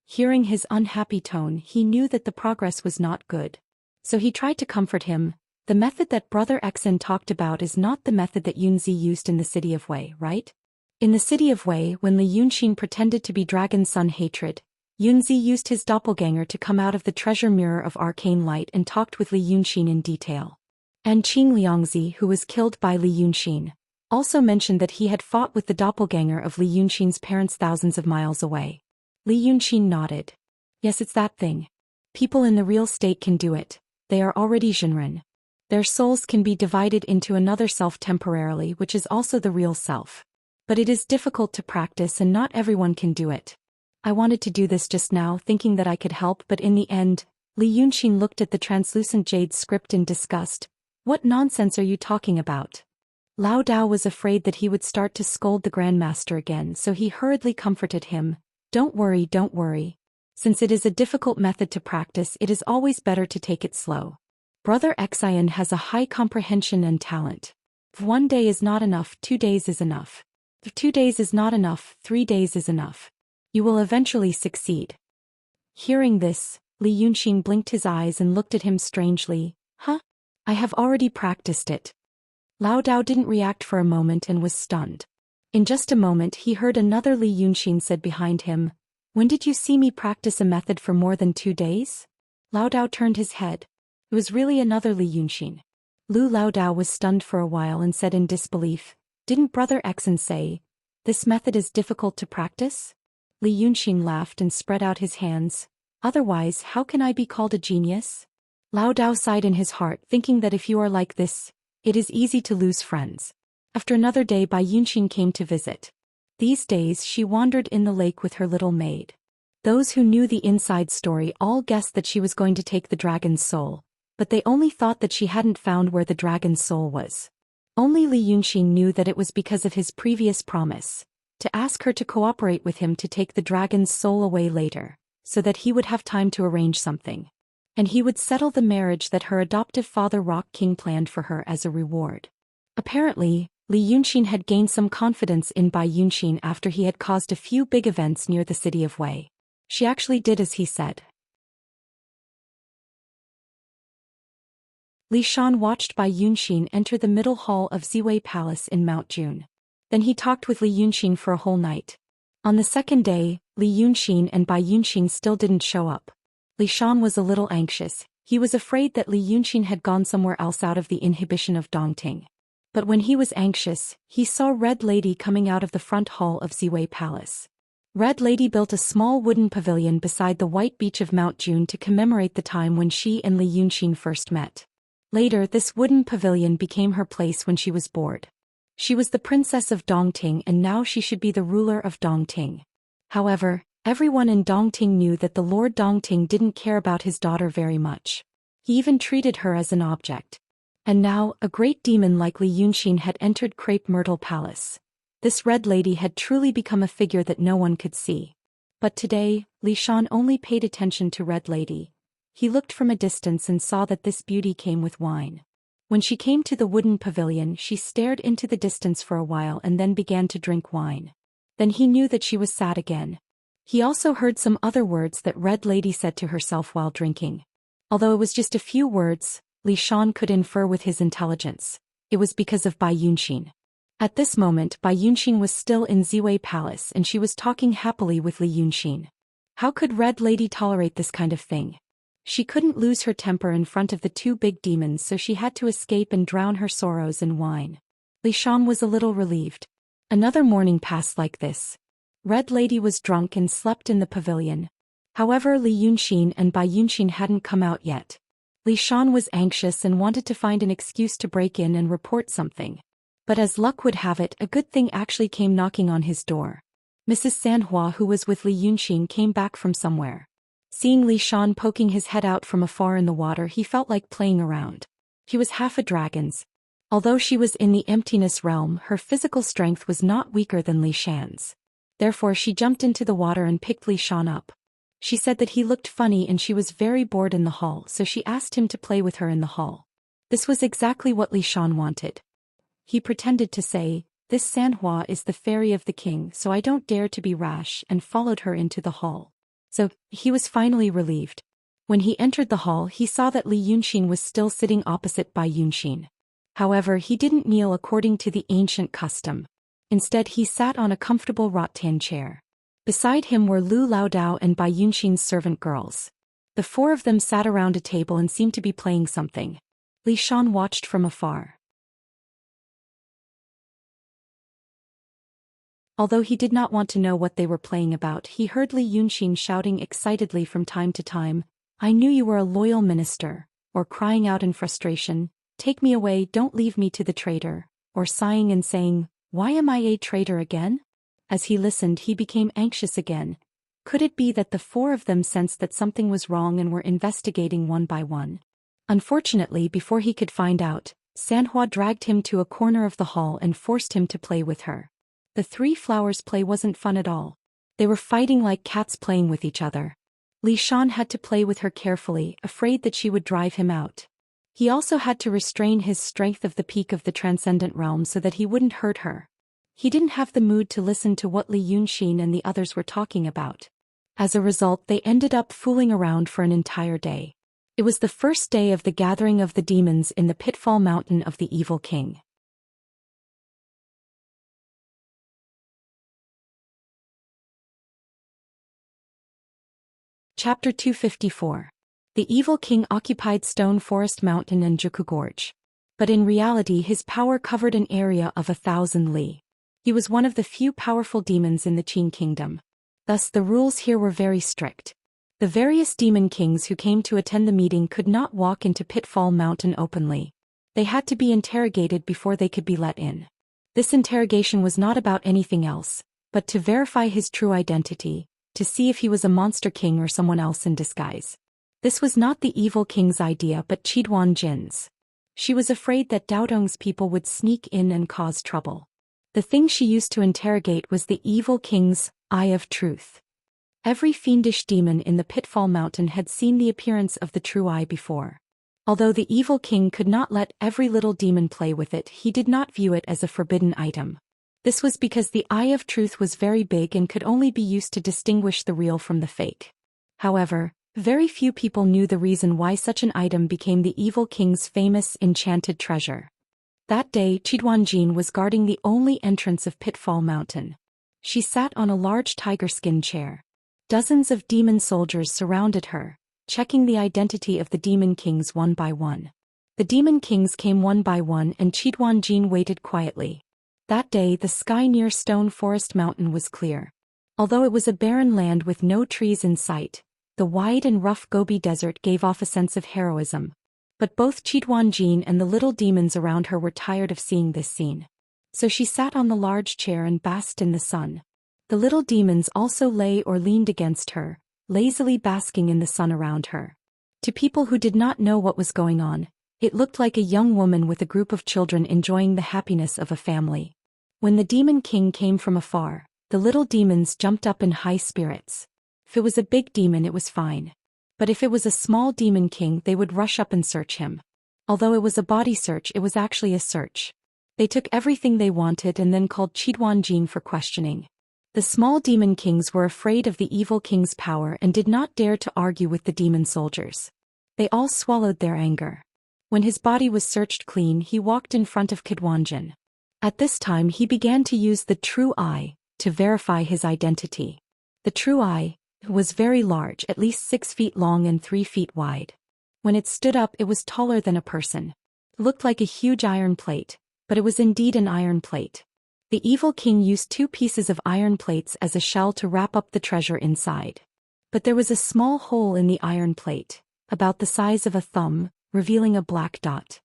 Hearing his unhappy tone, he knew that the progress was not good. So he tried to comfort him. The method that Brother Xian talked about is not the method that Yunzi used in the city of Wei, right? In the city of Wei, when Li Yunxin pretended to be Dragon Sun Hatred, Yunzi used his doppelganger to come out of the treasure mirror of arcane light and talked with Li Yunxin in detail. And Qing Liangzi, who was killed by Li Yunxin, also mentioned that he had fought with the doppelganger of Li Yunxin's parents thousands of miles away. Li Yunxin nodded. Yes, it's that thing. People in the real state can do it. They are already Zhenren. Their souls can be divided into another self temporarily, which is also the real self. But it is difficult to practice and not everyone can do it. I wanted to do this just now, thinking that I could help, but in the end, Li Yunxin looked at the translucent jade script in disgust. What nonsense are you talking about? Lao Dao was afraid that he would start to scold the Grandmaster again, so he hurriedly comforted him. Don't worry, don't worry. Since it is a difficult method to practice, it is always better to take it slow. Brother Xian has a high comprehension and talent. If 1 day is not enough, 2 days is enough. If 2 days is not enough, 3 days is enough. You will eventually succeed. Hearing this, Li Yunxin blinked his eyes and looked at him strangely. Huh? I have already practiced it. Lao Dao didn't react for a moment and was stunned. In just a moment he heard another Li Yunxin said behind him, When did you see me practice a method for more than 2 days? Lao Dao turned his head. It was really another Li Yunxin. Lu Lao Dao was stunned for a while and said in disbelief, Didn't Brother Xian say, this method is difficult to practice? Li Yunxin laughed and spread out his hands. Otherwise, how can I be called a genius? Lao Dao sighed in his heart, thinking that if you are like this, it is easy to lose friends. After another day, Bai Yunxin came to visit. These days she wandered in the lake with her little maid. Those who knew the inside story all guessed that she was going to take the dragon's soul, but they only thought that she hadn't found where the dragon's soul was. Only Li Yunxin knew that it was because of his previous promise, to ask her to cooperate with him to take the dragon's soul away later, so that he would have time to arrange something. And he would settle the marriage that her adoptive father Rock King planned for her as a reward. Apparently, Li Yunxin had gained some confidence in Bai Yunxin after he had caused a few big events near the city of Wei. She actually did as he said. Li Shan watched Bai Yunxin enter the middle hall of Ziwei Palace in Mount Jun. Then he talked with Li Yunxin for a whole night. On the second day, Li Yunxin and Bai Yunxin still didn't show up. Li Shan was a little anxious. He was afraid that Li Yunxin had gone somewhere else out of the inhibition of Dongting. But when he was anxious, he saw Red Lady coming out of the front hall of Ziwei Palace. Red Lady built a small wooden pavilion beside the white beach of Mount Jun to commemorate the time when she and Li Yunxin first met. Later, this wooden pavilion became her place when she was bored. She was the princess of Dongting and now she should be the ruler of Dongting. However, Everyone in Dongting knew that the Lord Dongting didn't care about his daughter very much. He even treated her as an object. And now, a great demon like Li Yunxin had entered Crepe Myrtle Palace. This red lady had truly become a figure that no one could see. But today, Li Shan only paid attention to Red Lady. He looked from a distance and saw that this beauty came with wine. When she came to the wooden pavilion, she stared into the distance for a while and then began to drink wine. Then he knew that she was sad again. He also heard some other words that Red Lady said to herself while drinking. Although it was just a few words, Li Shan could infer with his intelligence. It was because of Bai Yunxin. At this moment, Bai Yunxin was still in Ziwei Palace and she was talking happily with Li Yunxin. How could Red Lady tolerate this kind of thing? She couldn't lose her temper in front of the two big demons, so she had to escape and drown her sorrows in wine. Li Shan was a little relieved. Another morning passed like this. Red Lady was drunk and slept in the pavilion. However, Li Yunxin and Bai Yunxin hadn't come out yet. Li Shan was anxious and wanted to find an excuse to break in and report something. But as luck would have it, a good thing actually came knocking on his door. Mrs. Sanhua, who was with Li Yunxin, came back from somewhere. Seeing Li Shan poking his head out from afar in the water, he felt like playing around. He was half a dragon's. Although she was in the emptiness realm, her physical strength was not weaker than Li Shan's. Therefore she jumped into the water and picked Li Shan up. She said that he looked funny and she was very bored in the hall, so she asked him to play with her in the hall. This was exactly what Li Shan wanted. He pretended to say, "This Sanhua is the fairy of the king, so I don't dare to be rash," and followed her into the hall. So, he was finally relieved. When he entered the hall, he saw that Li Yunxin was still sitting opposite Bai Yunxin. However, he didn't kneel according to the ancient custom. Instead, he sat on a comfortable rattan chair. Beside him were Lu Laodao and Bai Yunxin's servant girls. The four of them sat around a table and seemed to be playing something. Li Shan watched from afar. Although he did not want to know what they were playing about, he heard Li Yunxin shouting excitedly from time to time, "I knew you were a loyal minister," or crying out in frustration, "Take me away, don't leave me to the traitor," or sighing and saying, "Why am I a traitor again?" As he listened, he became anxious again. Could it be that the four of them sensed that something was wrong and were investigating one by one? Unfortunately, before he could find out, Sanhua dragged him to a corner of the hall and forced him to play with her. The three flowers play wasn't fun at all. They were fighting like cats playing with each other. Li Shan had to play with her carefully, afraid that she would drive him out. He also had to restrain his strength of the peak of the transcendent realm so that he wouldn't hurt her. He didn't have the mood to listen to what Li Yunxin and the others were talking about. As a result, they ended up fooling around for an entire day. It was the first day of the gathering of the demons in the Pitfall Mountain of the Evil King. Chapter 254. The Evil King occupied Stone Forest Mountain and Juku Gorge. But in reality his power covered an area of 1,000 li. He was one of the few powerful demons in the Qin Kingdom. Thus the rules here were very strict. The various demon kings who came to attend the meeting could not walk into Pitfall Mountain openly. They had to be interrogated before they could be let in. This interrogation was not about anything else, but to verify his true identity, to see if he was a monster king or someone else in disguise. This was not the evil king's idea but Qidhuan Jin's. She was afraid that Daodong's people would sneak in and cause trouble. The thing she used to interrogate was the evil king's eye of truth. Every fiendish demon in the Pitfall Mountain had seen the appearance of the true eye before. Although the evil king could not let every little demon play with it, he did not view it as a forbidden item. This was because the eye of truth was very big and could only be used to distinguish the real from the fake. However, very few people knew the reason why such an item became the evil king's famous enchanted treasure. That day, Qidhuan Jin was guarding the only entrance of Pitfall Mountain. She sat on a large tiger skin chair. Dozens of demon soldiers surrounded her, checking the identity of the demon kings one by one. The demon kings came one by one and Qidhuan Jin waited quietly. That day the sky near Stone Forest Mountain was clear. Although it was a barren land with no trees in sight, the wide and rough Gobi Desert gave off a sense of heroism. But both Qidhuan Jin and the little demons around her were tired of seeing this scene. So she sat on the large chair and basked in the sun. The little demons also lay or leaned against her, lazily basking in the sun around her. To people who did not know what was going on, it looked like a young woman with a group of children enjoying the happiness of a family. When the demon king came from afar, the little demons jumped up in high spirits. If it was a big demon, it was fine. But if it was a small demon king, they would rush up and search him. Although it was a body search, it was actually a search. They took everything they wanted and then called Qidhuanjin for questioning. The small demon kings were afraid of the evil king's power and did not dare to argue with the demon soldiers. They all swallowed their anger. When his body was searched clean, he walked in front of Qidhuanjin. At this time he began to use the true eye to verify his identity. The true eye was very large, at least 6 feet long and 3 feet wide. When it stood up, it was taller than a person. It looked like a huge iron plate, but it was indeed an iron plate. The evil king used 2 pieces of iron plates as a shell to wrap up the treasure inside. But there was a small hole in the iron plate, about the size of a thumb, revealing a black dot.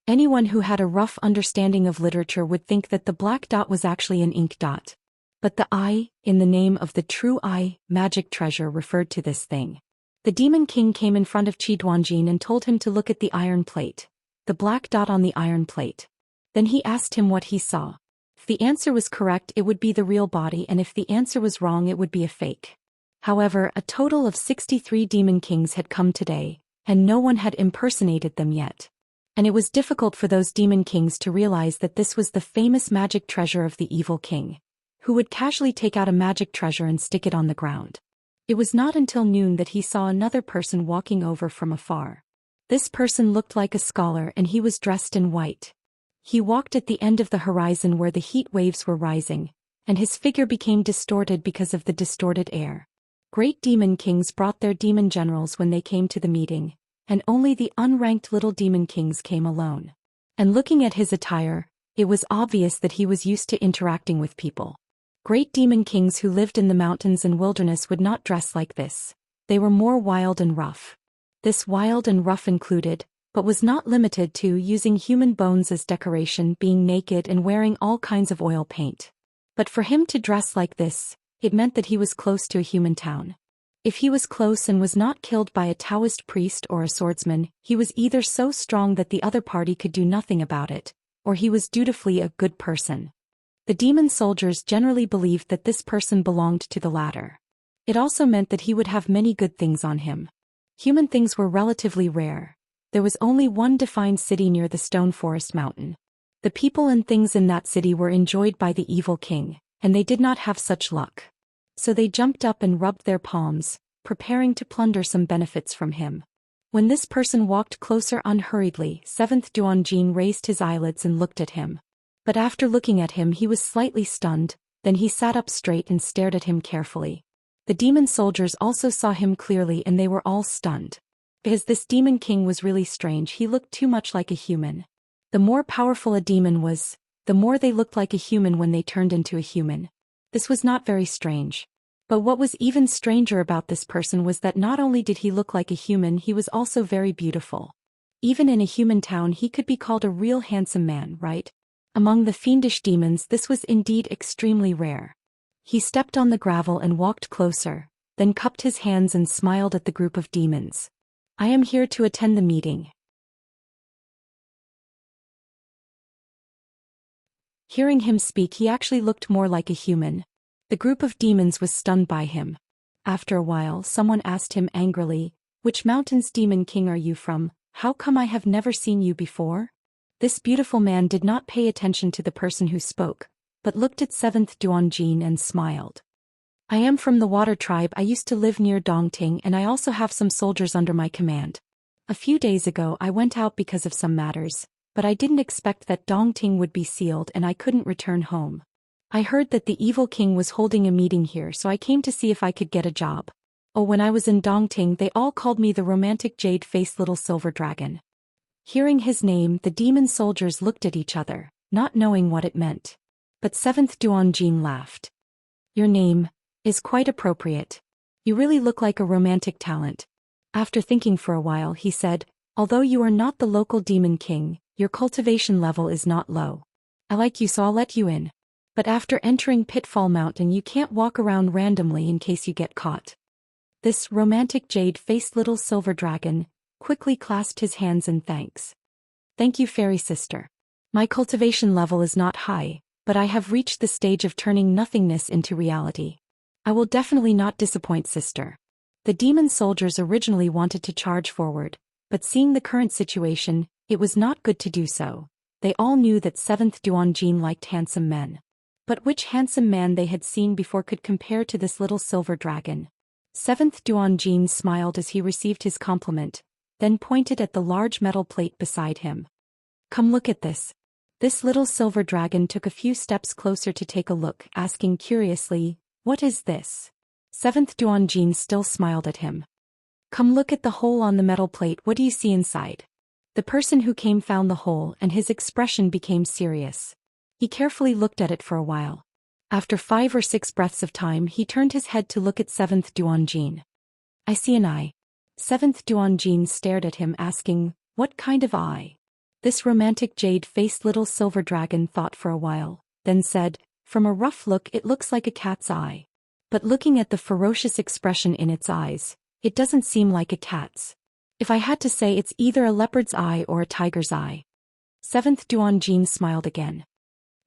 Anyone who had a rough understanding of literature would think that the black dot was actually an ink dot. But the eye, in the name of the true eye, magic treasure, referred to this thing. The demon king came in front of Qidhuanjin and told him to look at the iron plate, the black dot on the iron plate. Then he asked him what he saw. If the answer was correct, it would be the real body, and if the answer was wrong, it would be a fake. However, a total of 63 demon kings had come today, and no one had impersonated them yet. And it was difficult for those demon kings to realize that this was the famous magic treasure of the evil king, who would casually take out a magic treasure and stick it on the ground. It was not until noon that he saw another person walking over from afar. This person looked like a scholar, and he was dressed in white. He walked at the end of the horizon where the heat waves were rising, and his figure became distorted because of the distorted air. Great demon kings brought their demon generals when they came to the meeting, and only the unranked little demon kings came alone. And looking at his attire, it was obvious that he was used to interacting with people. Great demon kings who lived in the mountains and wilderness would not dress like this. They were more wild and rough. This wild and rough included, but was not limited to, using human bones as decoration, being naked and wearing all kinds of oil paint. But for him to dress like this, it meant that he was close to a human town. If he was close and was not killed by a Daoist priest or a swordsman, he was either so strong that the other party could do nothing about it, or he was dutifully a good person. The demon soldiers generally believed that this person belonged to the latter. It also meant that he would have many good things on him. Human things were relatively rare. There was only one defined city near the Stone Forest Mountain. The people and things in that city were enjoyed by the evil king, and they did not have such luck. So they jumped up and rubbed their palms, preparing to plunder some benefits from him. When this person walked closer unhurriedly, 7th Duanjin raised his eyelids and looked at him. But after looking at him, he was slightly stunned, then he sat up straight and stared at him carefully. The demon soldiers also saw him clearly, and they were all stunned. Because this demon king was really strange. He looked too much like a human. The more powerful a demon was, the more they looked like a human when they turned into a human. This was not very strange. But what was even stranger about this person was that not only did he look like a human, he was also very beautiful. Even in a human town, he could be called a real handsome man, right? Among the fiendish demons, this was indeed extremely rare. He stepped on the gravel and walked closer, then cupped his hands and smiled at the group of demons. I am here to attend the meeting. Hearing him speak, he actually looked more like a human. The group of demons was stunned by him. After a while, someone asked him angrily, "Which mountain's demon king are you from? How come I have never seen you before?" This beautiful man did not pay attention to the person who spoke, but looked at 7th Duanjin and smiled. "I am from the Water Tribe. I used to live near Dongting, and I also have some soldiers under my command. A few days ago I went out because of some matters, but I didn't expect that Dongting would be sealed and I couldn't return home. I heard that the evil king was holding a meeting here, so I came to see if I could get a job. Oh, when I was in Dongting, they all called me the romantic jade-faced little silver dragon." Hearing his name, the demon soldiers looked at each other, not knowing what it meant. But 7th Duanjin laughed. "Your name is quite appropriate. You really look like a romantic talent." After thinking for a while, he said, "Although you are not the local demon king, your cultivation level is not low. I like you so I'll let you in. But after entering Pitfall Mountain you can't walk around randomly in case you get caught. This romantic jade-faced little silver dragon quickly clasped his hands in thanks. Thank you, fairy sister. My cultivation level is not high, but I have reached the stage of turning nothingness into reality. I will definitely not disappoint, sister. The demon soldiers originally wanted to charge forward, but seeing the current situation, it was not good to do so. They all knew that 7th Duanjin liked handsome men. But which handsome man they had seen before could compare to this little silver dragon? 7th Duanjin smiled as he received his compliment, then pointed at the large metal plate beside him. Come look at this. This little silver dragon took a few steps closer to take a look, asking curiously, what is this? 7th Duanjin still smiled at him. Come look at the hole on the metal plate, what do you see inside? The person who came found the hole and his expression became serious. He carefully looked at it for a while. After 5 or 6 breaths of time he turned his head to look at 7th Duanjin. I see an eye. 7th Duanjin stared at him asking, what kind of eye? This romantic jade-faced little silver dragon thought for a while, then said, from a rough look it looks like a cat's eye. But looking at the ferocious expression in its eyes, it doesn't seem like a cat's. If I had to say it's either a leopard's eye or a tiger's eye. 7th Duanjin smiled again.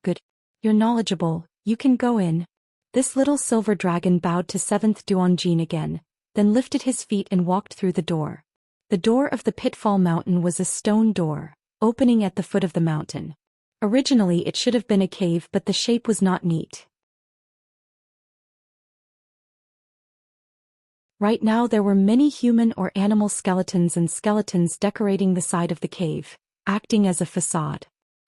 Good. You're knowledgeable, you can go in. This little silver dragon bowed to 7th Duanjin again, then lifted his feet and walked through the door. The door of the Pitfall Mountain was a stone door, opening at the foot of the mountain. Originally it should have been a cave, but the shape was not neat. Right now there were many human or animal skeletons and skeletons decorating the side of the cave, acting as a facade.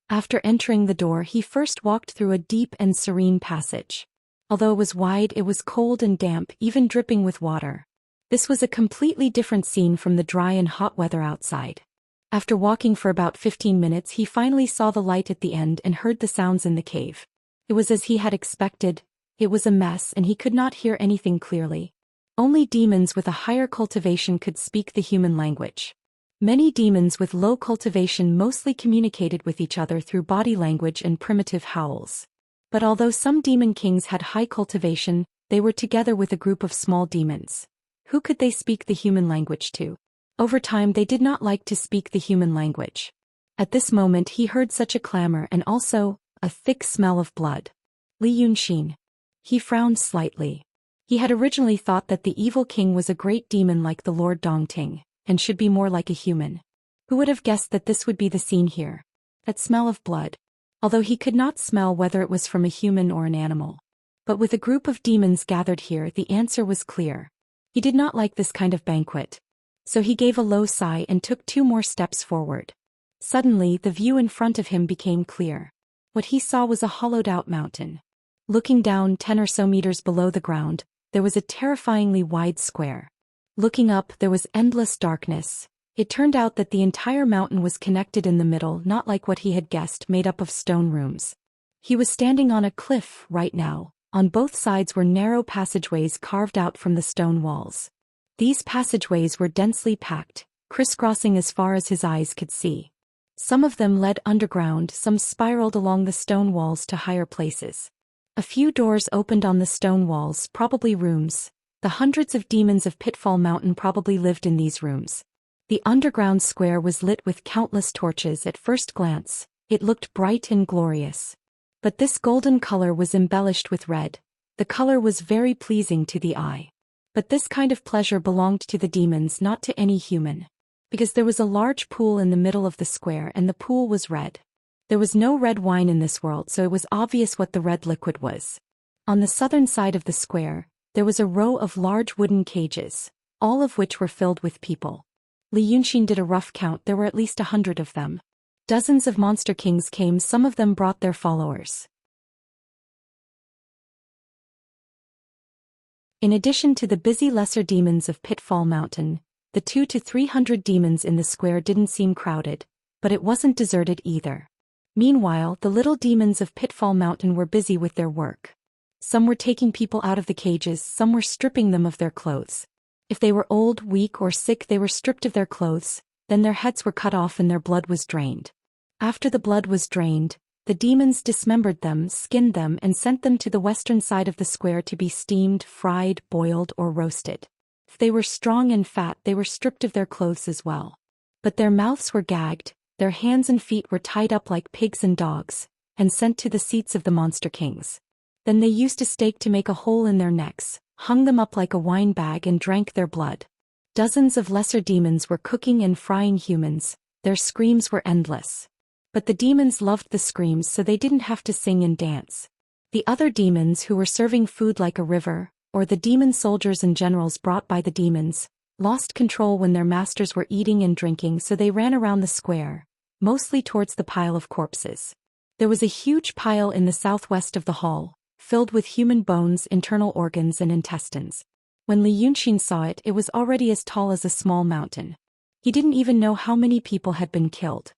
After entering the door he first walked through a deep and serene passage. Although it was wide, it was cold and damp, even dripping with water. This was a completely different scene from the dry and hot weather outside. After walking for about 15 minutes he finally saw the light at the end and heard the sounds in the cave. It was as he had expected. It was a mess and he could not hear anything clearly. Only demons with a higher cultivation could speak the human language. Many demons with low cultivation mostly communicated with each other through body language and primitive howls. But although some demon kings had high cultivation, they were together with a group of small demons. Who could they speak the human language to? Over time they did not like to speak the human language. At this moment he heard such a clamor and also a thick smell of blood. Li Yunxin. He frowned slightly. He had originally thought that the evil king was a great demon like the Lord Dongting, and should be more like a human. Who would have guessed that this would be the scene here? That smell of blood. Although he could not smell whether it was from a human or an animal. But with a group of demons gathered here the answer was clear. He did not like this kind of banquet. So he gave a low sigh and took 2 more steps forward. Suddenly the view in front of him became clear. What he saw was a hollowed-out mountain. Looking down 10 or so meters below the ground, there was a terrifyingly wide square. Looking up there was endless darkness. It turned out that the entire mountain was connected in the middle, not like what he had guessed, made up of stone rooms. He was standing on a cliff right now. On both sides were narrow passageways carved out from the stone walls. These passageways were densely packed, crisscrossing as far as his eyes could see. Some of them led underground, some spiraled along the stone walls to higher places. A few doors opened on the stone walls, probably rooms. The hundreds of demons of Pitfall Mountain probably lived in these rooms. The underground square was lit with countless torches. At first glance, it looked bright and glorious. But this golden color was embellished with red. The color was very pleasing to the eye. But this kind of pleasure belonged to the demons, not to any human. Because there was a large pool in the middle of the square and the pool was red. There was no red wine in this world, so it was obvious what the red liquid was. On the southern side of the square, there was a row of large wooden cages, all of which were filled with people. Li Yunxin did a rough count, there were at least 100 of them. Dozens of monster kings came, some of them brought their followers. In addition to the busy lesser demons of Pitfall Mountain, the 200 to 300 demons in the square didn't seem crowded, but it wasn't deserted either. Meanwhile, the little demons of Pitfall Mountain were busy with their work. Some were taking people out of the cages, some were stripping them of their clothes. If they were old, weak, or sick, they were stripped of their clothes, then their heads were cut off and their blood was drained. After the blood was drained, The demons dismembered them, skinned them and sent them to the western side of the square to be steamed, fried, boiled or roasted. If they were strong and fat, they were stripped of their clothes as well. But their mouths were gagged, their hands and feet were tied up like pigs and dogs, and sent to the seats of the monster kings. Then they used a stake to make a hole in their necks, hung them up like a wine bag and drank their blood. Dozens of lesser demons were cooking and frying humans, their screams were endless. But the demons loved the screams, so they didn't have to sing and dance. The other demons who were serving food like a river, or the demon soldiers and generals brought by the demons, lost control when their masters were eating and drinking, so they ran around the square, mostly towards the pile of corpses. There was a huge pile in the southwest of the hall, filled with human bones, internal organs and intestines. When Li Yunxin saw it, it was already as tall as a small mountain. He didn't even know how many people had been killed.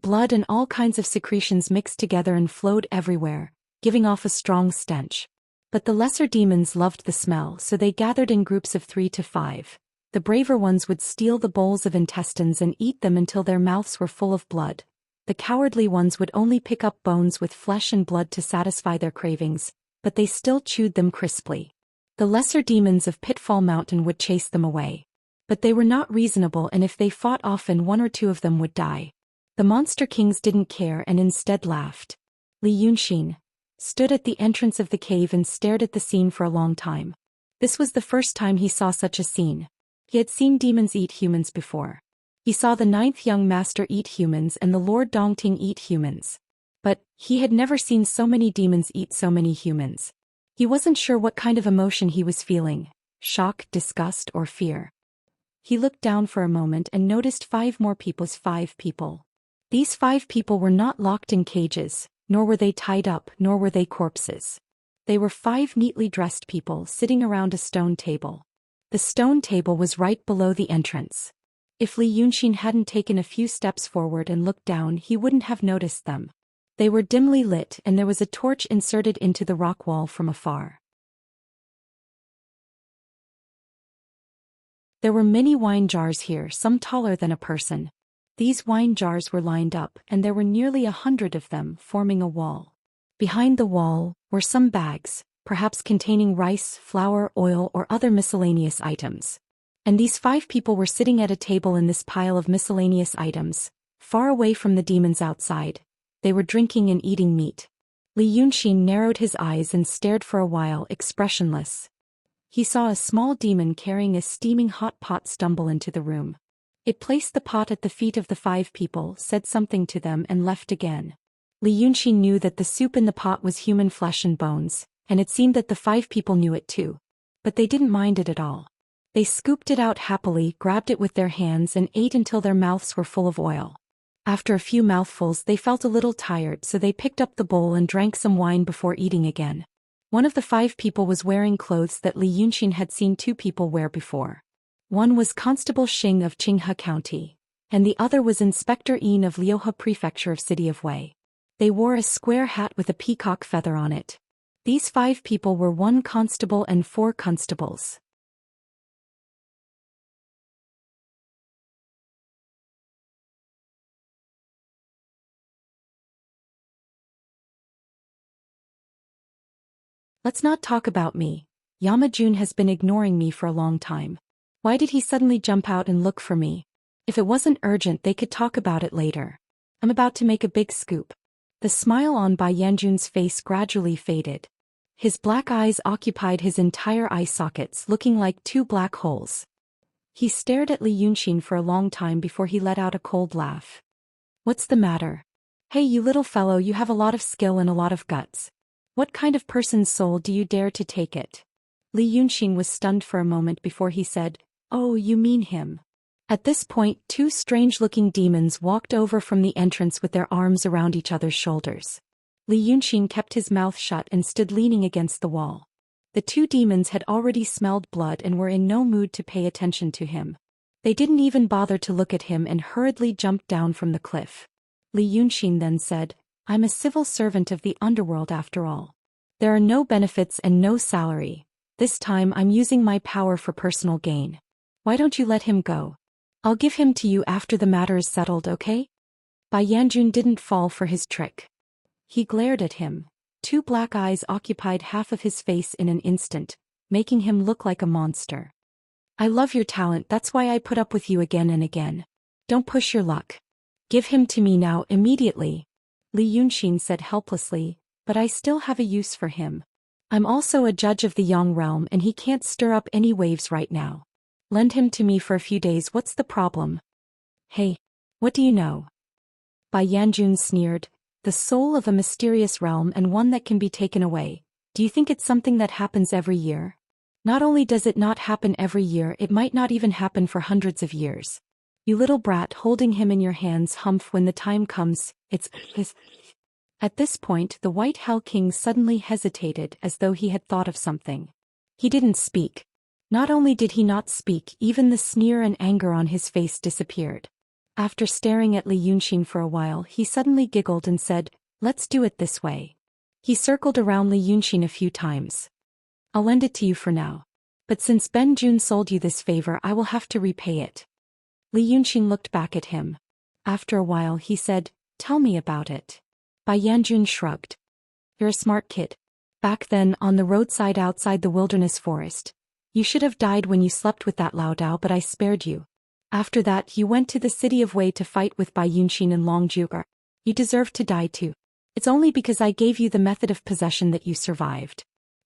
Blood and all kinds of secretions mixed together and flowed everywhere, giving off a strong stench. But the lesser demons loved the smell, so they gathered in groups of 3 to 5. The braver ones would steal the bowls of intestines and eat them until their mouths were full of blood. The cowardly ones would only pick up bones with flesh and blood to satisfy their cravings, but they still chewed them crisply. The lesser demons of Pitfall Mountain would chase them away. But they were not reasonable, and if they fought often, 1 or 2 of them would die. The monster kings didn't care and instead laughed. Li Yunxin stood at the entrance of the cave and stared at the scene for a long time. This was the first time he saw such a scene. He had seen demons eat humans before. He saw the 9th young master eat humans and the Lord Dongting eat humans. But he had never seen so many demons eat so many humans. He wasn't sure what kind of emotion he was feeling: shock, disgust, or fear. He looked down for a moment and noticed 5 more people's 5 people. These 5 people were not locked in cages, nor were they tied up, nor were they corpses. They were 5 neatly dressed people sitting around a stone table. The stone table was right below the entrance. If Li Yunxin hadn't taken a few steps forward and looked down, he wouldn't have noticed them. They were dimly lit and there was a torch inserted into the rock wall from afar. There were many wine jars here, some taller than a person. These wine jars were lined up, and there were nearly 100 of them, forming a wall. Behind the wall were some bags, perhaps containing rice, flour, oil, or other miscellaneous items. And these 5 people were sitting at a table in this pile of miscellaneous items, far away from the demons outside. They were drinking and eating meat. Li Yunxin narrowed his eyes and stared for a while, expressionless. He saw a small demon carrying a steaming hot pot stumble into the room. It placed the pot at the feet of the 5 people, said something to them and left again. Li Yunxin knew that the soup in the pot was human flesh and bones, and it seemed that the 5 people knew it too. But they didn't mind it at all. They scooped it out happily, grabbed it with their hands and ate until their mouths were full of oil. After a few mouthfuls they felt a little tired, so they picked up the bowl and drank some wine before eating again. One of the 5 people was wearing clothes that Li Yunxin had seen 2 people wear before. One was Constable Xing of Qinghe County, and the other was Inspector Yin of Liuhe Prefecture of City of Wei. They wore a square hat with a peacock feather on it. These 5 people were 1 constable and 4 constables. Let's not talk about me. Yamajun has been ignoring me for a long time. Why did he suddenly jump out and look for me? If it wasn't urgent, they could talk about it later. I'm about to make a big scoop. The smile on Bai Yanjun's face gradually faded. His black eyes occupied his entire eye sockets, looking like 2 black holes. He stared at Li Yunxin for a long time before he let out a cold laugh. What's the matter? Hey, you little fellow, you have a lot of skill and a lot of guts. What kind of person's soul do you dare to take it? Li Yunxin was stunned for a moment before he said, "Oh, you mean him." At this point, 2 strange-looking demons walked over from the entrance with their arms around each other's shoulders. Li Yunxin kept his mouth shut and stood leaning against the wall. The 2 demons had already smelled blood and were in no mood to pay attention to him. They didn't even bother to look at him and hurriedly jumped down from the cliff. Li Yunxin then said, "I'm a civil servant of the underworld after all. There are no benefits and no salary. This time I'm using my power for personal gain. Why don't you let him go? I'll give him to you after the matter is settled, okay?" Bai Yanjun didn't fall for his trick. He glared at him. Two black eyes occupied half of his face in an instant, making him look like a monster. I love your talent, that's why I put up with you again and again. Don't push your luck. Give him to me now, immediately. Li Yunxin said helplessly, but I still have a use for him. I'm also a judge of the Yang realm and he can't stir up any waves right now. Lend him to me for a few days, what's the problem? Hey, what do you know? Bai Yanjun sneered, the soul of a mysterious realm and one that can be taken away. Do you think it's something that happens every year? Not only does it not happen every year, it might not even happen for hundreds of years. You little brat, holding him in your hands, humph, when the time comes, it's. At this point, the White Hell King suddenly hesitated as though he had thought of something. He didn't speak. Not only did he not speak, even the sneer and anger on his face disappeared. After staring at Li Yunxin for a while, he suddenly giggled and said, let's do it this way. He circled around Li Yunxin a few times. I'll lend it to you for now. But since Ben Jun sold you this favor, I will have to repay it. Li Yunxin looked back at him. After a while he said, tell me about it. Bai Yanjun shrugged. You're a smart kid. Back then, on the roadside outside the wilderness forest, you should have died when you slept with that Lao Dao, but I spared you. After that you went to the city of Wei to fight with Bai Yunxin and Long Zhuge. You deserve to die too. It's only because I gave you the method of possession that you survived.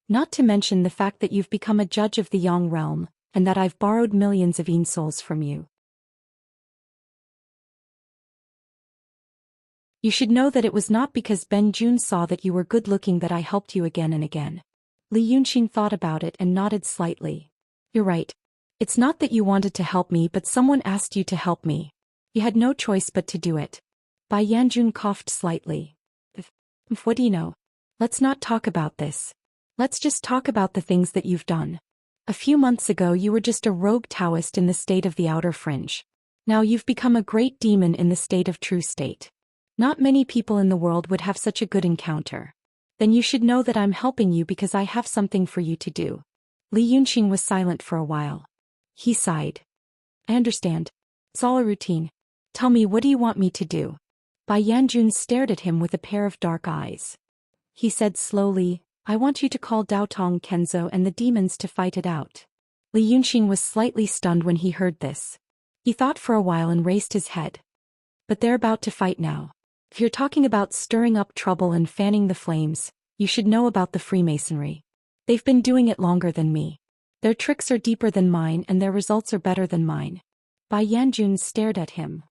Not to mention the fact that you've become a judge of the Yang realm, and that I've borrowed millions of yin souls from you. You should know that it was not because Ben Jun saw that you were good-looking that I helped you again and again. Li Yunxin thought about it and nodded slightly. You're right. It's not that you wanted to help me, but someone asked you to help me. You had no choice but to do it. Bai Yanjun coughed slightly. What do you know? Let's not talk about this. Let's just talk about the things that you've done. A few months ago you were just a rogue Daoist in the state of the outer fringe. Now you've become a great demon in the state of true state. Not many people in the world would have such a good encounter. Then you should know that I'm helping you because I have something for you to do. Li Yunxin was silent for a while. He sighed. I understand. It's all a routine. Tell me, what do you want me to do? Bai Yanjun stared at him with a pair of dark eyes. He said slowly, I want you to call Dao Tong Kenzo and the demons to fight it out. Li Yunxin was slightly stunned when he heard this. He thought for a while and raised his head. But they're about to fight now. If you're talking about stirring up trouble and fanning the flames, you should know about the Freemasonry. They've been doing it longer than me. Their tricks are deeper than mine and their results are better than mine. Bai Yanjun stared at him.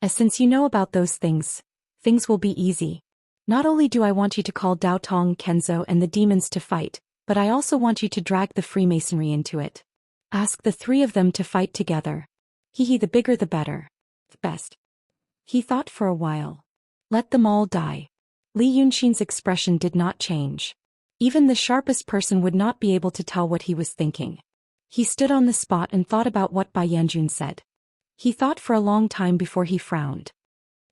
Since you know about those things, things will be easy. Not only do I want you to call Dao Tong Kenzo and the demons to fight, but I also want you to drag the Freemasonry into it. Ask the three of them to fight together. The bigger the better. The best. He thought for a while. Let them all die. Li Yunxin's expression did not change. Even the sharpest person would not be able to tell what he was thinking. He stood on the spot and thought about what Bai Yanjun said. He thought for a long time before he frowned.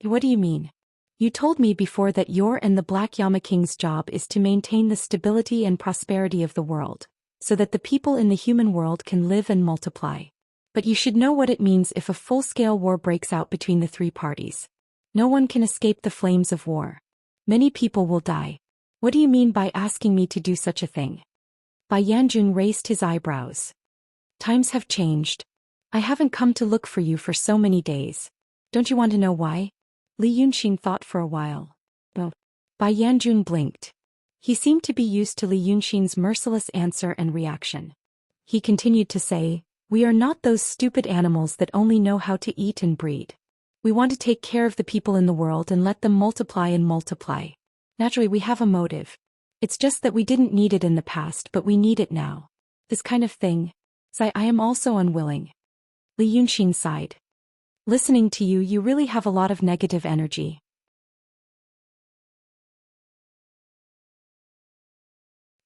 What do you mean? You told me before that your and the Black Yama King's job is to maintain the stability and prosperity of the world, so that the people in the human world can live and multiply. But you should know what it means if a full-scale war breaks out between the three parties. No one can escape the flames of war. Many people will die. What do you mean by asking me to do such a thing? Bai Yanjun raised his eyebrows. Times have changed. I haven't come to look for you for so many days. Don't you want to know why? Li Yunxin thought for a while. Oh. Bai Yanjun blinked. He seemed to be used to Li Yunxin's merciless answer and reaction. He continued to say, we are not those stupid animals that only know how to eat and breed. We want to take care of the people in the world and let them multiply and multiply. Naturally, we have a motive. It's just that we didn't need it in the past, but we need it now. This kind of thing. I am also unwilling. Li Yunxin sighed. Listening to you, you really have a lot of negative energy.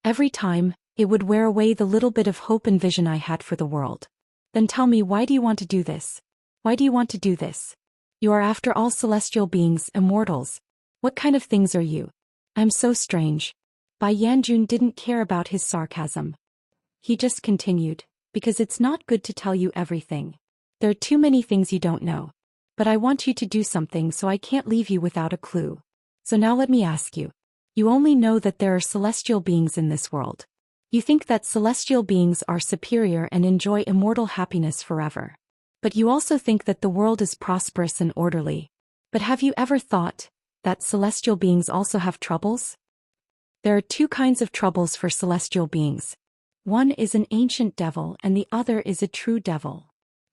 Every time, it would wear away the little bit of hope and vision I had for the world. Then tell me, why do you want to do this? Why do you want to do this? You are after all celestial beings, immortals. What kind of things are you? I'm so strange. Bai Yanjun didn't care about his sarcasm. He just continued, because it's not good to tell you everything. There are too many things you don't know. But I want you to do something, so I can't leave you without a clue. So now let me ask you. You only know that there are celestial beings in this world. You think that celestial beings are superior and enjoy immortal happiness forever. But you also think that the world is prosperous and orderly. But have you ever thought that celestial beings also have troubles? There are two kinds of troubles for celestial beings. One is an ancient devil and the other is a true devil.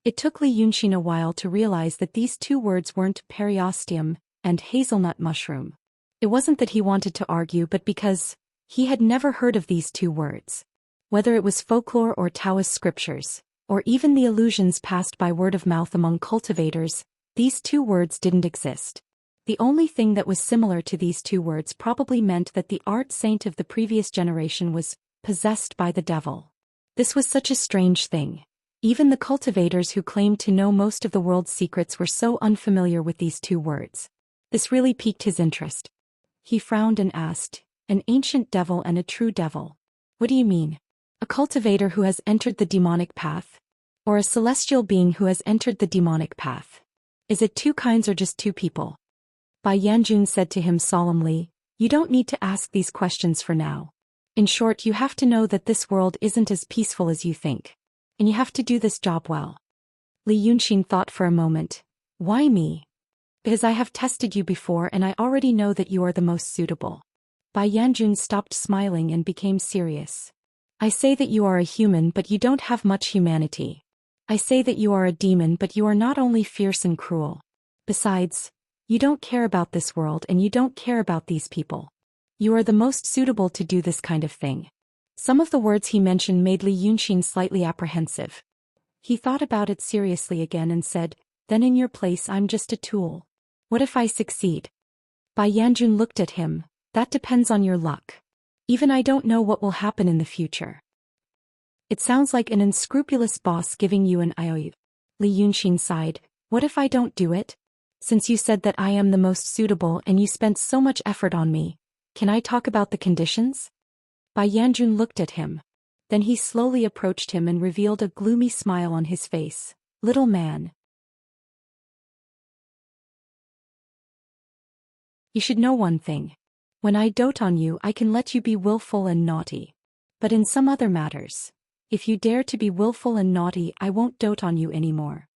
It took Li Yunxin a while to realize that these two words weren't periosteum and hazelnut mushroom. It wasn't that he wanted to argue but because he had never heard of these two words. Whether it was folklore or Taoist scriptures, or even the illusions passed by word of mouth among cultivators, these two words didn't exist. The only thing that was similar to these two words probably meant that the art saint of the previous generation was possessed by the devil. This was such a strange thing. Even the cultivators who claimed to know most of the world's secrets were so unfamiliar with these two words. This really piqued his interest. He frowned and asked, "An ancient devil and a true devil. What do you mean? A cultivator who has entered the demonic path? Or a celestial being who has entered the demonic path? Is it two kinds or just two people?" Bai Yanjun said to him solemnly, "You don't need to ask these questions for now. In short, you have to know that this world isn't as peaceful as you think. And you have to do this job well." Li Yunxin thought for a moment. "Why me?" "Because I have tested you before and I already know that you are the most suitable." Bai Yanjun stopped smiling and became serious. "I say that you are a human but you don't have much humanity. I say that you are a demon but you are not only fierce and cruel. Besides, you don't care about this world and you don't care about these people. You are the most suitable to do this kind of thing." Some of the words he mentioned made Li Yunxin slightly apprehensive. He thought about it seriously again and said, "Then in your place I'm just a tool. What if I succeed?" Bai Yanjun looked at him. "That depends on your luck. Even I don't know what will happen in the future." "It sounds like an unscrupulous boss giving you an IOU." Li Yunxin sighed. "What if I don't do it? Since you said that I am the most suitable and you spent so much effort on me, can I talk about the conditions?" Bai Yanjun looked at him. Then he slowly approached him and revealed a gloomy smile on his face. "Little man, you should know one thing. When I dote on you, I can let you be willful and naughty. But in some other matters, if you dare to be willful and naughty, I won't dote on you anymore."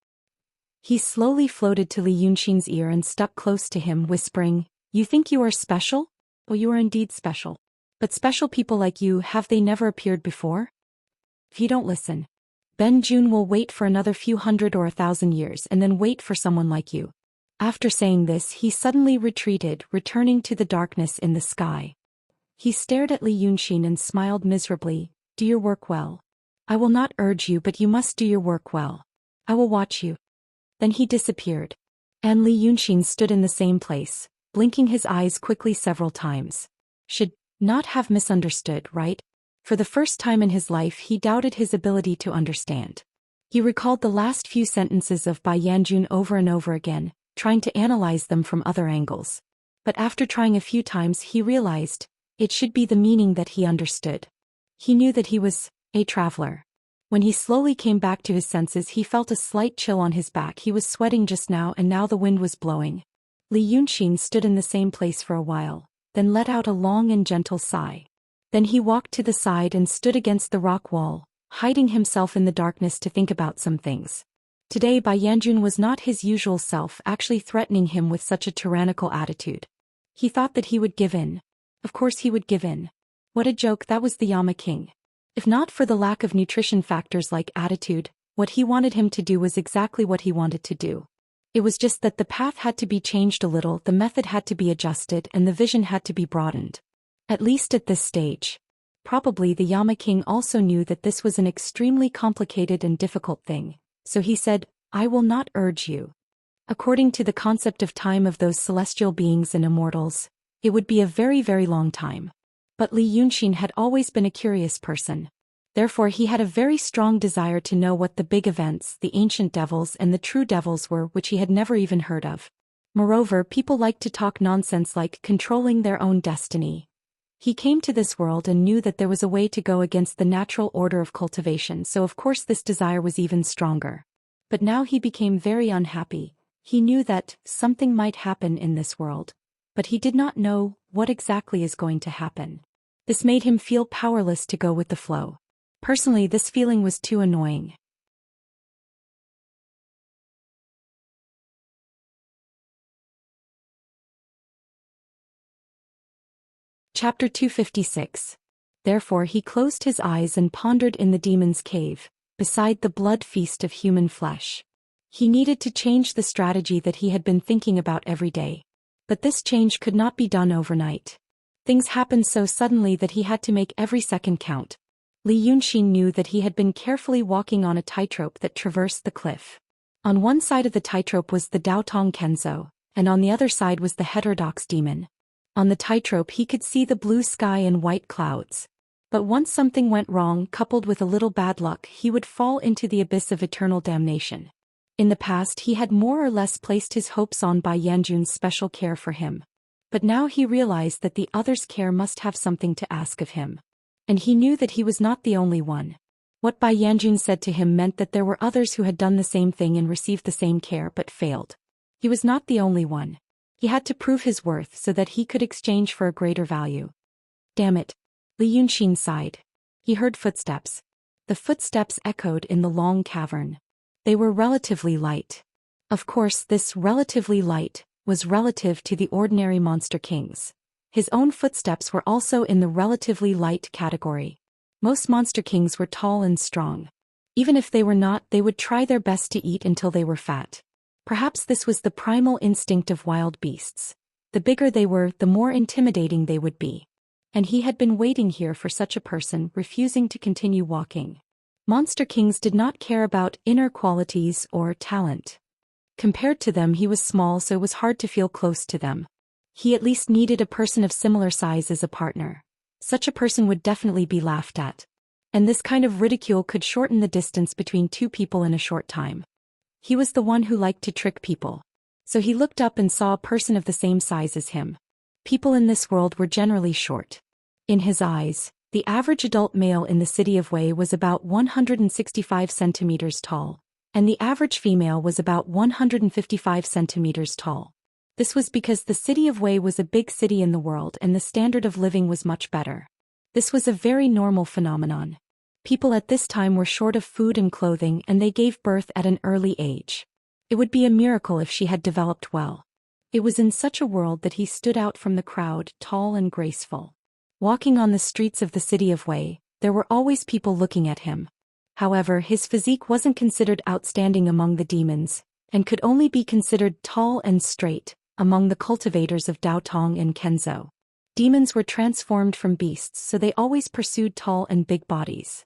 He slowly floated to Li Yunxin's ear and stuck close to him, whispering, "You think you are special? Well, you are indeed special. But special people like you, have they never appeared before? If you don't listen, Ben Jun will wait for another few hundred or 1,000 years and then wait for someone like you." After saying this, he suddenly retreated, returning to the darkness in the sky. He stared at Li Yunxin and smiled miserably. "Do your work well. I will not urge you, but you must do your work well. I will watch you." Then he disappeared. And Li Yunxin stood in the same place, blinking his eyes quickly several times. Should not have misunderstood, right? For the first time in his life he doubted his ability to understand. He recalled the last few sentences of Bai Yanjun over and over again, trying to analyze them from other angles. But after trying a few times he realized, it should be the meaning that he understood. He knew that he was a traveler. When he slowly came back to his senses, he felt a slight chill on his back. He was sweating just now and now the wind was blowing. Li Yunxin stood in the same place for a while, then let out a long and gentle sigh. Then he walked to the side and stood against the rock wall, hiding himself in the darkness to think about some things. Today Bai Yanjun was not his usual self, actually threatening him with such a tyrannical attitude. He thought that he would give in. Of course he would give in. What a joke, that was the Yama King. If not for the lack of nutrition factors like attitude, what he wanted him to do was exactly what he wanted to do. It was just that the path had to be changed a little, the method had to be adjusted, and the vision had to be broadened. At least at this stage. Probably the Yama King also knew that this was an extremely complicated and difficult thing. So he said, "I will not urge you." According to the concept of time of those celestial beings and immortals, it would be a very, very long time. But Li Yunxin had always been a curious person. Therefore he had a very strong desire to know what the big events, the ancient devils and the true devils were, which he had never even heard of. Moreover, people liked to talk nonsense like controlling their own destiny. He came to this world and knew that there was a way to go against the natural order of cultivation, so of course this desire was even stronger. But now he became very unhappy. He knew that something might happen in this world. but he did not know what exactly is going to happen. This made him feel powerless to go with the flow. Personally, this feeling was too annoying. Chapter 256. Therefore he closed his eyes and pondered in the demon's cave, beside the blood feast of human flesh. He needed to change the strategy that he had been thinking about every day. But this change could not be done overnight. Things happened so suddenly that he had to make every second count. Li Yunxin knew that he had been carefully walking on a tightrope that traversed the cliff. On one side of the tightrope was the Daotong Kenzo, and on the other side was the heterodox demon. On the tightrope he could see the blue sky and white clouds. But once something went wrong, coupled with a little bad luck, he would fall into the abyss of eternal damnation. In the past he had more or less placed his hopes on Bai Yanjun's special care for him. But now he realized that the other's care must have something to ask of him. And he knew that he was not the only one. What Bai Yanjun said to him meant that there were others who had done the same thing and received the same care but failed. He was not the only one. He had to prove his worth so that he could exchange for a greater value. Damn it. Li Yunxin sighed. He heard footsteps. The footsteps echoed in the long cavern. They were relatively light. Of course, this relatively light was relative to the ordinary monster kings. His own footsteps were also in the relatively light category. Most monster kings were tall and strong. Even if they were not, they would try their best to eat until they were fat. Perhaps this was the primal instinct of wild beasts. The bigger they were, the more intimidating they would be. And he had been waiting here for such a person, refusing to continue walking. Monster kings did not care about inner qualities or talent. Compared to them he was small, so it was hard to feel close to them. He at least needed a person of similar size as a partner. Such a person would definitely be laughed at. And this kind of ridicule could shorten the distance between two people in a short time. He was the one who liked to trick people. So he looked up and saw a person of the same size as him. People in this world were generally short. In his eyes, the average adult male in the city of Wei was about 165 centimeters tall, and the average female was about 155 centimeters tall. This was because the city of Wei was a big city in the world and the standard of living was much better. This was a very normal phenomenon. People at this time were short of food and clothing, and they gave birth at an early age. It would be a miracle if she had developed well. It was in such a world that he stood out from the crowd, tall and graceful. Walking on the streets of the city of Wei, there were always people looking at him. However, his physique wasn't considered outstanding among the demons, and could only be considered tall and straight among the cultivators of Daotong and Kenzo. Demons were transformed from beasts, so they always pursued tall and big bodies.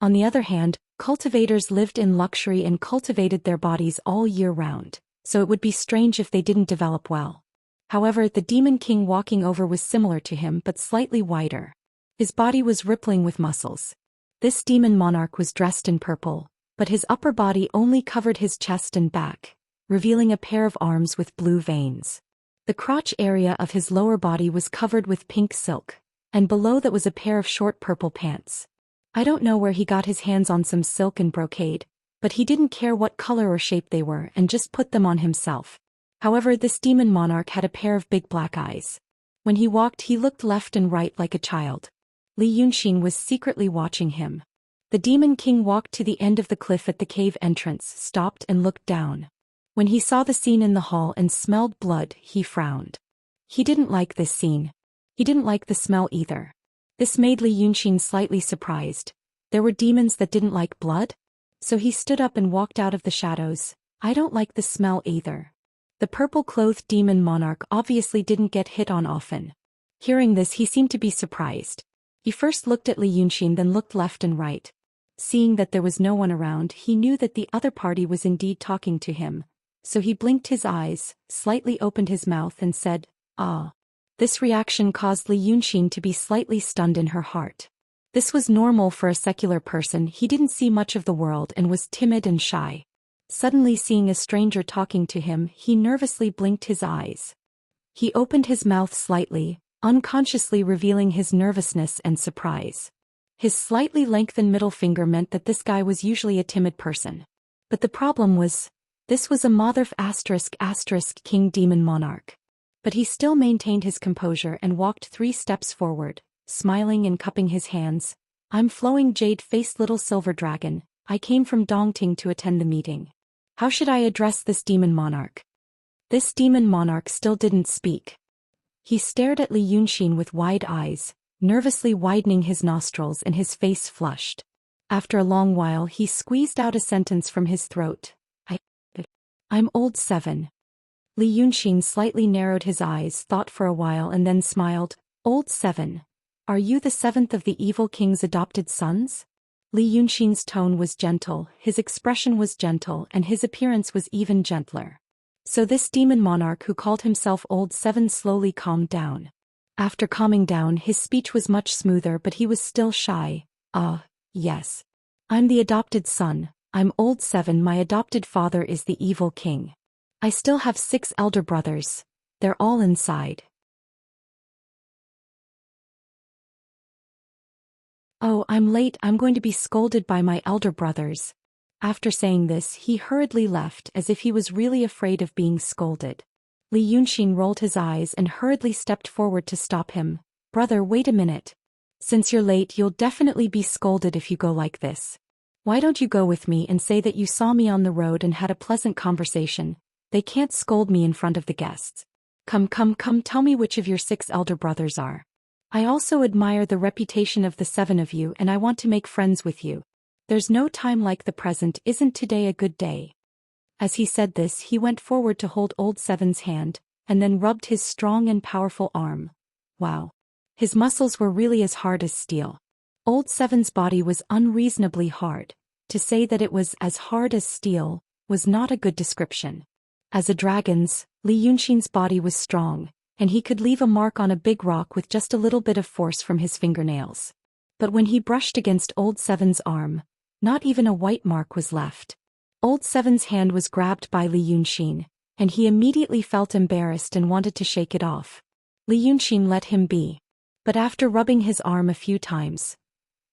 On the other hand, cultivators lived in luxury and cultivated their bodies all year round, so it would be strange if they didn't develop well. However, the demon king walking over was similar to him but slightly wider. His body was rippling with muscles. This demon monarch was dressed in purple, but his upper body only covered his chest and back, revealing a pair of arms with blue veins. The crotch area of his lower body was covered with pink silk, and below that was a pair of short purple pants. I don't know where he got his hands on some silk and brocade, but he didn't care what color or shape they were and just put them on himself. However, this demon monarch had a pair of big black eyes. When he walked, he looked left and right like a child. Li Yunxin was secretly watching him. The demon king walked to the end of the cliff at the cave entrance, stopped and looked down. When he saw the scene in the hall and smelled blood, he frowned. He didn't like this scene. He didn't like the smell either. This made Li Yunxin slightly surprised. There were demons that didn't like blood? So he stood up and walked out of the shadows. I don't like the smell either. The purple-clothed demon monarch obviously didn't get hit on often. Hearing this, he seemed to be surprised. He first looked at Li Yunxin, then looked left and right. Seeing that there was no one around, he knew that the other party was indeed talking to him. So he blinked his eyes, slightly opened his mouth and said, "Ah." This reaction caused Li Yunxin to be slightly stunned in her heart. This was normal for a secular person. He didn't see much of the world and was timid and shy. Suddenly seeing a stranger talking to him, he nervously blinked his eyes. He opened his mouth slightly, unconsciously revealing his nervousness and surprise. His slightly lengthened middle finger meant that this guy was usually a timid person. But the problem was, This was a Motherf *** King Demon Monarch. But he still maintained his composure and walked 3 steps forward, smiling and cupping his hands. I'm flowing jade-faced little silver dragon. I came from Dongting to attend the meeting. How should I address this demon monarch? This demon monarch still didn't speak. He stared at Li Yunxin with wide eyes, nervously widening his nostrils, and his face flushed. After a long while he squeezed out a sentence from his throat. I'm old 7. Li Yunxin slightly narrowed his eyes, thought for a while and then smiled. Old 7. Are you the 7th of the evil king's adopted sons? Li Yunxin's tone was gentle, his expression was gentle, and his appearance was even gentler. So this demon monarch who called himself Old 7 slowly calmed down. After calming down, his speech was much smoother, but he was still shy. Yes. I'm the adopted son. I'm Old 7. My adopted father is the evil king. I still have 6 elder brothers. They're all inside. Oh, I'm late. I'm going to be scolded by my elder brothers. After saying this, he hurriedly left as if he was really afraid of being scolded. Li Yunxin rolled his eyes and hurriedly stepped forward to stop him. Brother, wait a minute. Since you're late, you'll definitely be scolded if you go like this. Why don't you go with me and say that you saw me on the road and had a pleasant conversation? They can't scold me in front of the guests. Come, tell me which of your 6 elder brothers are. I also admire the reputation of the 7 of you and I want to make friends with you. There's no time like the present. Isn't today a good day? As he said this, he went forward to hold Old 7's hand, and then rubbed his strong and powerful arm. Wow. His muscles were really as hard as steel. Old 7's body was unreasonably hard. To say that it was as hard as steel was not a good description. As a dragon's, Li Yunxin's body was strong, and he could leave a mark on a big rock with just a little bit of force from his fingernails. But when he brushed against Old 7's arm, not even a white mark was left. Old 7's hand was grabbed by Li Yunxin, and he immediately felt embarrassed and wanted to shake it off. Li Yunxin let him be. But after rubbing his arm a few times,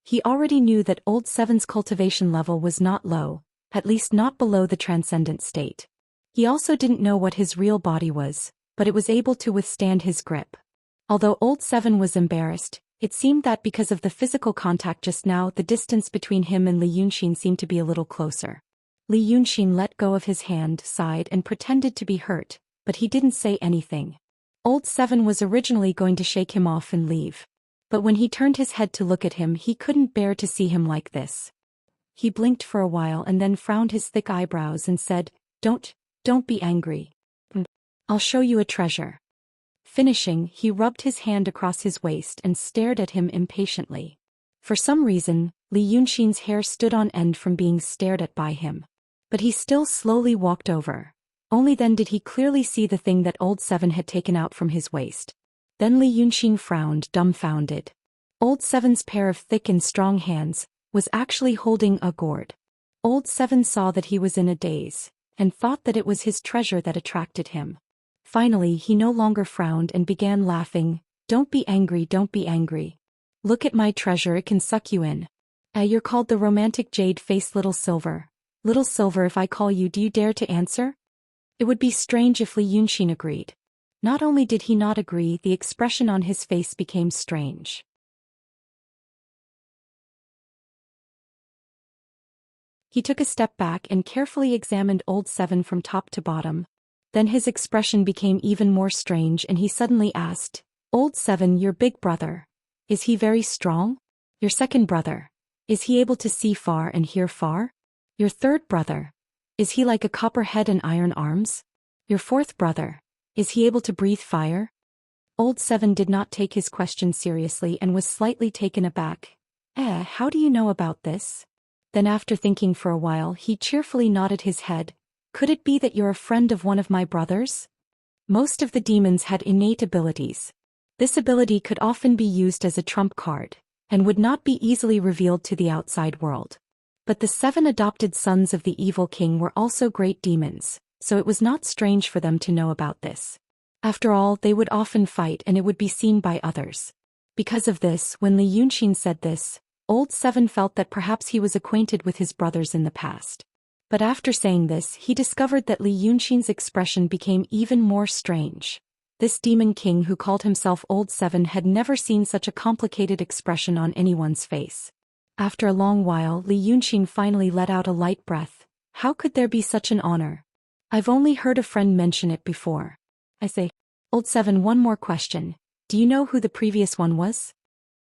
he already knew that Old 7's cultivation level was not low, at least not below the transcendent state. He also didn't know what his real body was, but it was able to withstand his grip. Although Old 7 was embarrassed, it seemed that because of the physical contact just now, the distance between him and Li Yunxin seemed to be a little closer. Li Yunxin let go of his hand, sighed and pretended to be hurt, but he didn't say anything. Old 7 was originally going to shake him off and leave. But when he turned his head to look at him, he couldn't bear to see him like this. He blinked for a while and then frowned his thick eyebrows and said, Don't be angry. I'll show you a treasure. Finishing, he rubbed his hand across his waist and stared at him impatiently. For some reason, Li Yunxin's hair stood on end from being stared at by him. But he still slowly walked over. Only then did he clearly see the thing that Old 7 had taken out from his waist. Then Li Yunxin frowned, dumbfounded. Old 7's pair of thick and strong hands was actually holding a gourd. Old 7 saw that he was in a daze, and thought that it was his treasure that attracted him. Finally, he no longer frowned and began laughing. Don't be angry. Look at my treasure, it can suck you in. You're called the romantic jade-faced Little Silver. Little Silver, if I call you, do you dare to answer? It would be strange if Li Yunxin agreed. Not only did he not agree, the expression on his face became strange. He took a step back and carefully examined Old 7 from top to bottom. Then his expression became even more strange and he suddenly asked, Old 7, your big brother. Is he very strong? Your second brother. Is he able to see far and hear far? Your third brother. Is he like a copper head and iron arms? Your fourth brother. Is he able to breathe fire? Old 7 did not take his question seriously and was slightly taken aback. How do you know about this? Then after thinking for a while, he cheerfully nodded his head. Could it be that you're a friend of one of my brothers? Most of the demons had innate abilities. This ability could often be used as a trump card, and would not be easily revealed to the outside world. But the 7 adopted sons of the evil king were also great demons, so it was not strange for them to know about this. After all, they would often fight and it would be seen by others. Because of this, when Li Yunxin said this, Old 7 felt that perhaps he was acquainted with his brothers in the past. But after saying this, he discovered that Li Yunxin's expression became even more strange. This demon king who called himself Old Seven had never seen such a complicated expression on anyone's face. After a long while, Li Yunxin finally let out a light breath. How could there be such an honor? I've only heard a friend mention it before. I say, Old Seven, one more question. Do you know who the previous one was?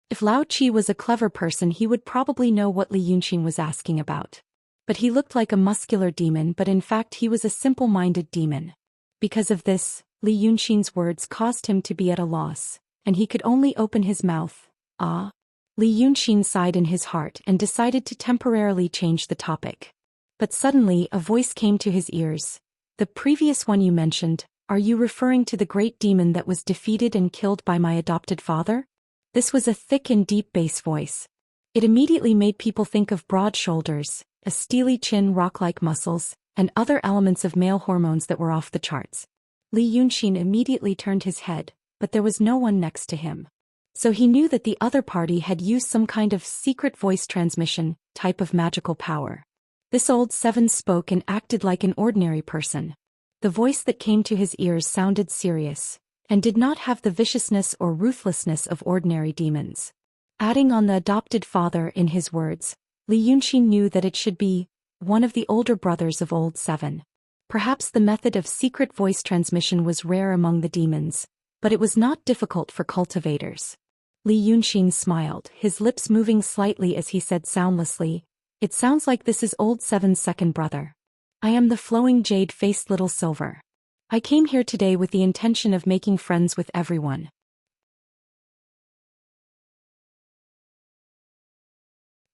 If Lao Qi was a clever person, he would probably know what Li Yunxin was asking about. But he looked like a muscular demon, but in fact he was a simple-minded demon. Because of this, Li Yunxin's words caused him to be at a loss, and he could only open his mouth. Ah. Li Yunxin sighed in his heart and decided to temporarily change the topic. But suddenly a voice came to his ears. The previous one you mentioned, are you referring to the great demon that was defeated and killed by my adopted father? This was a thick and deep bass voice. It immediately made people think of broad shoulders, a steely chin, rock-like muscles, and other elements of male hormones that were off the charts. Li Yunxin immediately turned his head, but there was no one next to him. So he knew that the other party had used some kind of secret voice transmission type of magical power. This Old Seven spoke and acted like an ordinary person. The voice that came to his ears sounded serious, and did not have the viciousness or ruthlessness of ordinary demons. Adding on the adopted father in his words, Li Yunxin knew that it should be one of the older brothers of Old Seven. Perhaps the method of secret voice transmission was rare among the demons, but it was not difficult for cultivators. Li Yunxin smiled, his lips moving slightly as he said soundlessly, "It sounds like this is Old Seven's second brother. I am the flowing jade-faced little silver. I came here today with the intention of making friends with everyone."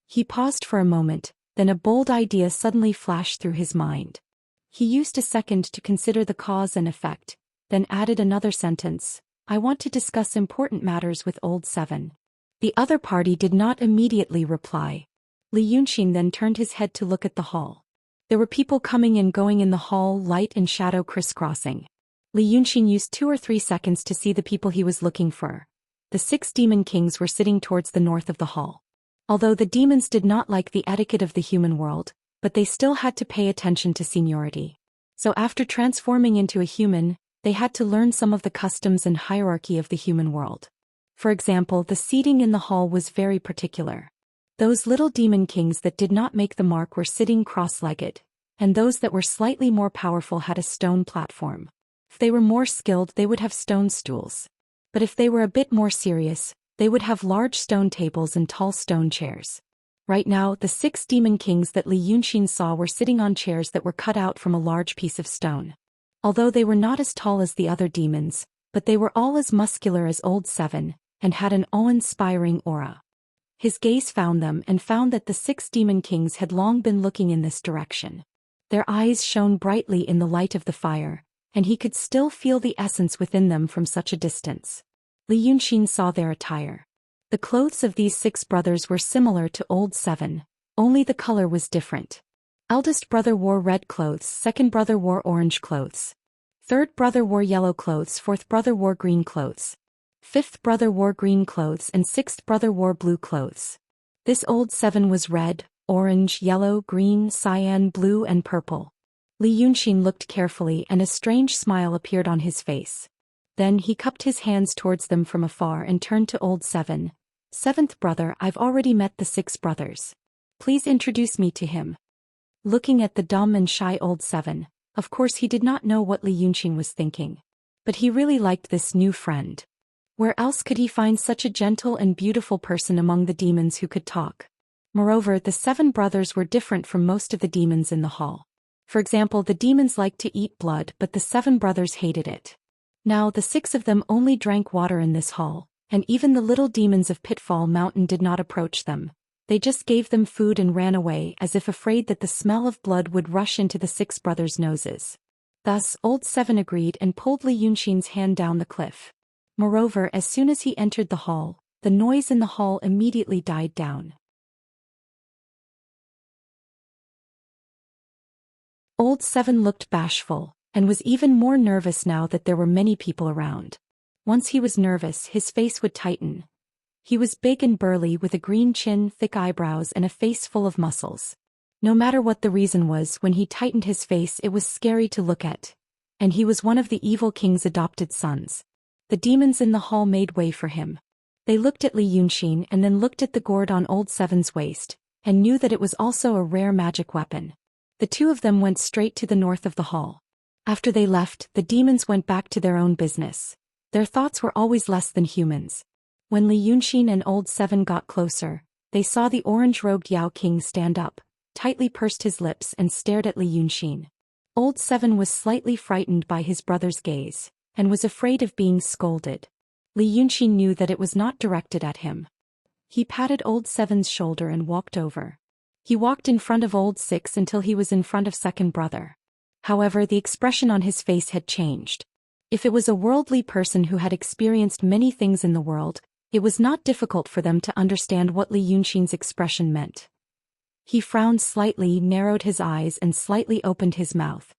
He paused for a moment, then a bold idea suddenly flashed through his mind. He used a second to consider the cause and effect, then added another sentence, "I want to discuss important matters with Old Seven." The other party did not immediately reply. Li Yunxin then turned his head to look at the hall. There were people coming and going in the hall, light and shadow crisscrossing. Li Yunxin used 2 or 3 seconds to see the people he was looking for. The 6 demon kings were sitting towards the north of the hall. Although the demons did not like the etiquette of the human world, but they still had to pay attention to seniority. So after transforming into a human, they had to learn some of the customs and hierarchy of the human world. For example, the seating in the hall was very particular. Those little demon kings that did not make the mark were sitting cross-legged, and those that were slightly more powerful had a stone platform. If they were more skilled, they would have stone stools. But if they were a bit more serious, they would have large stone tables and tall stone chairs. Right now, the 6 demon kings that Li Yunxin saw were sitting on chairs that were cut out from a large piece of stone. Although they were not as tall as the other demons, but they were all as muscular as Old Seven, and had an awe-inspiring aura. His gaze found them and found that the 6 demon kings had long been looking in this direction. Their eyes shone brightly in the light of the fire, and he could still feel the essence within them from such a distance. Li Yunxin saw their attire. The clothes of these 6 brothers were similar to Old Seven, only the color was different. Eldest brother wore red clothes, second brother wore orange clothes. Third brother wore yellow clothes, fourth brother wore green clothes. Fifth brother wore green clothes and sixth brother wore blue clothes. This Old Seven was red, orange, yellow, green, cyan, blue and purple. Li Yunxin looked carefully and a strange smile appeared on his face. Then he cupped his hands towards them from afar and turned to Old Seven. "Seventh brother, I've already met the 6 brothers. Please introduce me to him." Looking at the dumb and shy Old Seven, of course he did not know what Li Yunxin was thinking. But he really liked this new friend. Where else could he find such a gentle and beautiful person among the demons who could talk? Moreover, the 7 brothers were different from most of the demons in the hall. For example, the demons liked to eat blood, but the 7 brothers hated it. Now the 6 of them only drank water in this hall, and even the little demons of Pitfall Mountain did not approach them. They just gave them food and ran away as if afraid that the smell of blood would rush into the 6 brothers' noses. Thus, Old Seven agreed and pulled Li Yunxin's hand down the cliff. Moreover, as soon as he entered the hall, the noise in the hall immediately died down. Old Seven looked bashful, and was even more nervous now that there were many people around. Once he was nervous, his face would tighten. He was big and burly with a green chin, thick eyebrows and a face full of muscles. No matter what the reason was, when he tightened his face it was scary to look at. And he was one of the evil king's adopted sons. The demons in the hall made way for him. They looked at Li Yunxin and then looked at the gourd on Old Seven's waist, and knew that it was also a rare magic weapon. The two of them went straight to the north of the hall. After they left, the demons went back to their own business. Their thoughts were always less than humans. When Li Yunxin and Old Seven got closer, they saw the orange-robed Yao King stand up, tightly pursed his lips and stared at Li Yunxin. Old Seven was slightly frightened by his brother's gaze, and was afraid of being scolded. Li Yunxin knew that it was not directed at him. He patted Old Seven's shoulder and walked over. He walked in front of Old Six until he was in front of second brother. However, the expression on his face had changed. If it was a worldly person who had experienced many things in the world, it was not difficult for them to understand what Li Yunxin's expression meant. He frowned slightly, narrowed his eyes and slightly opened his mouth.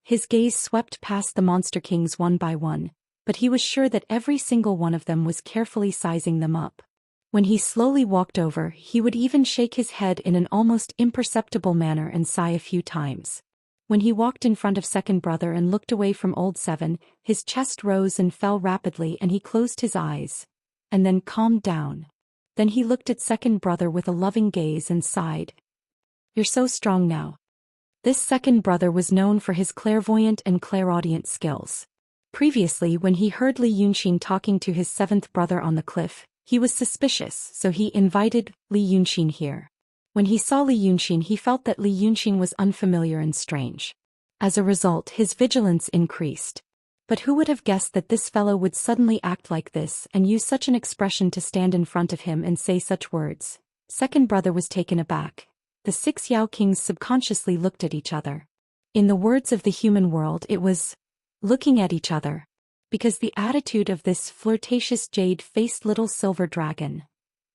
His gaze swept past the monster kings one by one, but he was sure that every single one of them was carefully sizing them up. When he slowly walked over, he would even shake his head in an almost imperceptible manner and sigh a few times. When he walked in front of second brother and looked away from Old Seven, his chest rose and fell rapidly and he closed his eyes, and then calmed down. Then he looked at second brother with a loving gaze and sighed. "You're so strong now." This second brother was known for his clairvoyant and clairaudient skills. Previously, when he heard Li Yunxin talking to his seventh brother on the cliff, he was suspicious, so he invited Li Yunxin here. When he saw Li Yunxin, he felt that Li Yunxin was unfamiliar and strange. As a result, his vigilance increased. But who would have guessed that this fellow would suddenly act like this and use such an expression to stand in front of him and say such words? Second brother was taken aback. The 6 Yao Kings subconsciously looked at each other. In the words of the human world, it was looking at each other. Because the attitude of this flirtatious jade-faced little silver dragon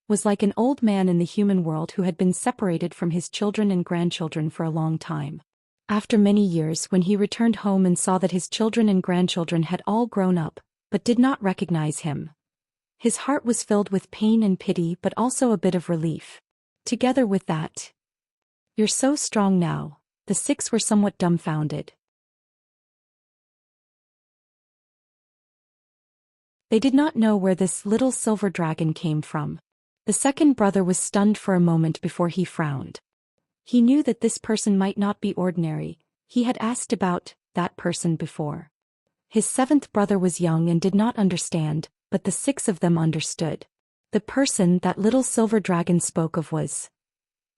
was like an old man in the human world who had been separated from his children and grandchildren for a long time. After many years, when he returned home and saw that his children and grandchildren had all grown up, but did not recognize him, his heart was filled with pain and pity but also a bit of relief. Together with that, "You're so strong now," the 6 were somewhat dumbfounded. They did not know where this little silver dragon came from. The second brother was stunned for a moment before he frowned. He knew that this person might not be ordinary. He had asked about that person before. His seventh brother was young and did not understand, but the 6 of them understood. The person that little silver dragon spoke of was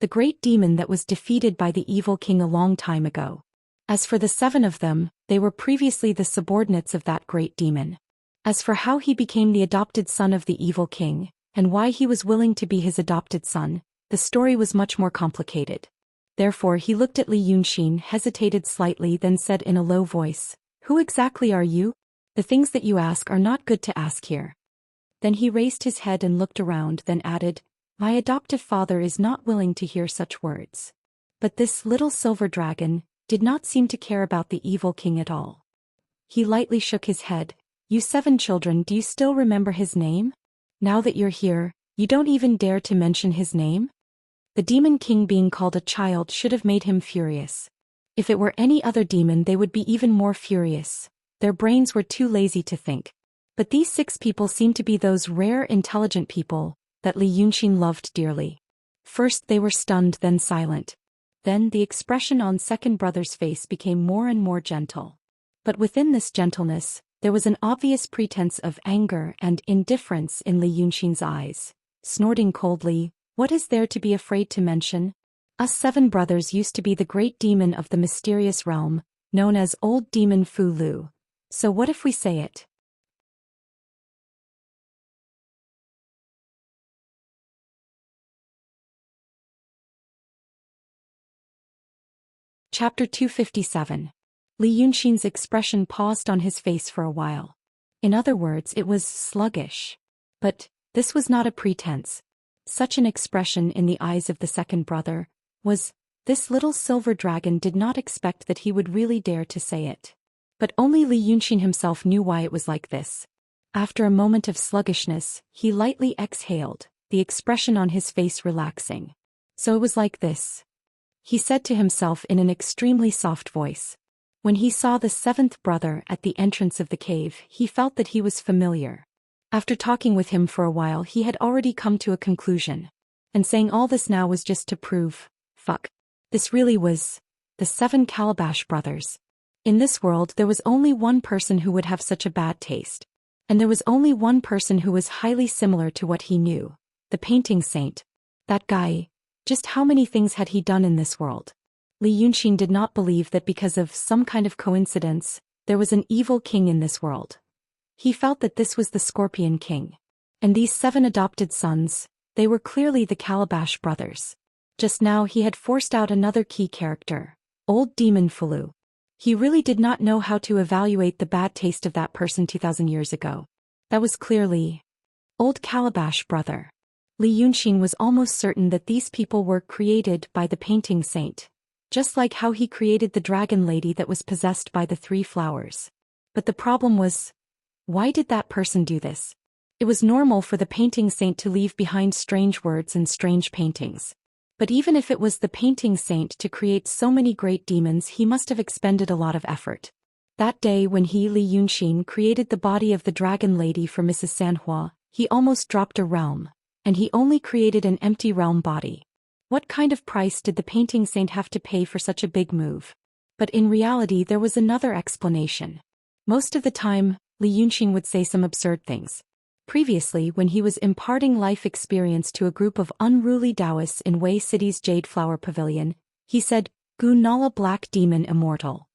the great demon that was defeated by the evil king a long time ago. As for the 7 of them, they were previously the subordinates of that great demon. As for how he became the adopted son of the evil king, and why he was willing to be his adopted son, the story was much more complicated. Therefore he looked at Li Yunxin, hesitated slightly, then said in a low voice, "Who exactly are you? The things that you ask are not good to ask here." Then he raised his head and looked around, then added, "My adoptive father is not willing to hear such words." But this little silver dragon did not seem to care about the evil king at all. He lightly shook his head. "You 7 children, do you still remember his name? Now that you're here, you don't even dare to mention his name?" The demon king being called a child should have made him furious. If it were any other demon, they would be even more furious. Their brains were too lazy to think. But these 6 people seemed to be those rare intelligent people that Li Yunxin loved dearly. First they were stunned, then silent. Then the expression on second brother's face became more and more gentle. But within this gentleness, there was an obvious pretense of anger and indifference in Li Yunxin's eyes. Snorting coldly, "What is there to be afraid to mention? Us 7 brothers used to be the great demon of the mysterious realm, known as Old Demon Fu Lu. So what if we say it?" Chapter 257. Li Yunxin's expression paused on his face for a while. In other words, it was sluggish. But this was not a pretense. Such an expression in the eyes of the second brother was, this little silver dragon did not expect that he would really dare to say it. But only Li Yunxin himself knew why it was like this. After a moment of sluggishness, he lightly exhaled, the expression on his face relaxing. "So it was like this. he said to himself in an extremely soft voice. When he saw the seventh brother at the entrance of the cave, he felt that he was familiar. After talking with him for a while, he had already come to a conclusion. And saying all this now was just to prove, fuck. This really was the 7 Calabash brothers. In this world there was only one person who would have such a bad taste. And there was only one person who was highly similar to what he knew. The painting saint. That guy. Just how many things had he done in this world? Li Yunxin did not believe that because of some kind of coincidence, there was an evil king in this world. He felt that this was the Scorpion King. And these 7 adopted sons, they were clearly the Calabash brothers. Just now he had forced out another key character, Old Demon Fulu. He really did not know how to evaluate the bad taste of that person 2,000 years ago. That was clearly Old Calabash brother. Li Yunxin was almost certain that these people were created by the painting saint, just like how he created the dragon lady that was possessed by the 3 flowers. But the problem was, why did that person do this? It was normal for the painting saint to leave behind strange words and strange paintings. But even if it was the painting saint to create so many great demons, he must have expended a lot of effort. That day when he, Li Yunxin, created the body of the dragon lady for Mrs. Sanhua, he almost dropped a realm, and he only created an empty realm body. What kind of price did the painting saint have to pay for such a big move? But in reality there was another explanation. Most of the time, Li Yunxin would say some absurd things. Previously, when he was imparting life experience to a group of unruly Daoists in Wei City's Jade Flower Pavilion, he said, Gu Nala Black Demon Immortal.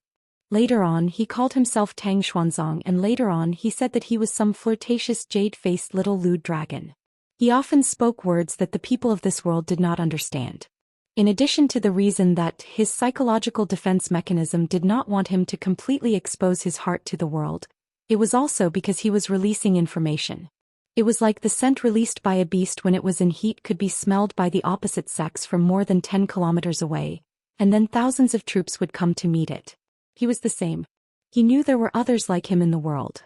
Later on he called himself Tang Xuanzong, and later on he said that he was some flirtatious jade-faced little lewd dragon. He often spoke words that the people of this world did not understand. In addition to the reason that his psychological defense mechanism did not want him to completely expose his heart to the world, it was also because he was releasing information. It was like the scent released by a beast when it was in heat could be smelled by the opposite sex from more than 10 kilometers away, and then thousands of troops would come to meet it. He was the same. He knew there were others like him in the world.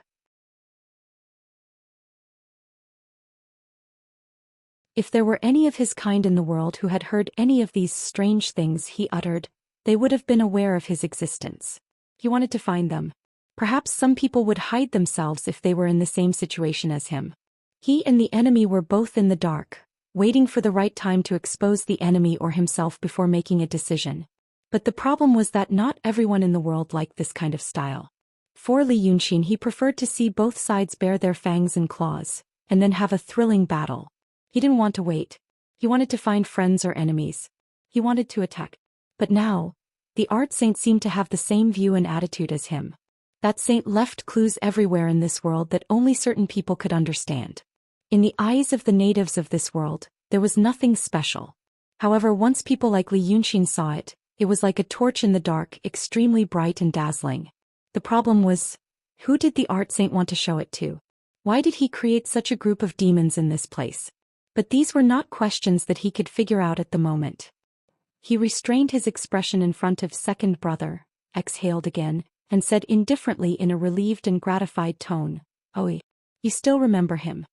If there were any of his kind in the world who had heard any of these strange things he uttered, they would have been aware of his existence. He wanted to find them. Perhaps some people would hide themselves if they were in the same situation as him. He and the enemy were both in the dark, waiting for the right time to expose the enemy or himself before making a decision. But the problem was that not everyone in the world liked this kind of style. For Li Yunxin, he preferred to see both sides bare their fangs and claws, and then have a thrilling battle. He didn't want to wait. He wanted to find friends or enemies. He wanted to attack. But now, the art saint seemed to have the same view and attitude as him. That saint left clues everywhere in this world that only certain people could understand. In the eyes of the natives of this world, there was nothing special. However, once people like Li Yunxin saw it, it was like a torch in the dark, extremely bright and dazzling. The problem was, who did the art saint want to show it to? Why did he create such a group of demons in this place? But these were not questions that he could figure out at the moment. He restrained his expression in front of second brother, exhaled again, and said indifferently in a relieved and gratified tone, "Oh, you still remember him."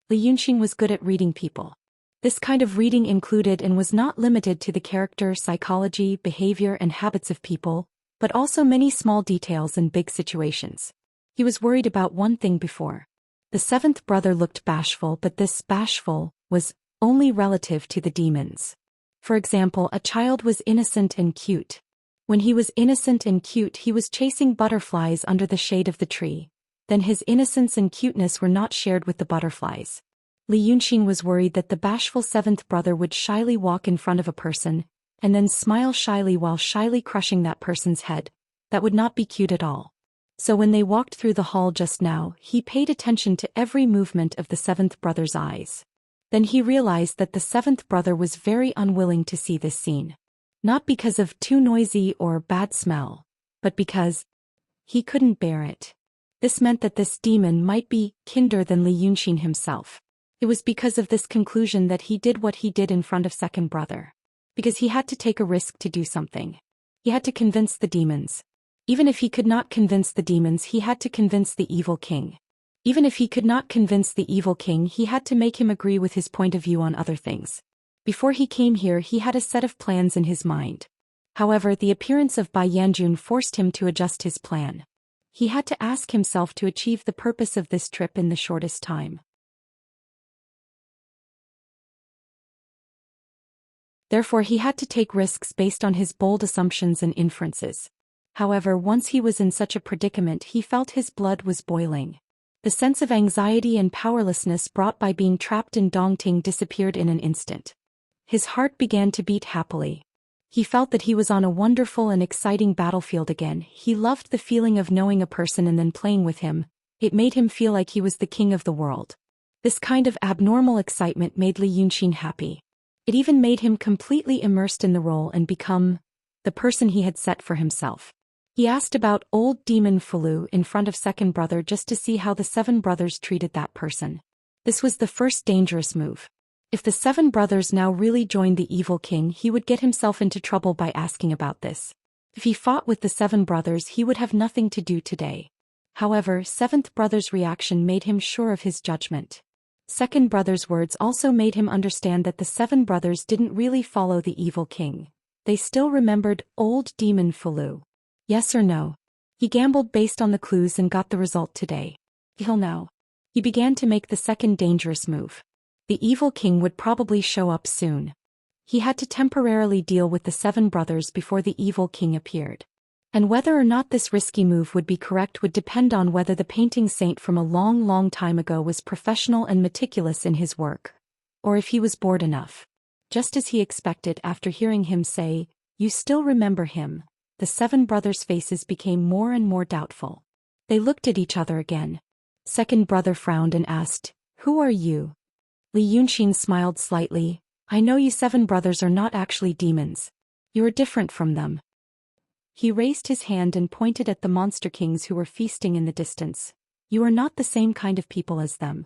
Li Yunxin was good at reading people. This kind of reading included and was not limited to the character, psychology, behavior and habits of people, but also many small details and big situations. He was worried about one thing before. The seventh brother looked bashful, but this bashful was only relative to the demons. For example, a child was innocent and cute. When he was innocent and cute, he was chasing butterflies under the shade of the tree. Then his innocence and cuteness were not shared with the butterflies. Li Yunxin was worried that the bashful seventh brother would shyly walk in front of a person, and then smile shyly while shyly crushing that person's head. That would not be cute at all. So when they walked through the hall just now, he paid attention to every movement of the seventh brother's eyes. Then he realized that the seventh brother was very unwilling to see this scene. Not because of too noisy or bad smell, but because he couldn't bear it. This meant that this demon might be kinder than Li Yunxin himself. It was because of this conclusion that he did what he did in front of second brother. Because he had to take a risk to do something. He had to convince the demons. Even if he could not convince the demons, he had to convince the evil king. Even if he could not convince the evil king, he had to make him agree with his point of view on other things. Before he came here he had a set of plans in his mind. However, the appearance of Bai Yanjun forced him to adjust his plan. He had to ask himself to achieve the purpose of this trip in the shortest time. Therefore he had to take risks based on his bold assumptions and inferences. However, once he was in such a predicament he felt his blood was boiling. The sense of anxiety and powerlessness brought by being trapped in Dongting disappeared in an instant. His heart began to beat happily. He felt that he was on a wonderful and exciting battlefield again. He loved the feeling of knowing a person and then playing with him. It made him feel like he was the king of the world. This kind of abnormal excitement made Li Yunxin happy. It even made him completely immersed in the role and become the person he had set for himself. He asked about old demon Fulu in front of second brother just to see how the seven brothers treated that person. This was the first dangerous move. If the seven brothers now really joined the evil king, he would get himself into trouble by asking about this. If he fought with the seven brothers, he would have nothing to do today. However, seventh brother's reaction made him sure of his judgment. Second brother's words also made him understand that the seven brothers didn't really follow the evil king. They still remembered old demon Fulu. Yes or no? He gambled based on the clues and got the result today. He'll know. He began to make the second dangerous move. The evil king would probably show up soon. He had to temporarily deal with the seven brothers before the evil king appeared. And whether or not this risky move would be correct would depend on whether the painting saint from a long time ago was professional and meticulous in his work, or if he was bored enough. Just as he expected after hearing him say, "You still remember him," the seven brothers' faces became more and more doubtful. They looked at each other again. Second brother frowned and asked, "Who are you?" Li Yunxin smiled slightly. "I know you seven brothers are not actually demons. You are different from them." He raised his hand and pointed at the monster kings who were feasting in the distance. "You are not the same kind of people as them.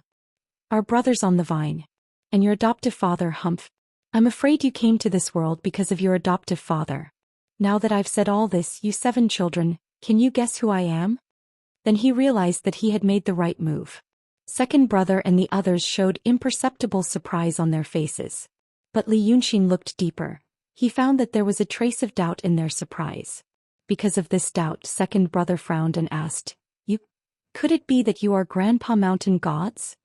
Our brothers on the vine. And your adoptive father, Humph. I'm afraid you came to this world because of your adoptive father. Now that I've said all this, you seven children, can you guess who I am?" Then he realized that he had made the right move. Second brother and the others showed imperceptible surprise on their faces. But Li Yunxin looked deeper. He found that there was a trace of doubt in their surprise. Because of this doubt, second brother frowned and asked, Could it be that you are Grandpa Mountain gods?"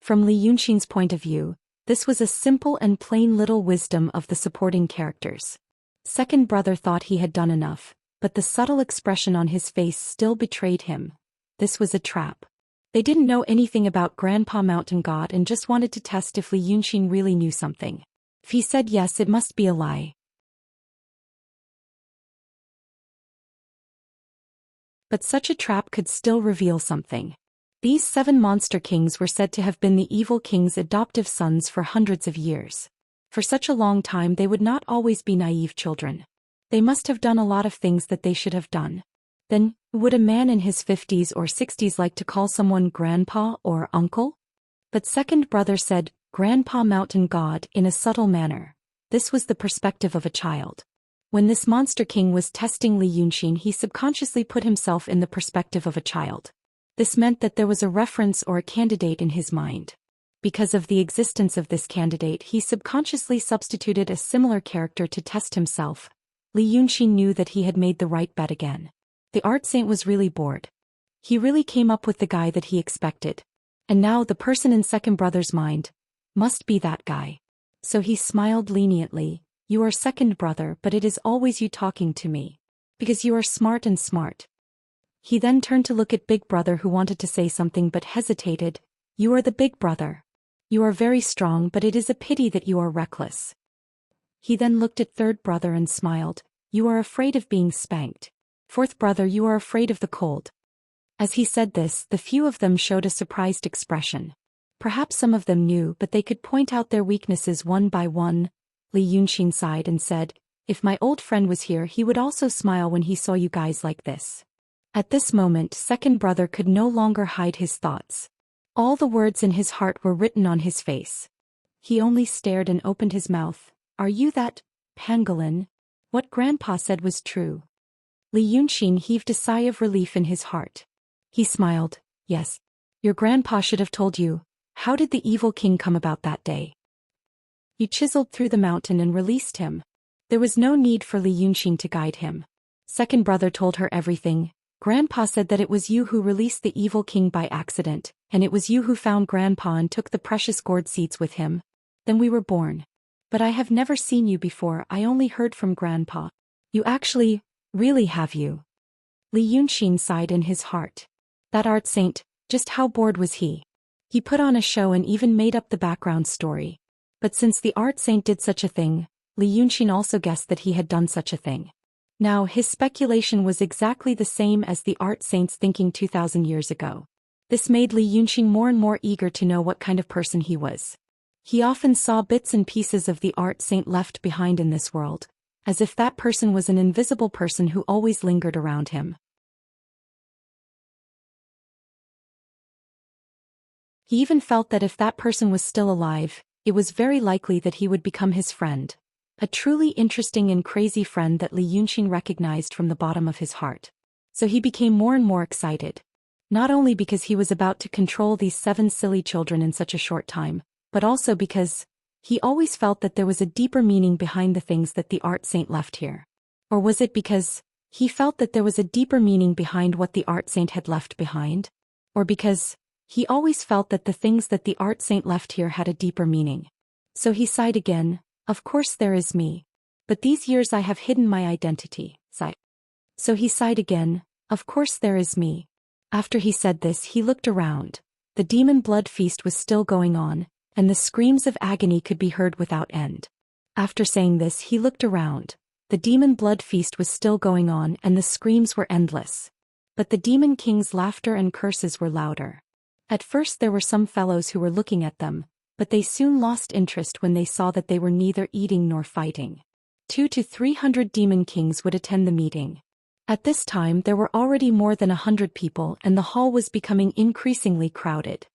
From Li Yunxin's point of view, this was a simple and plain little wisdom of the supporting characters. Second brother thought he had done enough, but the subtle expression on his face still betrayed him. This was a trap. They didn't know anything about Grandpa Mountain God and just wanted to test if Li Yunxin really knew something. If he said yes, it must be a lie. But such a trap could still reveal something. These seven monster kings were said to have been the evil king's adoptive sons for hundreds of years. For such a long time they would not always be naive children. They must have done a lot of things that they should have done. Then, would a man in his 50s or 60s like to call someone grandpa or uncle? But second brother said, "Grandpa Mountain God," in a subtle manner. This was the perspective of a child. When this monster king was testing Li Yunxin, he subconsciously put himself in the perspective of a child. This meant that there was a reference or a candidate in his mind. Because of the existence of this candidate, he subconsciously substituted a similar character to test himself. Li Yunxin knew that he had made the right bet again. The art saint was really bored. He really came up with the guy that he expected. And now the person in second brother's mind must be that guy. So he smiled leniently. "You are second brother, but it is always you talking to me. Because you are smart and smart." He then turned to look at big brother who wanted to say something but hesitated. "You are the big brother. You are very strong, but it is a pity that you are reckless." He then looked at third brother and smiled. "You are afraid of being spanked. Fourth brother, you are afraid of the cold." As he said this, the few of them showed a surprised expression. Perhaps some of them knew, but they could point out their weaknesses one by one. Li Yunxin sighed and said, "If my old friend was here, he would also smile when he saw you guys like this." At this moment, second brother could no longer hide his thoughts. All the words in his heart were written on his face. He only stared and opened his mouth. "Are you that pangolin? What Grandpa said was true." Li Yunxin heaved a sigh of relief in his heart. He smiled. "Yes. Your grandpa should have told you. How did the evil king come about that day?" You chiseled through the mountain and released him. There was no need for Li Yunxin to guide him. Second brother told her everything. Grandpa said that it was you who released the evil king by accident, and it was you who found Grandpa and took the precious gourd seeds with him. Then we were born. But I have never seen you before, I only heard from Grandpa. You actually, really have you? Li Yunxin sighed in his heart. That art saint, just how bored was he? He put on a show and even made up the background story. But since the art saint did such a thing, Li Yunxin also guessed that he had done such a thing. Now his speculation was exactly the same as the art saint's thinking 2,000 years ago. This made Li Yunxin more and more eager to know what kind of person he was. He often saw bits and pieces of the art saint left behind in this world, as if that person was an invisible person who always lingered around him. He even felt that if that person was still alive, it was very likely that he would become his friend. A truly interesting and crazy friend that Li Yunxin recognized from the bottom of his heart. So he became more and more excited. Not only because he was about to control these 7 silly children in such a short time, but also because he always felt that there was a deeper meaning behind the things that the art saint left here. Or was it because he felt that there was a deeper meaning behind what the art saint had left behind? Or because he always felt that the things that the art saint left here had a deeper meaning? So he sighed again. Of course there is me. But these years I have hidden my identity, sigh. So he sighed again. Of course there is me. After he said this he looked around. The demon blood feast was still going on, and the screams of agony could be heard without end. After saying this he looked around. The demon blood feast was still going on and the screams were endless. But the demon king's laughter and curses were louder. At first there were some fellows who were looking at them, but they soon lost interest when they saw that they were neither eating nor fighting. 200 to 300 demon kings would attend the meeting. At this time there were already more than 100 people and the hall was becoming increasingly crowded.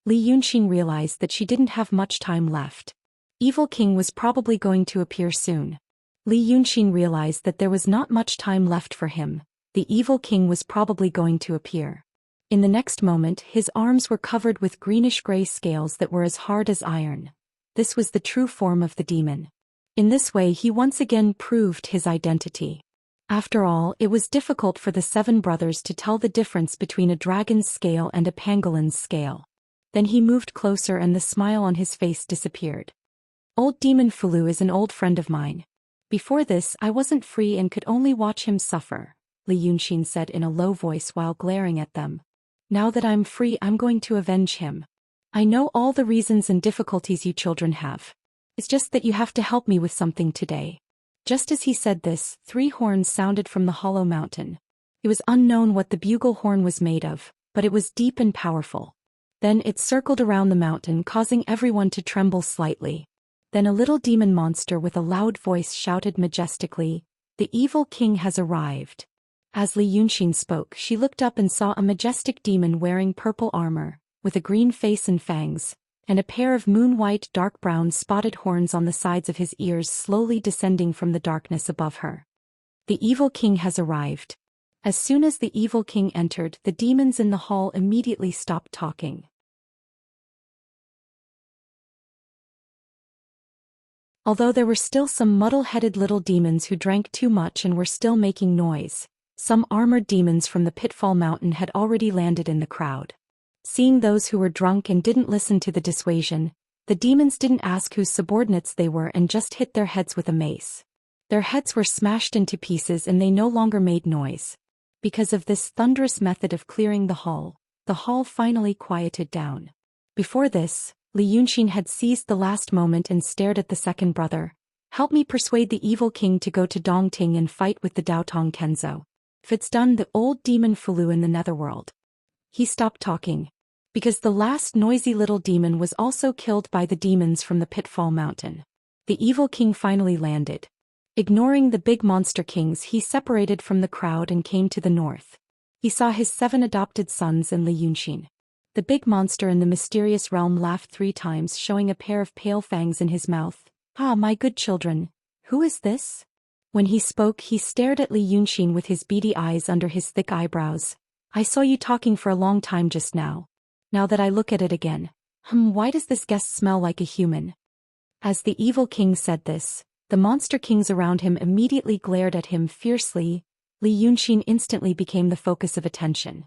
Li Yunxin realized that she didn't have much time left. Evil King was probably going to appear soon. Li Yunxin realized that there was not much time left for him. The Evil King was probably going to appear. In the next moment his arms were covered with greenish-gray scales that were as hard as iron. This was the true form of the demon. In this way he once again proved his identity. After all, it was difficult for the 7 brothers to tell the difference between a dragon's scale and a pangolin's scale. Then he moved closer and the smile on his face disappeared. Old Demon Fulu is an old friend of mine. Before this I wasn't free and could only watch him suffer, Li Yunxin said in a low voice while glaring at them. Now that I'm free I'm going to avenge him. I know all the reasons and difficulties you children have. It's just that you have to help me with something today. Just as he said this, 3 horns sounded from the hollow mountain. It was unknown what the bugle horn was made of, but it was deep and powerful. Then it circled around the mountain causing everyone to tremble slightly. Then a little demon monster with a loud voice shouted majestically, "The evil king has arrived." As Li Yunxin spoke she looked up and saw a majestic demon wearing purple armor, with a green face and fangs, and a pair of moon-white dark-brown spotted horns on the sides of his ears slowly descending from the darkness above her. The evil king has arrived. As soon as the evil king entered, the demons in the hall immediately stopped talking. Although there were still some muddle-headed little demons who drank too much and were still making noise, some armored demons from the Pitfall Mountain had already landed in the crowd. Seeing those who were drunk and didn't listen to the dissuasion, the demons didn't ask whose subordinates they were and just hit their heads with a mace. Their heads were smashed into pieces and they no longer made noise. Because of this thunderous method of clearing the hall finally quieted down. Before this, Li Yunxin had seized the last moment and stared at the second brother. "Help me persuade the evil king to go to Dongting and fight with the Daotong Kenzo. If it's done, the old demon Fulu in the netherworld." He stopped talking. Because the last noisy little demon was also killed by the demons from the Pitfall Mountain. The evil king finally landed. Ignoring the big monster kings he separated from the crowd and came to the north. He saw his 7 adopted sons and Li Yunxin. The big monster in the mysterious realm laughed 3 times, showing a pair of pale fangs in his mouth. "Ah, my good children. Who is this?" When he spoke he stared at Li Yunxin with his beady eyes under his thick eyebrows. "I saw you talking for a long time just now. Now that I look at it again, why does this guest smell like a human?" As the evil king said this, the monster kings around him immediately glared at him fiercely. Li Yunxin instantly became the focus of attention.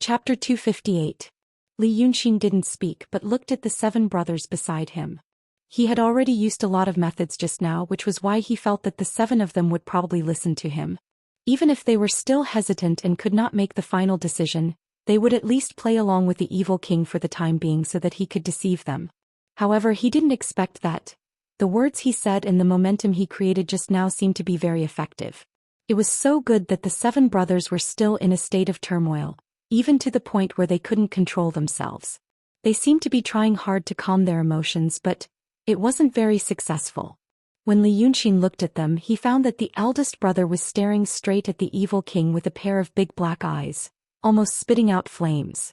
Chapter 258. Li Yunxin didn't speak but looked at the 7 brothers beside him. He had already used a lot of methods just now, which was why he felt that the 7 of them would probably listen to him. Even if they were still hesitant and could not make the final decision, they would at least play along with the evil king for the time being so that he could deceive them. However, he didn't expect that. The words he said and the momentum he created just now seemed to be very effective. It was so good that the 7 brothers were still in a state of turmoil, even to the point where they couldn't control themselves. They seemed to be trying hard to calm their emotions, but it wasn't very successful. When Li Yunxin looked at them, he found that the eldest brother was staring straight at the evil king with a pair of big black eyes, almost spitting out flames.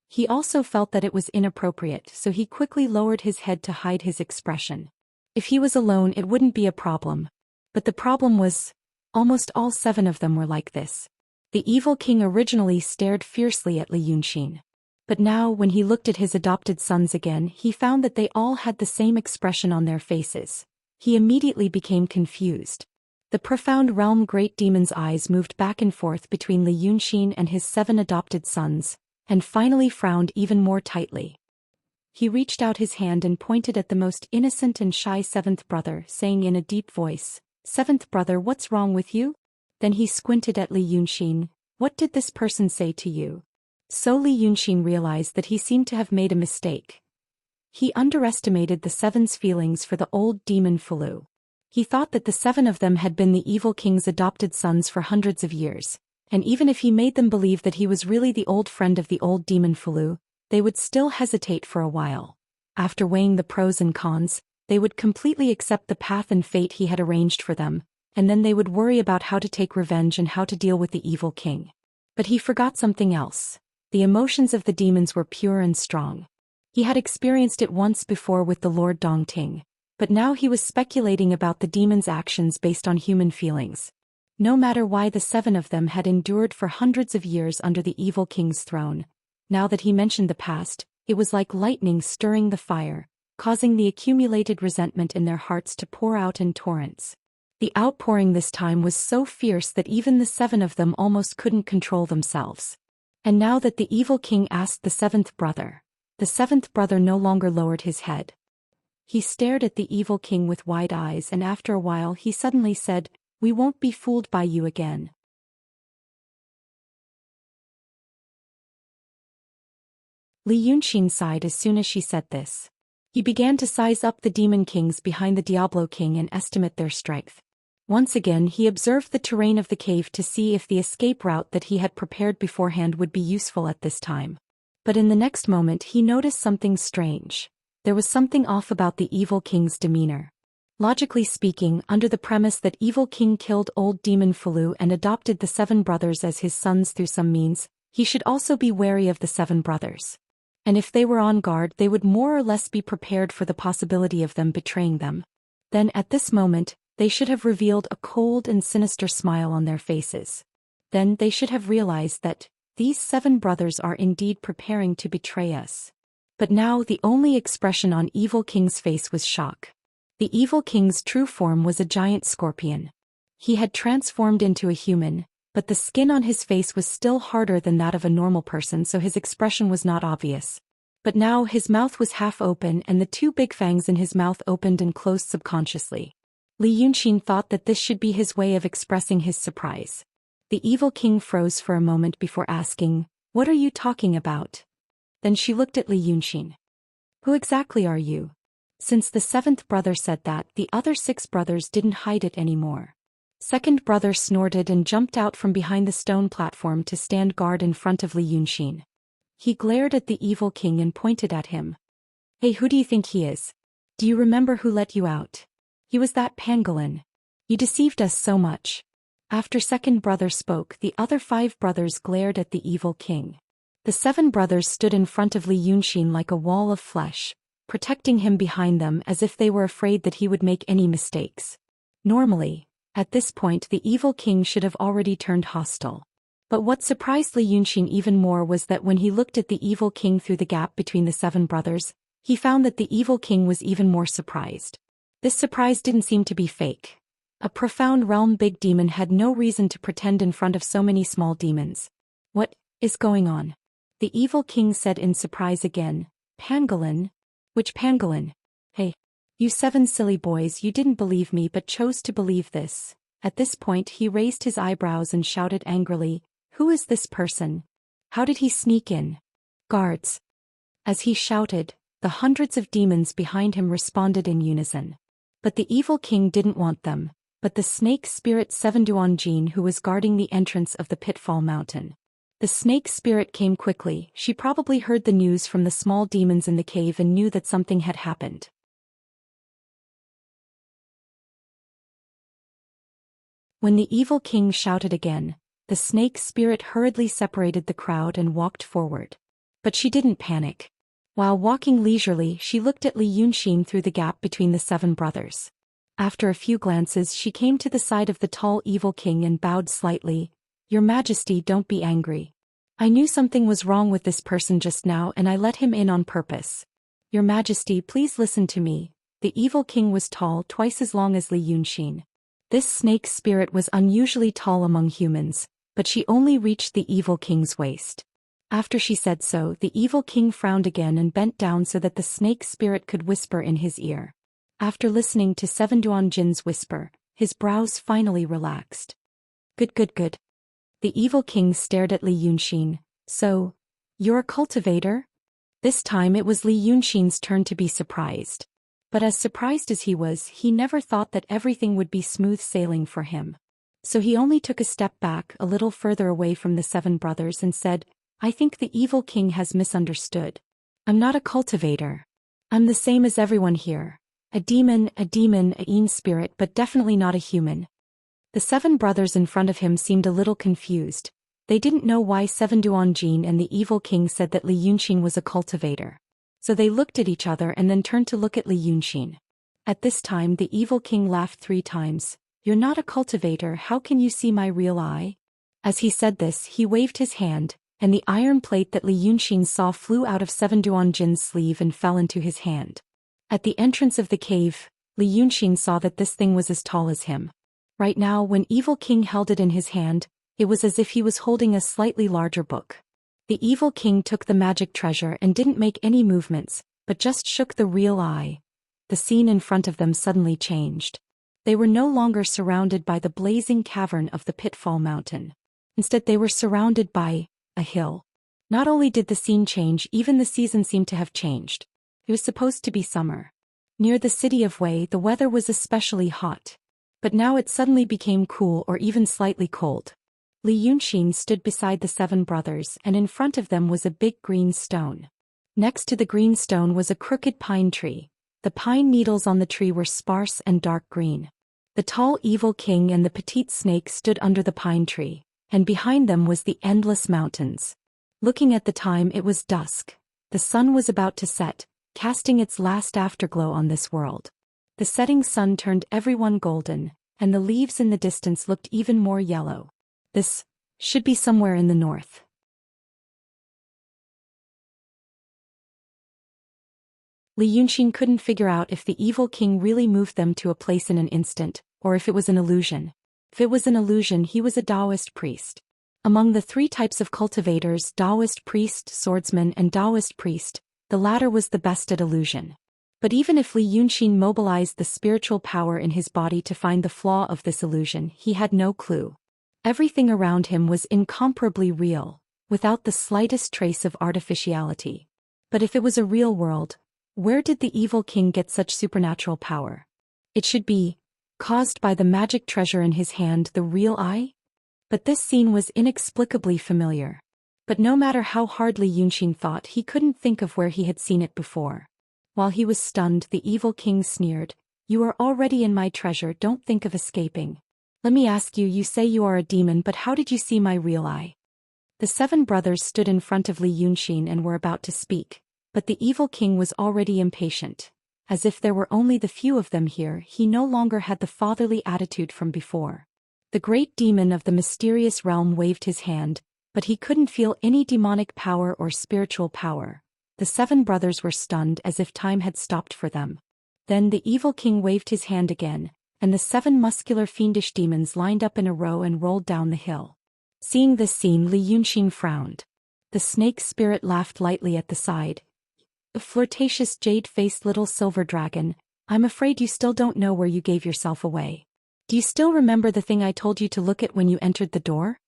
He also felt that it was inappropriate, so he quickly lowered his head to hide his expression. If he was alone, it wouldn't be a problem. But the problem was, almost all 7 of them were like this. The evil king originally stared fiercely at Li Yunxin. But now, when he looked at his adopted sons again, he found that they all had the same expression on their faces. He immediately became confused. The profound realm great demon's eyes moved back and forth between Li Yunxin and his 7 adopted sons, and finally frowned even more tightly. He reached out his hand and pointed at the most innocent and shy 7th brother, saying in a deep voice, "7th brother, what's wrong with you?" Then he squinted at Li Yunxin. "What did this person say to you?" So Li Yunxin realized that he seemed to have made a mistake. He underestimated the 7's feelings for the old demon Fulu. He thought that the 7 of them had been the evil king's adopted sons for hundreds of years, and even if he made them believe that he was really the old friend of the old demon Fulu, they would still hesitate for a while. After weighing the pros and cons, they would completely accept the path and fate he had arranged for them, and then they would worry about how to take revenge and how to deal with the evil king. But he forgot something else. The emotions of the demons were pure and strong. He had experienced it once before with the Lord Dongting, but now he was speculating about the demons' actions based on human feelings. No matter why the 7 of them had endured for hundreds of years under the evil king's throne, now that he mentioned the past, it was like lightning stirring the fire, causing the accumulated resentment in their hearts to pour out in torrents. The outpouring this time was so fierce that even the 7 of them almost couldn't control themselves. And now that the evil king asked the 7th brother, the 7th brother no longer lowered his head. He stared at the evil king with wide eyes, and after a while he suddenly said, "We won't be fooled by you again." Li Yunxin sighed as soon as she said this. He began to size up the demon kings behind the Diablo king and estimate their strength. Once again he observed the terrain of the cave to see if the escape route that he had prepared beforehand would be useful at this time. But in the next moment he noticed something strange. There was something off about the evil king's demeanor. Logically speaking, under the premise that evil king killed old demon Fulu and adopted the 7 brothers as his sons through some means, he should also be wary of the 7 brothers. And if they were on guard, they would more or less be prepared for the possibility of them betraying them. Then at this moment, they should have revealed a cold and sinister smile on their faces. Then they should have realized that these 7 brothers are indeed preparing to betray us. But now the only expression on Evil King's face was shock. The Evil King's true form was a giant scorpion. He had transformed into a human, but the skin on his face was still harder than that of a normal person, so his expression was not obvious. But now his mouth was half open and the 2 big fangs in his mouth opened and closed subconsciously. Li Yunxin thought that this should be his way of expressing his surprise. The Evil King froze for a moment before asking, "What are you talking about?" Then she looked at Li Yunxin. "Who exactly are you?" Since the 7th brother said that, the other 6 brothers didn't hide it anymore. 2nd brother snorted and jumped out from behind the stone platform to stand guard in front of Li Yunxin. He glared at the Evil King and pointed at him. "Hey, who do you think he is? Do you remember who let you out? He was that pangolin. You deceived us so much." After 2nd brother spoke, the other 5 brothers glared at the Evil King. The 7 brothers stood in front of Li Yunxin like a wall of flesh, protecting him behind them as if they were afraid that he would make any mistakes. Normally, At this point the evil king should have already turned hostile. But what surprised Li Yunxin even more was that when he looked at the evil king through the gap between the 7 brothers, he found that the evil king was even more surprised. This surprise didn't seem to be fake. A profound realm big demon had no reason to pretend in front of so many small demons. What is going on? The evil king said in surprise again. Pangolin? Which pangolin? Hey. You 7 silly boys, you didn't believe me but chose to believe this. At this point he raised his eyebrows and shouted angrily, who is this person? How did he sneak in? Guards. As he shouted, the hundreds of demons behind him responded in unison. But the evil king didn't want them, but the snake spirit 7 Duanjin who was guarding the entrance of the Pitfall Mountain. The snake spirit came quickly. She probably heard the news from the small demons in the cave and knew that something had happened. When the evil king shouted again, the snake spirit hurriedly separated the crowd and walked forward. But she didn't panic. While walking leisurely, she looked at Li Yunxin through the gap between the 7 brothers. After a few glances, she came to the side of the tall evil king and bowed slightly. Your Majesty, don't be angry. I knew something was wrong with this person just now and I let him in on purpose. Your Majesty, please listen to me. The evil king was tall, twice as long as Li Yunxin. This snake spirit was unusually tall among humans, but she only reached the evil king's waist. After she said so, the evil king frowned again and bent down so that the snake spirit could whisper in his ear. After listening to 7 Duanjin's whisper, his brows finally relaxed. Good. The evil king stared at Li Yunxin. So, you're a cultivator? This time it was Li Yunxin's turn to be surprised. But as surprised as he was, he never thought that everything would be smooth sailing for him. So he only took a step back, a little further away from the 7 brothers and said, I think the evil king has misunderstood. I'm not a cultivator. I'm the same as everyone here. A demon, a Yin spirit, but definitely not a human. The 7 brothers in front of him seemed a little confused. They didn't know why 7 Duanjin and the evil king said that Li Yunxin was a cultivator. So they looked at each other and then turned to look at Li Yunxin. At this time the evil king laughed 3 times. You're not a cultivator, how can you see my real eye? As he said this, he waved his hand, and the iron plate that Li Yunxin saw flew out of 7 Duanjin's sleeve and fell into his hand. At the entrance of the cave, Li Yunxin saw that this thing was as tall as him. Right now, when Evil King held it in his hand, it was as if he was holding a slightly larger book. The Evil King took the magic treasure and didn't make any movements, but just shook the real eye. The scene in front of them suddenly changed. They were no longer surrounded by the blazing cavern of the Pitfall Mountain. Instead, they were surrounded by a hill. Not only did the scene change, even the season seemed to have changed. It was supposed to be summer. Near the city of Wei, the weather was especially hot. But now it suddenly became cool or even slightly cold. Li Yunxin stood beside the 7 brothers, and in front of them was a big green stone. Next to the green stone was a crooked pine tree. The pine needles on the tree were sparse and dark green. The tall evil king and the petite snake stood under the pine tree, and behind them was the endless mountains. Looking at the time, it was dusk. The sun was about to set, casting its last afterglow on this world. The setting sun turned everyone golden, and the leaves in the distance looked even more yellow. This should be somewhere in the north. Li Yunxin couldn't figure out if the evil king really moved them to a place in an instant, or if it was an illusion. If it was an illusion, he was a Daoist priest. Among the 3 types of cultivators, Daoist priest, swordsman, and Daoist priest, the latter was the best at illusion. But even if Li Yunxin mobilized the spiritual power in his body to find the flaw of this illusion, he had no clue. Everything around him was incomparably real, without the slightest trace of artificiality. But if it was a real world, where did the evil king get such supernatural power? It should be caused by the magic treasure in his hand, the real eye? But this scene was inexplicably familiar. But no matter how hard Li Yunxin thought, he couldn't think of where he had seen it before. While he was stunned, the evil king sneered, "You are already in my treasure, don't think of escaping. Let me ask you, you say you are a demon, but how did you see my real eye?" The 7 brothers stood in front of Li Yunxin and were about to speak, but the evil king was already impatient. as if there were only the few of them here. He no longer had the fatherly attitude from before. The great demon of the mysterious realm waved his hand, but he couldn't feel any demonic power or spiritual power. The 7 brothers were stunned as if time had stopped for them. Then the evil king waved his hand again, and the 7 muscular fiendish demons lined up in a row and rolled down the hill. Seeing this scene, Li Yunxin frowned. The snake spirit laughed lightly at the side. A flirtatious jade-faced little silver dragon, I'm afraid you still don't know where you gave yourself away. Do you still remember the thing I told you to look at when you entered the door?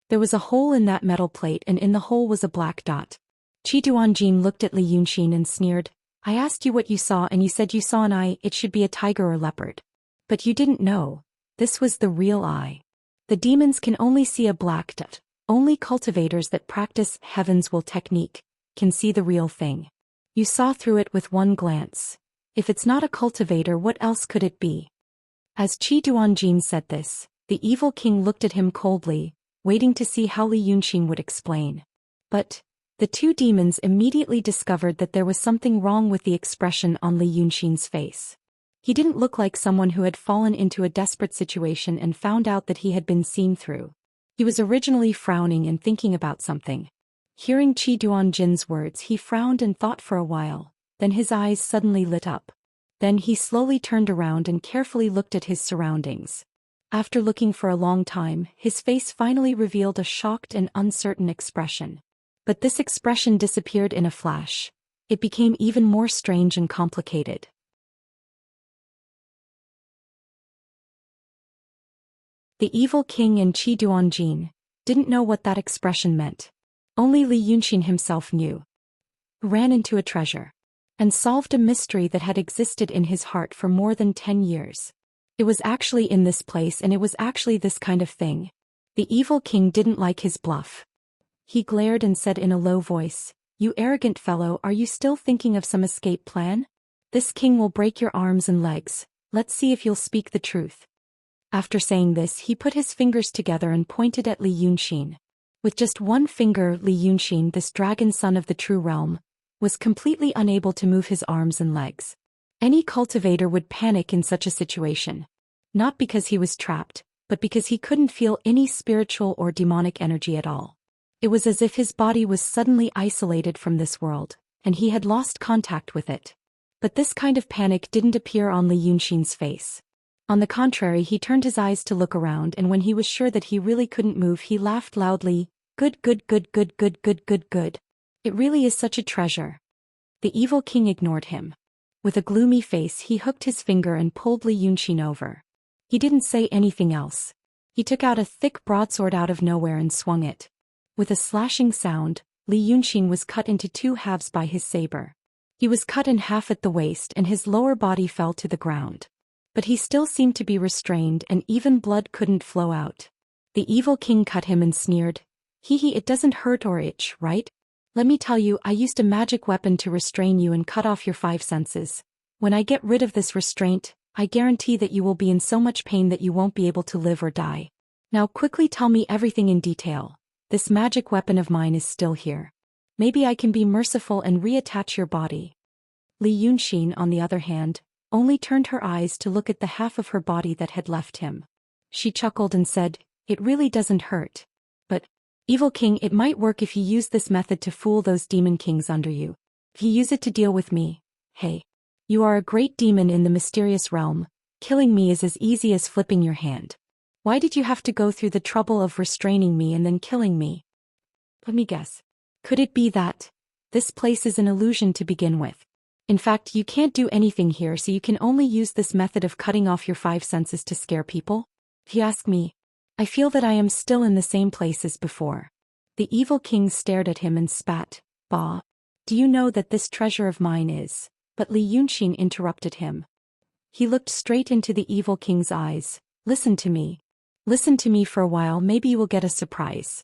There was a hole in that metal plate, and in the hole was a black dot. Qi Duanjin looked at Li Yunxin and sneered. I asked you what you saw and you said you saw an eye. It should be a tiger or leopard. But you didn't know. This was the real eye. The demons can only see a black dot. Only cultivators that practice Heaven's Will technique can see the real thing. You saw through it with one glance. If it's not a cultivator, what else could it be? As Qi Duanjin said this, the evil king looked at him coldly, waiting to see how Li Yunxin would explain. But the 2 demons immediately discovered that there was something wrong with the expression on Li Yunxin's face. He didn't look like someone who had fallen into a desperate situation and found out that he had been seen through. He was originally frowning and thinking about something. Hearing Qi Duanjin's words, he frowned and thought for a while, then his eyes suddenly lit up. Then he slowly turned around and carefully looked at his surroundings. After looking for a long time, his face finally revealed a shocked and uncertain expression. But this expression disappeared in a flash. It became even more strange and complicated. The evil king and Qi Duanjin didn't know what that expression meant. Only Li Yunxin himself knew. He ran into a treasure and solved a mystery that had existed in his heart for more than 10 years. It was actually in this place, and it was actually this kind of thing. The evil king didn't like his bluff. He glared and said in a low voice, "You arrogant fellow, are you still thinking of some escape plan? This king will break your arms and legs. Let's see if you'll speak the truth." After saying this, he put his fingers together and pointed at Li Yunxin. With just one finger, Li Yunxin, this dragon son of the true realm, was completely unable to move his arms and legs. Any cultivator would panic in such a situation. Not because he was trapped, but because he couldn't feel any spiritual or demonic energy at all. It was as if his body was suddenly isolated from this world, and he had lost contact with it. But this kind of panic didn't appear on Li Yunxin's face. On the contrary, he turned his eyes to look around, and when he was sure that he really couldn't move, he laughed loudly. Good, good, good, good, good, good, good, good. It really is such a treasure. The evil king ignored him. With a gloomy face, he hooked his finger and pulled Li Yunxin over. He didn't say anything else. He took out a thick broadsword out of nowhere and swung it. With a slashing sound, Li Yunxin was cut into 2 halves by his saber. He was cut in half at the waist and his lower body fell to the ground. But he still seemed to be restrained, and even blood couldn't flow out. The evil king cut him and sneered. Hee, it doesn't hurt or itch, right? Let me tell you, I used a magic weapon to restrain you and cut off your 5 senses. When I get rid of this restraint, I guarantee that you will be in so much pain that you won't be able to live or die. Now quickly tell me everything in detail. This magic weapon of mine is still here. Maybe I can be merciful and reattach your body. Li Yunxin, on the other hand, only turned her eyes to look at the half of her body that had left him. She chuckled and said, "It really doesn't hurt. But, evil king, it might work if you use this method to fool those demon kings under you. If you use it to deal with me, hey. You are a great demon in the mysterious realm. Killing me is as easy as flipping your hand. Why did you have to go through the trouble of restraining me and then killing me? Let me guess. Could it be that this place is an illusion to begin with? In fact, you can't do anything here, so you can only use this method of cutting off your 5 senses to scare people? If you ask me, I feel that I am still in the same place as before." The evil king stared at him and spat. "Bah. Do you know that this treasure of mine is..." But Li Yunxin interrupted him. He looked straight into the evil king's eyes. "Listen to me. Listen to me for a while, maybe you will get a surprise."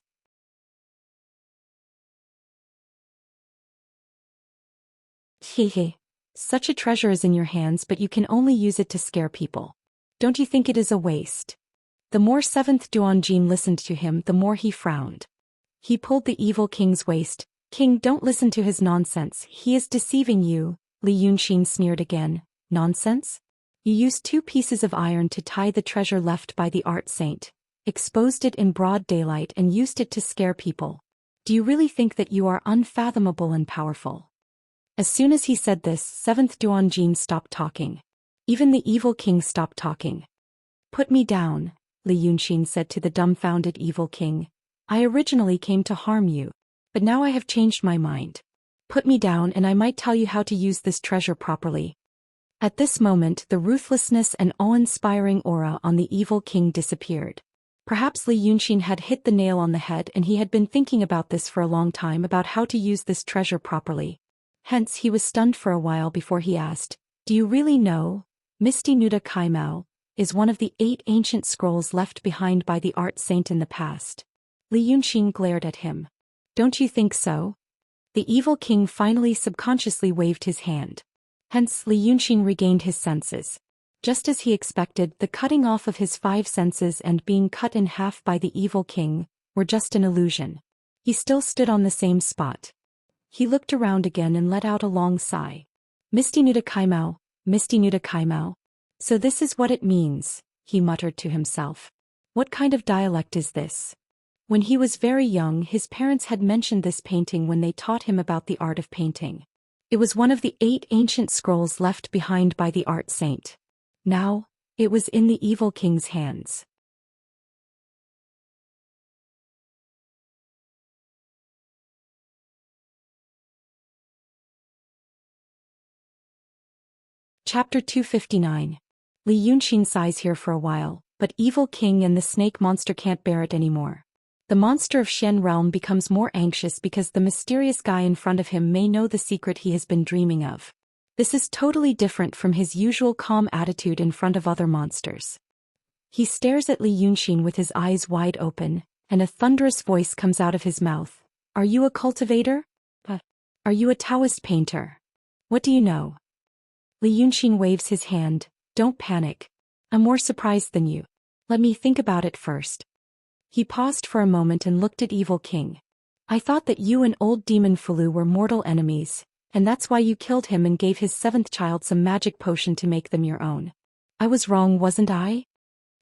Hehe. Such a treasure is in your hands, but you can only use it to scare people. Don't you think it is a waste? The more 7th Duanjin listened to him, the more he frowned. He pulled the evil king's waist. "King, don't listen to his nonsense, he is deceiving you." Li Yunxin sneered again. Nonsense? You used 2 pieces of iron to tie the treasure left by the art saint, exposed it in broad daylight and used it to scare people. Do you really think that you are unfathomable and powerful? As soon as he said this, 7th Duanjin stopped talking. Even the evil king stopped talking. Put me down, Li Yunxin said to the dumbfounded evil king. I originally came to harm you, but now I have changed my mind. Put me down and I might tell you how to use this treasure properly. At this moment, the ruthlessness and awe-inspiring aura on the evil king disappeared. Perhaps Li Yunxin had hit the nail on the head and he had been thinking about this for a long time about how to use this treasure properly. Hence, he was stunned for a while before he asked, Do you really know? Misty Nuda Kaimao is one of the 8 ancient scrolls left behind by the art saint in the past. Li Yunxin glared at him. Don't you think so? The evil king finally subconsciously waved his hand. Hence, Li Yunxin regained his senses. Just as he expected, the cutting off of his 5 senses and being cut in half by the evil king were just an illusion. He still stood on the same spot. He looked around again and let out a long sigh. Misty Nuda Kaimao, Misty Nuda Kaimao. So this is what it means, he muttered to himself. What kind of dialect is this? When he was very young, his parents had mentioned this painting when they taught him about the art of painting. It was one of the 8 ancient scrolls left behind by the art saint. Now, it was in the evil king's hands. Chapter 259. Li Yunxin sighs here for a while, but evil king and the snake monster can't bear it anymore. The monster of Xian realm becomes more anxious because the mysterious guy in front of him may know the secret he has been dreaming of. This is totally different from his usual calm attitude in front of other monsters. He stares at Li Yunxin with his eyes wide open, and a thunderous voice comes out of his mouth. Are you a cultivator? Are you a Daoist painter? What do you know? Li Yunxin waves his hand. Don't panic. I'm more surprised than you. Let me think about it first. He paused for a moment and looked at evil king. I thought that you and old demon Fulu were mortal enemies, and that's why you killed him and gave his 7th child some magic potion to make them your own. I was wrong, wasn't I?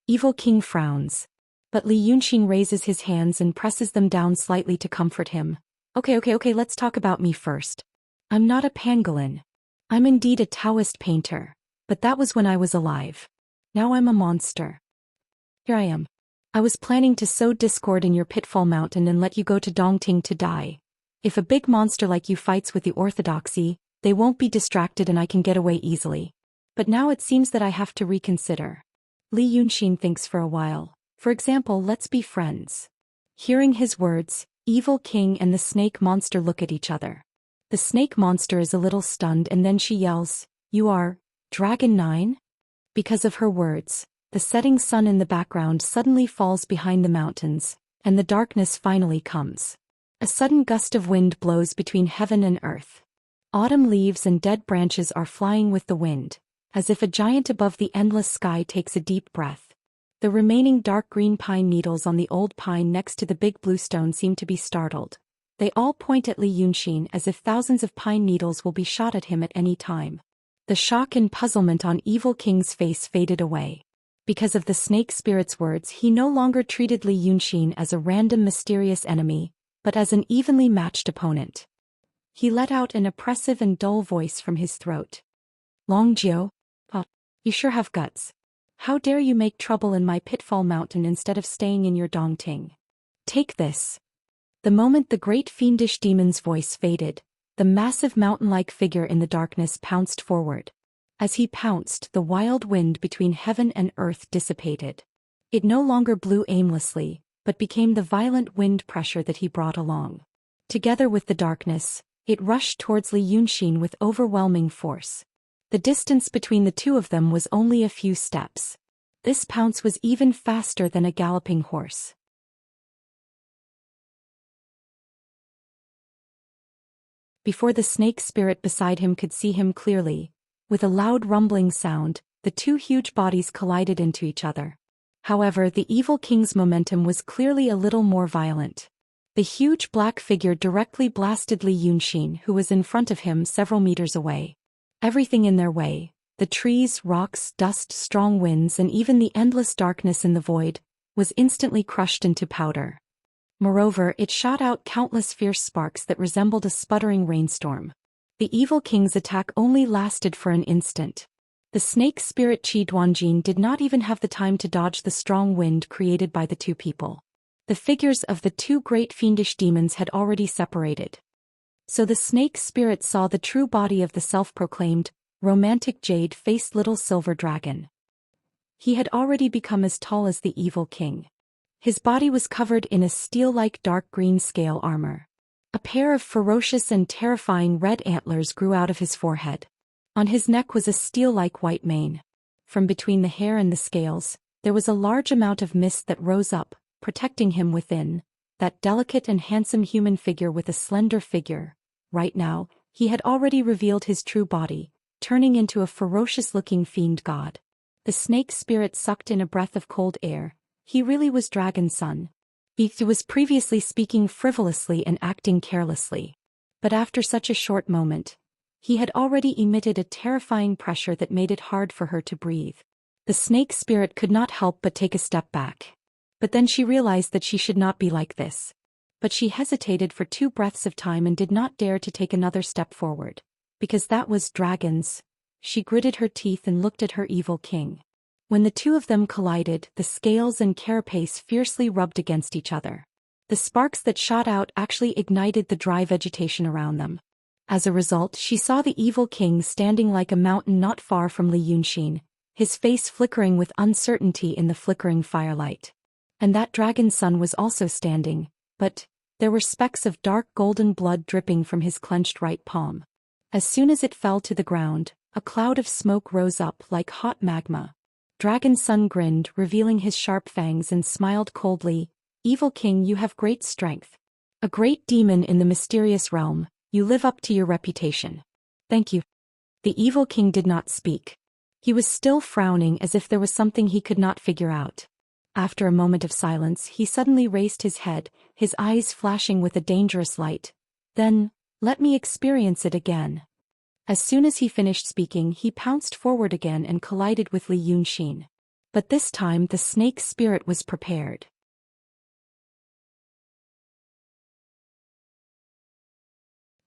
Evil king frowns. But Li Yunxin raises his hands and presses them down slightly to comfort him. Okay, let's talk about me first. I'm not a pangolin. I'm indeed a Daoist painter, but that was when I was alive. Now I'm a monster. Here I am. I was planning to sow discord in your pitfall mountain and let you go to Dongting to die. If a big monster like you fights with the orthodoxy, they won't be distracted and I can get away easily. But now it seems that I have to reconsider. Li Yunxin thinks for a while. For example, let's be friends. Hearing his words, evil king and the snake monster look at each other. The snake monster is a little stunned and then she yells, You are Dragon 9? Because of her words, the setting sun in the background suddenly falls behind the mountains, and the darkness finally comes. A sudden gust of wind blows between heaven and earth. Autumn leaves and dead branches are flying with the wind, as if a giant above the endless sky takes a deep breath. The remaining dark green pine needles on the old pine next to the big blue stone seem to be startled. They all point at Li Yunxin as if thousands of pine needles will be shot at him at any time. The shock and puzzlement on Evil King's face faded away. Because of the snake spirit's words, he no longer treated Li Yunxin as a random mysterious enemy, but as an evenly matched opponent. He let out an oppressive and dull voice from his throat. Long Jiu? You sure have guts. How dare you make trouble in my pitfall mountain instead of staying in your Dongting? Take this. The moment the great fiendish demon's voice faded, the massive mountain-like figure in the darkness pounced forward. As he pounced, the wild wind between heaven and earth dissipated. It no longer blew aimlessly, but became the violent wind pressure that he brought along. Together with the darkness, it rushed towards Li Yunxin with overwhelming force. The distance between the two of them was only a few steps. This pounce was even faster than a galloping horse. Before the snake spirit beside him could see him clearly, with a loud rumbling sound, the two huge bodies collided into each other. However, the evil king's momentum was clearly a little more violent. The huge black figure directly blasted Li Yunxin, who was in front of him several meters away. Everything in their way, the trees, rocks, dust, strong winds, and even the endless darkness in the void, was instantly crushed into powder. Moreover, it shot out countless fierce sparks that resembled a sputtering rainstorm. The evil king's attack only lasted for an instant. The snake spirit Qi Duanjin did not even have the time to dodge the strong wind created by the two people. The figures of the two great fiendish demons had already separated. So the snake spirit saw the true body of the self-proclaimed, romantic jade-faced little silver dragon. He had already become as tall as the evil king. His body was covered in a steel-like dark green scale armor. A pair of ferocious and terrifying red antlers grew out of his forehead. On his neck was a steel-like white mane. From between the hair and the scales, there was a large amount of mist that rose up, protecting him within, that delicate and handsome human figure with a slender figure. Right now, he had already revealed his true body, turning into a ferocious-looking fiend god. The snake spirit sucked in a breath of cold air. He really was Dragon's son. He was previously speaking frivolously and acting carelessly. But after such a short moment, he had already emitted a terrifying pressure that made it hard for her to breathe. The snake spirit could not help but take a step back. But then she realized that she should not be like this. But she hesitated for 2 breaths of time and did not dare to take another step forward. Because that was dragons. She gritted her teeth and looked at her evil king. When the two of them collided, the scales and carapace fiercely rubbed against each other. The sparks that shot out actually ignited the dry vegetation around them. As a result, she saw the evil king standing like a mountain not far from Li Yunxin, his face flickering with uncertainty in the flickering firelight. And that dragon's son was also standing, but there were specks of dark golden blood dripping from his clenched right palm. As soon as it fell to the ground, a cloud of smoke rose up like hot magma. Dragon's son grinned, revealing his sharp fangs, and smiled coldly. "Evil king, you have great strength. A great demon in the mysterious realm, you live up to your reputation. Thank you." The evil king did not speak. He was still frowning as if there was something he could not figure out. After a moment of silence, he suddenly raised his head, his eyes flashing with a dangerous light. "Then, let me experience it again." As soon as he finished speaking, he pounced forward again and collided with Li Yunxin. But this time the snake spirit was prepared.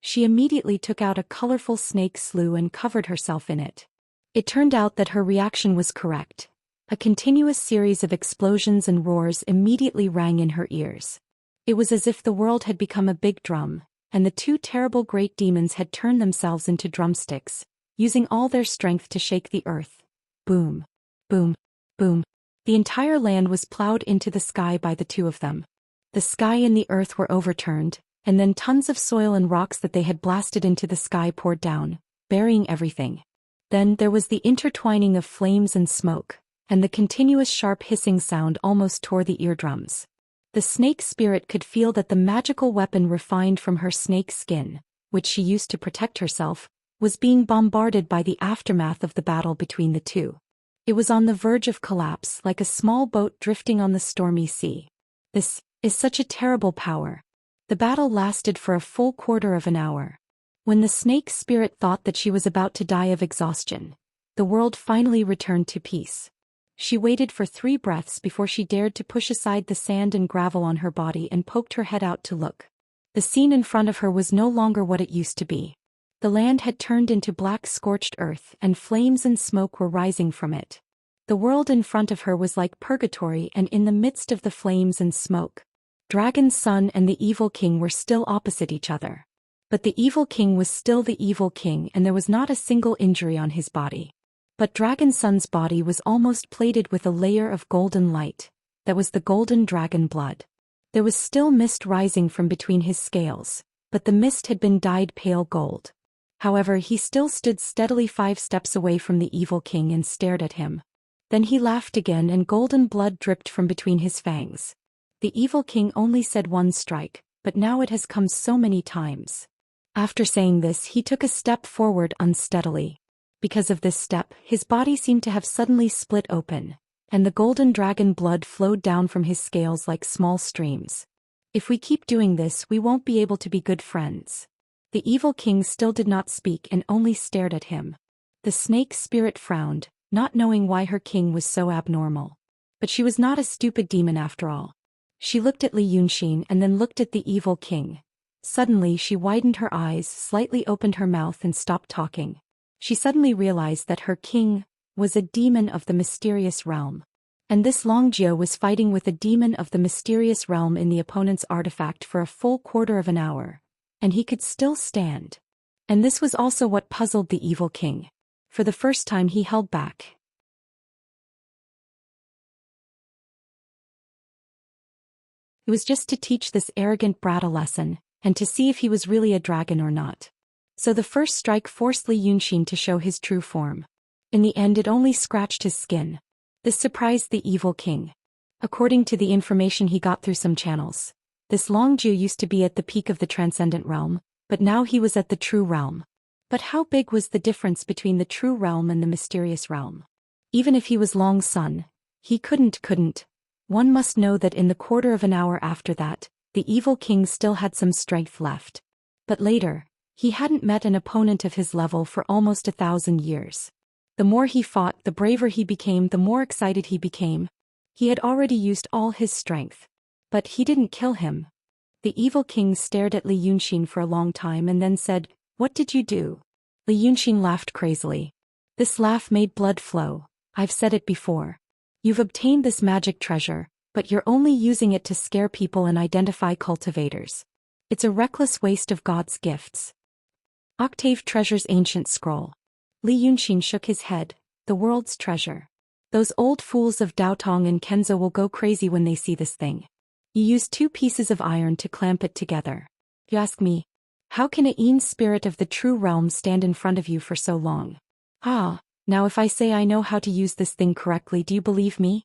She immediately took out a colorful snake slough and covered herself in it. It turned out that her reaction was correct. A continuous series of explosions and roars immediately rang in her ears. It was as if the world had become a big drum, and the two terrible great demons had turned themselves into drumsticks, using all their strength to shake the earth. Boom, boom, boom. The entire land was plowed into the sky by the two of them. The sky and the earth were overturned, and then tons of soil and rocks that they had blasted into the sky poured down, burying everything. Then there was the intertwining of flames and smoke, and the continuous sharp hissing sound almost tore the eardrums. The snake spirit could feel that the magical weapon refined from her snake skin, which she used to protect herself, was being bombarded by the aftermath of the battle between the two. It was on the verge of collapse, like a small boat drifting on the stormy sea. This is such a terrible power. The battle lasted for a full quarter of an hour. When the snake spirit thought that she was about to die of exhaustion, the world finally returned to peace. She waited for 3 breaths before she dared to push aside the sand and gravel on her body and poked her head out to look. The scene in front of her was no longer what it used to be. The land had turned into black scorched earth, and flames and smoke were rising from it. The world in front of her was like purgatory, and in the midst of the flames and smoke, Dragon's son and the evil king were still opposite each other. But the evil king was still the evil king, and there was not a single injury on his body. But Dragon's son's body was almost plated with a layer of golden light. That was the golden dragon blood. There was still mist rising from between his scales, but the mist had been dyed pale gold. However, he still stood steadily 5 steps away from the evil king and stared at him. Then he laughed again and golden blood dripped from between his fangs. The evil king only said 1 strike, but now it has come so many times. After saying this, he took a step forward unsteadily. Because of this step, his body seemed to have suddenly split open, and the golden dragon blood flowed down from his scales like small streams. "If we keep doing this, we won't be able to be good friends." The evil king still did not speak and only stared at him. The snake spirit frowned, not knowing why her king was so abnormal. But she was not a stupid demon after all. She looked at Li Yunxin and then looked at the evil king. Suddenly she widened her eyes, slightly opened her mouth and stopped talking. She suddenly realized that her king was a demon of the mysterious realm. And this Long Jio was fighting with a demon of the mysterious realm in the opponent's artifact for a full quarter of an hour. And he could still stand. And this was also what puzzled the evil king. For the first time he held back. It was just to teach this arrogant brat a lesson, and to see if he was really a dragon or not. So the first strike forced Li Yunxin to show his true form. In the end it only scratched his skin. This surprised the evil king. According to the information he got through some channels, this Long Ju used to be at the peak of the transcendent realm, but now he was at the true realm. But how big was the difference between the true realm and the mysterious realm? Even if he was Long's son, he couldn't. One must know that in the quarter of an hour after that, the evil king still had some strength left. But later, he hadn't met an opponent of his level for almost 1,000 years. The more he fought, the braver he became, the more excited he became. He had already used all his strength. But he didn't kill him. The evil king stared at Li Yunxin for a long time and then said, "What did you do?" Li Yunxin laughed crazily. This laugh made blood flow. "I've said it before. You've obtained this magic treasure, but you're only using it to scare people and identify cultivators. It's a reckless waste of God's gifts." Octave Treasure's ancient scroll. Li Yunxin shook his head. "The world's treasure. Those old fools of Daotong and Kenzo will go crazy when they see this thing. You use 2 pieces of iron to clamp it together. You ask me, how can a Yin spirit of the true realm stand in front of you for so long? Now if I say I know how to use this thing correctly, do you believe me?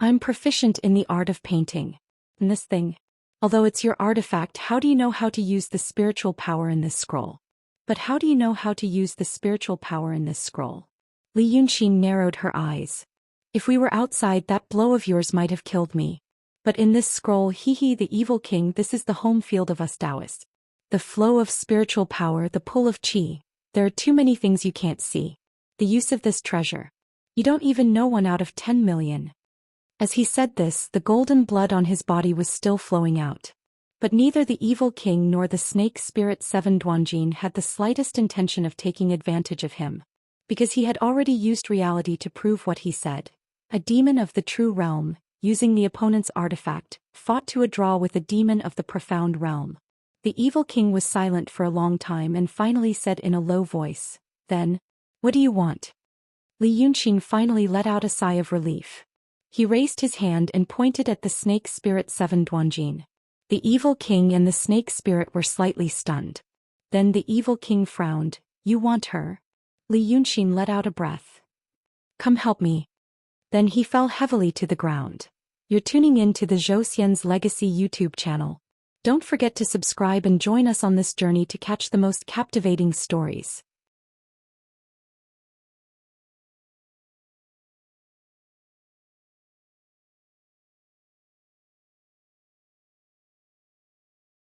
I'm proficient in the art of painting. And this thing, although it's your artifact, how do you know how to use the spiritual power in this scroll? But how do you know how to use the spiritual power in this scroll?" Li Yunxin narrowed her eyes. "If we were outside, that blow of yours might have killed me. But in this scroll, the evil king, this is the home field of us Daoists. The flow of spiritual power, the pull of qi. There are too many things you can't see. The use of this treasure. You don't even know 1 out of 10 million. As he said this, the golden blood on his body was still flowing out. But neither the evil king nor the snake spirit 7 Duanjin had the slightest intention of taking advantage of him. Because he had already used reality to prove what he said. A demon of the true realm, using the opponent's artifact, fought to a draw with a demon of the profound realm. The evil king was silent for a long time and finally said in a low voice, "Then, what do you want?" Li Yunxin finally let out a sigh of relief. He raised his hand and pointed at the snake spirit 7 Duanjin. The evil king and the snake spirit were slightly stunned. Then the evil king frowned. "You want her?" Li Yunxin let out a breath. "Come help me." Then he fell heavily to the ground. You're tuning in to the Zhou Xian's Legacy YouTube channel. Don't forget to subscribe and join us on this journey to catch the most captivating stories.